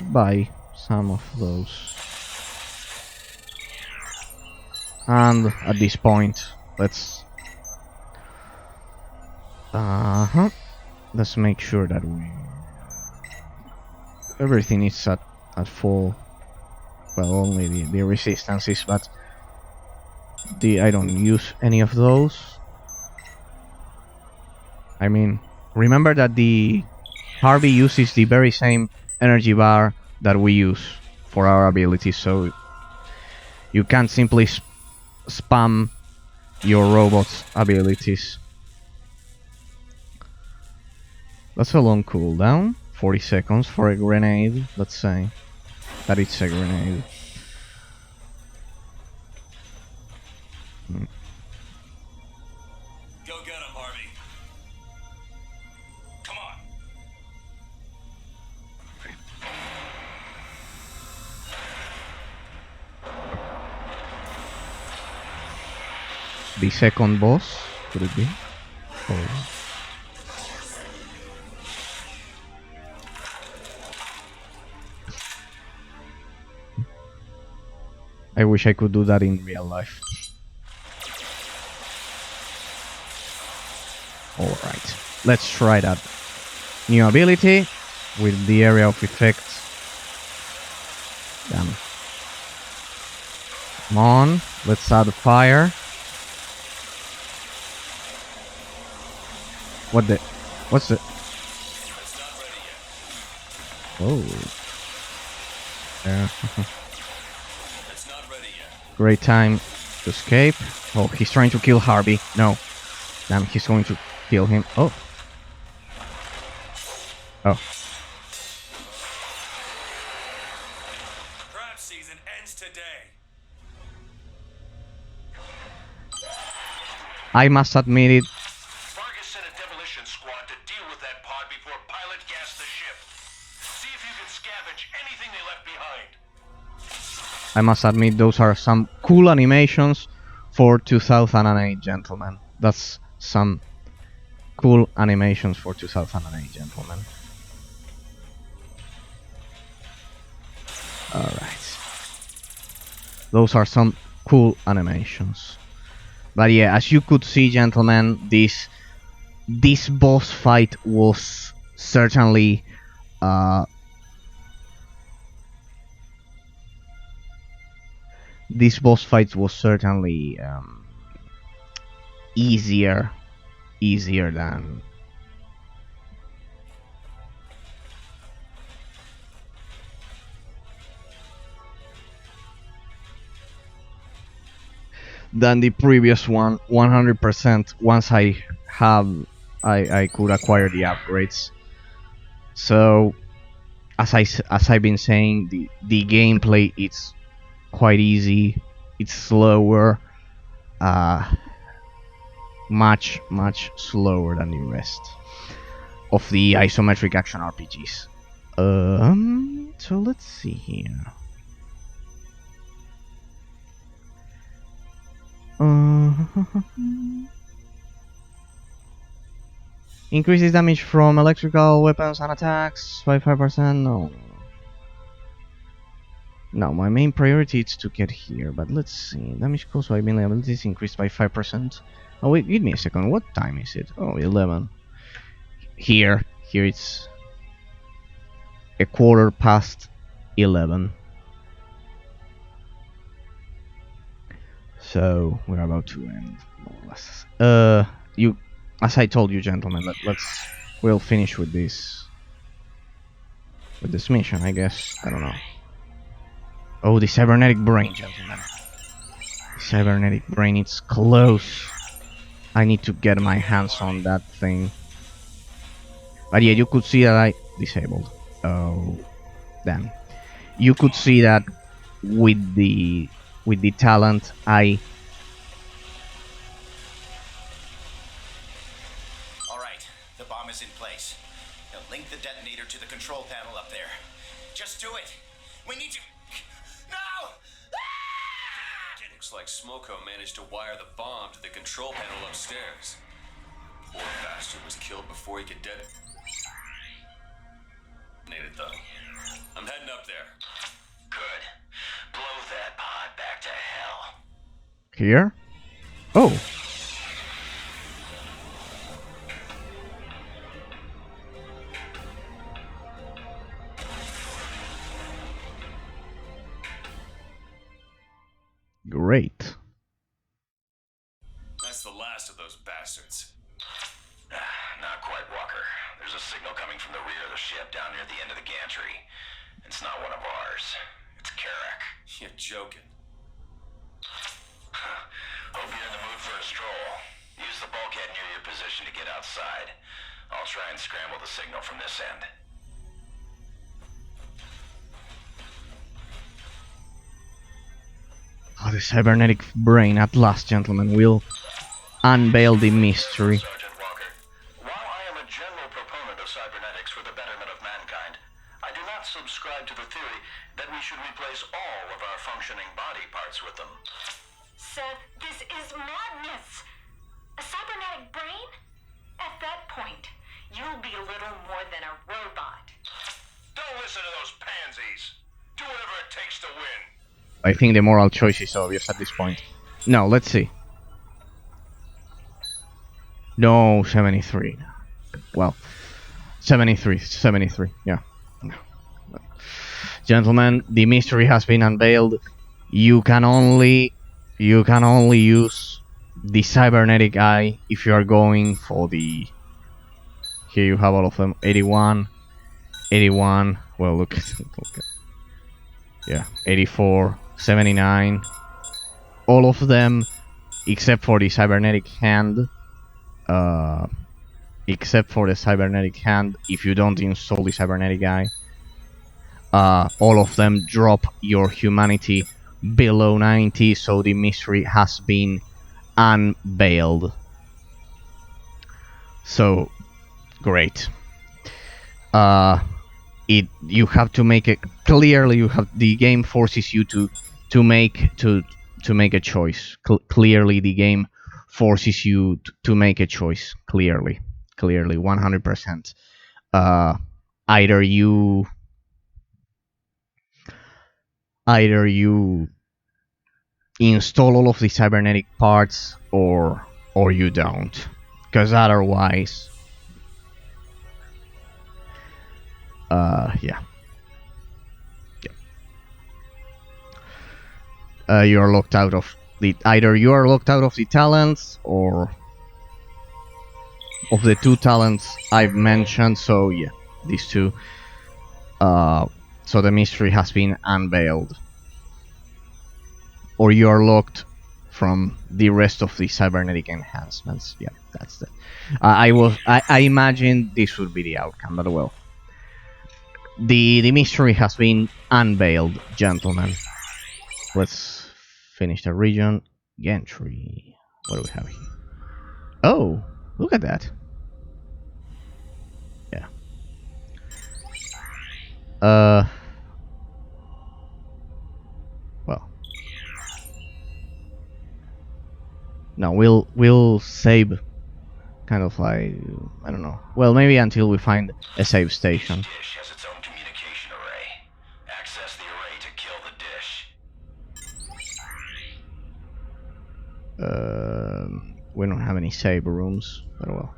buy some of those. And at this point, let's make sure that everything is at full. Well, only the resistances, but I don't use any of those. I mean, remember that the Harvey uses the very same energy bar that we use for our abilities, so you can't simply spam your robot's abilities. That's a long cooldown, 40 seconds for a grenade. Let's say that it's a grenade. Go get him, Harvey. Come on. The second boss, could it be? Oh. I wish I could do that in real life. Alright, let's try that new ability with the area of effect. Damn. Come on, let's add fire. What's the... Oh. Yeah. Great time to escape. Oh, he's trying to kill Harvey. No. Damn, he's going to kill him. Oh. Oh. Crab season ends today. I must admit it. Vargas sent a demolition squad to deal with that pod before Pilot gassed the ship. See if you can scavenge anything they left behind. I must admit those are some cool animations for 2008, gentlemen. That's some cool animations for 2008, gentlemen. Alright. Those are some cool animations. But yeah, as you could see, gentlemen, this boss fight was certainly easier than the previous one, 100%. Once I could acquire the upgrades. So as I've been saying, the gameplay, it's quite easy. It's slower, much slower than the rest of the isometric action RPGs. So let's see here. Increases damage from electrical weapons and attacks by 5%. No, my main priority is to get here, but let's see. Damage caused by melee abilities increased by 5%. Oh wait, give me a second. What time is it? Oh, 11. Here it's a 11:15. So we're about to end, more or less. You, as I told you, gentlemen, we'll finish with this mission, I guess. I don't know. Oh, the cybernetic brain, gentlemen. The cybernetic brain, it's close. I need to get my hands on that thing. But yeah, you could see that I disabled. Oh, damn. You could see that with the talent, I. All right, the bomb is in place. Now link the detonator to the control panel up there. Just do it. We need to. No! Looks like Smoko managed to wire the bomb to the control panel upstairs. Poor bastard was killed before he could detonate it, though. I'm heading up there. Good. Blow that pod back to hell. Here? Oh. Great. That's the last of those bastards. Not quite, Walker. There's a signal coming from the rear of the ship down near the end of the gantry. It's not one of ours. It's Karak. You're joking. Hope you're in the mood for a stroll. Use the bulkhead near your position to get outside. I'll try and scramble the signal from this end. Oh, the cybernetic brain, at last, gentlemen, will unveil the mystery. Sergeant Walker, while I am a general proponent of cybernetics for the betterment of mankind, I do not subscribe to the theory that we should replace all of our functioning body parts with them. Seth, this is madness! A cybernetic brain? At that point, you'll be little more than a robot. Don't listen to those pansies. Do whatever it takes to win. I think the moral choice is obvious at this point. No, let's see. No, 73. Well, 73, yeah. No. Gentlemen, the mystery has been unveiled. You can only use the cybernetic eye if you are going for the. Here you have all of them. 81. Well, look. Yeah, 84, 79. All of them, except for the cybernetic hand. If you don't install the cybernetic eye, all of them drop your humanity below 90, so the mystery has been unveiled. So, great. You have to make it clearly. The game forces you to make a choice. Clearly, the game forces you to make a choice. Clearly, 100%. Either you install all of the cybernetic parts, or you don't, because otherwise. Yeah. You are locked out of either you are locked out of the talents, or of the two talents I've mentioned. So yeah, these two. So the mystery has been unveiled, or you are locked from the rest of the cybernetic enhancements. Yeah, that's the. I imagined this would be the outcome, but well. The mystery has been unveiled, gentlemen. Let's finish the region. Gantry. What do we have here? Oh, look at that. Yeah. Well. No, we'll save. Kind of like, I don't know. Well, maybe until we find a save station. Dish has its own communication array. Access the array to kill the dish. We don't have any save rooms, but well.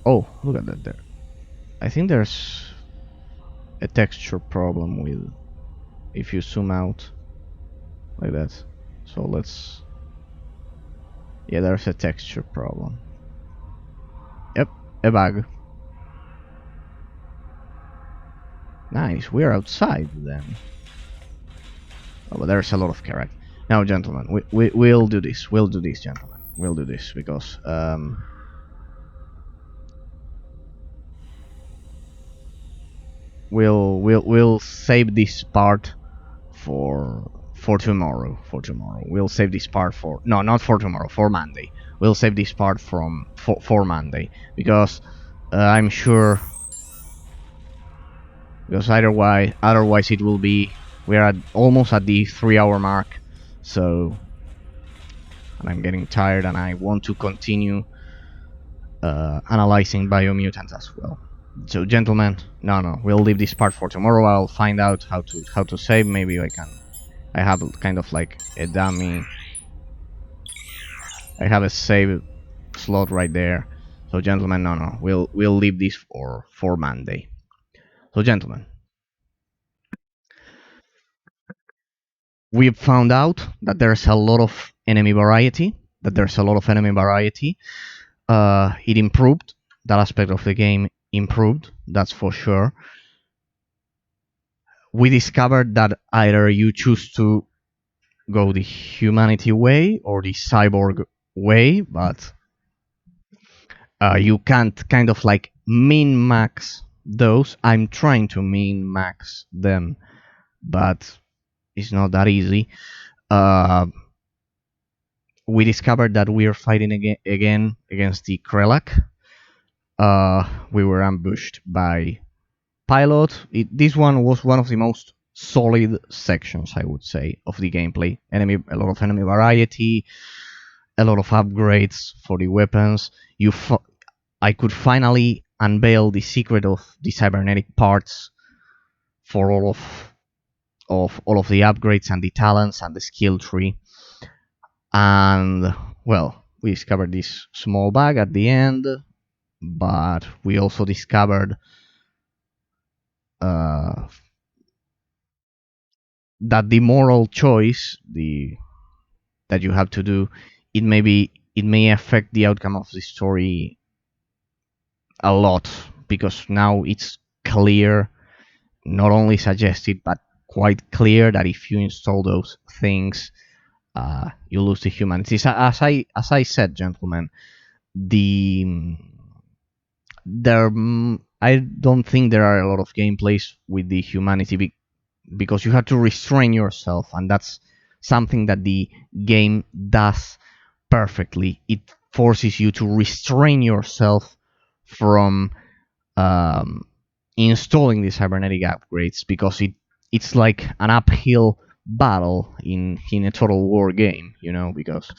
Oh, look at that there. I think there's a texture problem with if you zoom out. like that. So let's... Yeah, there's a texture problem. Yep, a bug. Nice, we're outside then. Oh, but there's a lot of character. Now, gentlemen, we'll do this. We'll do this, gentlemen. We'll do this because we'll save this part for tomorrow. For tomorrow, we'll save this part for... No, not for tomorrow. For Monday. We'll save this part for Monday because I'm sure... Because otherwise it will be... We're almost at the 3-hour mark, so... And I'm getting tired and I want to continue analyzing Biomutants as well. So, gentlemen, no, we'll leave this part for tomorrow. I'll find out how to save. Maybe I have kind of like a dummy. I have a save slot right there. So, gentlemen, no, we'll leave this for Monday. So, gentlemen, we've found out that there's a lot of enemy variety. It improved. That aspect of the game improved. That's for sure. We discovered that either you choose to go the humanity way or the cyborg way, but you can't kind of like min-max those. I'm trying to min-max them, but it's not that easy. We discovered that we are fighting again against the Krelak. We were ambushed by Pilot. This one was one of the most solid sections, I would say, of the gameplay. A lot of enemy variety, a lot of upgrades for the weapons. I could finally unveil the secret of the cybernetic parts for all of the upgrades and the talents and the skill tree. And well, we discovered this small bug at the end, but we also discovered that the moral choice that you have to do, it may affect the outcome of the story a lot, because now it's clear, not only suggested but quite clear, that if you install those things, you lose the humanity. As I said, gentlemen, I don't think there are a lot of gameplays with the humanity because you have to restrain yourself, and that's something that the game does perfectly. It forces you to restrain yourself from installing the cybernetic upgrades, because it's like an uphill battle in a Total War game, because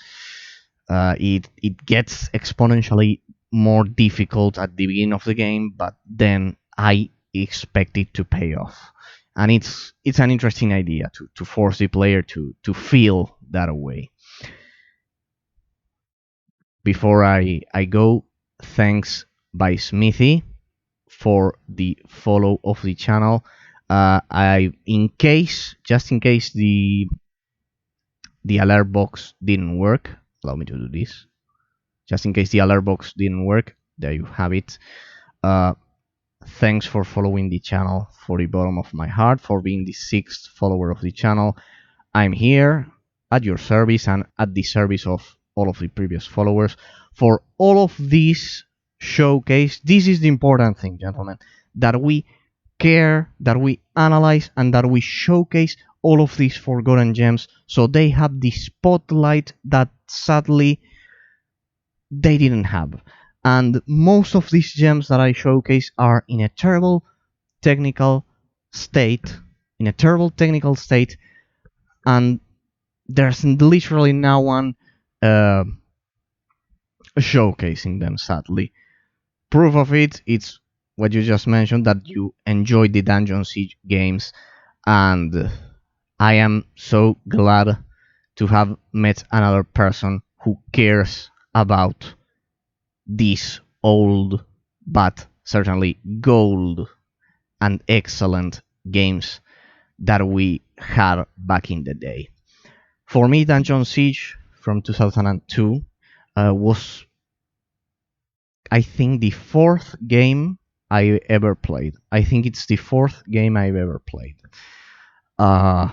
it gets exponentially more difficult at the beginning of the game, but then I expect it to pay off. And it's an interesting idea to force the player to feel that way. Before I go, thanks by Smithy for the follow of the channel. Just in case the alert box didn't work, allow me to do this. Just in case the alert box didn't work, there you have it. Thanks for following the channel for the bottom of my heart, for being the 6th follower of the channel. I'm here at your service and at the service of all of the previous followers for all of this showcase. This is the important thing, gentlemen, that we care, that we analyze, and that we showcase all of these forgotten gems so they have the spotlight that sadly they didn't have. And most of these gems that I showcase are in a terrible technical state, and there's literally no one showcasing them, sadly. Proof of it's what you just mentioned, that you enjoyed the Dungeon Siege games, and I am so glad to have met another person who cares about these old but certainly gold and excellent games that we had back in the day. For me, Dungeon Siege from 2002 was, I think, the fourth game I ever played. I think it's the fourth game I've ever played. Uh,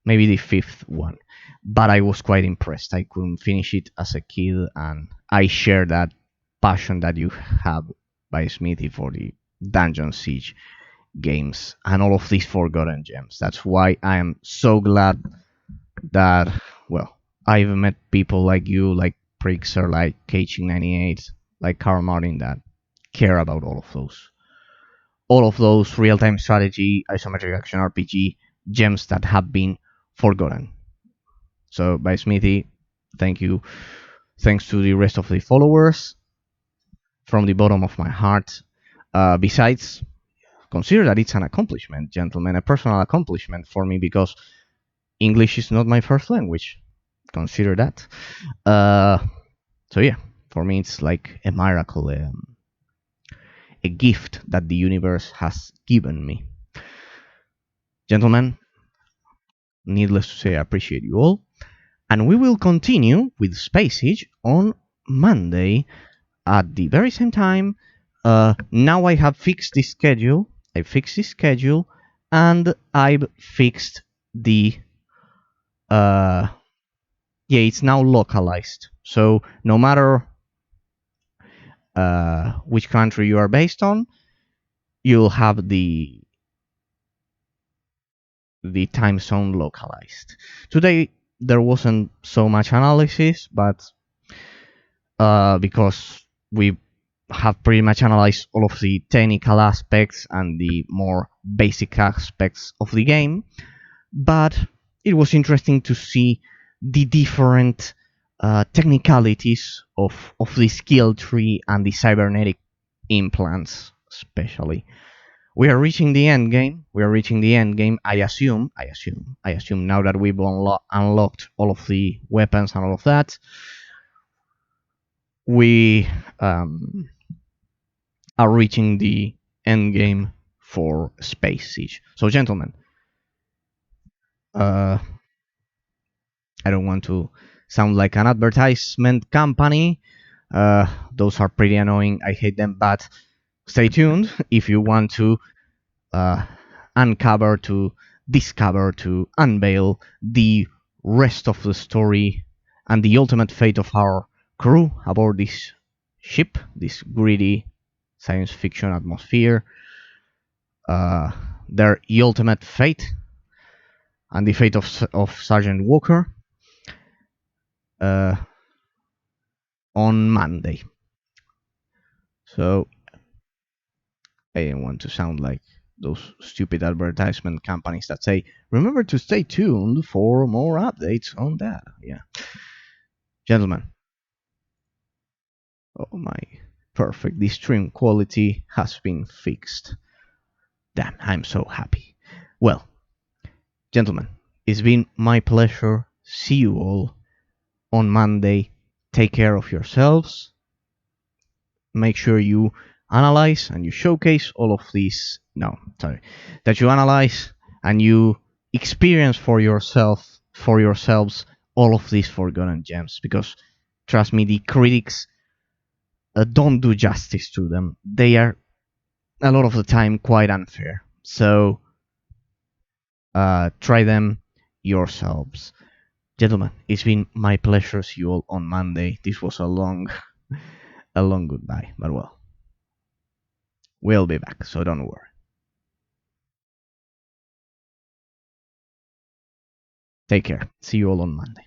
Maybe the fifth one. But I was quite impressed. I couldn't finish it as a kid, and I share that passion that you have by Smithy for the Dungeon Siege games and all of these forgotten gems. That's why I am so glad that, well, I've met people like you, like Prixer, like Kaching98, like Carl Martin, that care about all of those real-time strategy, isometric action RPG gems that have been forgotten. So, by Smithy, thank you. Thanks to the rest of the followers from the bottom of my heart. Besides, consider that it's an accomplishment, gentlemen, a personal accomplishment for me because English is not my first language. Consider that. So yeah, for me it's like a miracle, a gift that the universe has given me. Gentlemen, needless to say, I appreciate you all. And we will continue with Space Age on Monday at the very same time. Now I have fixed the schedule. I fixed the schedule, and I've fixed the. Yeah, it's now localized. So no matter which country you are based on, you'll have the time zone localized. Today there wasn't so much analysis, but because we have pretty much analyzed all of the technical aspects and the more basic aspects of the game, but it was interesting to see the different technicalities of the skill tree and the cybernetic implants, especially. We are reaching the end game. We are reaching the end game. I assume now that we've unlocked all of the weapons and all of that, we are reaching the end game for Space Siege. So, gentlemen, I don't want to sound like an advertisement company. Those are pretty annoying. I hate them. But stay tuned if you want to uncover, to discover, to unveil the rest of the story and the ultimate fate of our crew aboard this ship, this greedy science fiction atmosphere. Their ultimate fate and the fate of Sergeant Walker on Monday. So I didn't want to sound like those stupid advertisement companies that say, remember to stay tuned for more updates on that. Yeah. Gentlemen. Oh my. Perfect. The stream quality has been fixed. Damn, I'm so happy. Well, gentlemen, it's been my pleasure. See you all on Monday. Take care of yourselves. Make sure you analyze and you showcase all of these. No, sorry. That you analyze and you experience for yourselves, all of these forgotten gems. Because, trust me, the critics don't do justice to them. They are, a lot of the time, quite unfair. So, try them yourselves. Gentlemen, it's been my pleasure. See you all on Monday. This was a long goodbye, but well, we'll be back, so don't worry. Take care. See you all on Monday.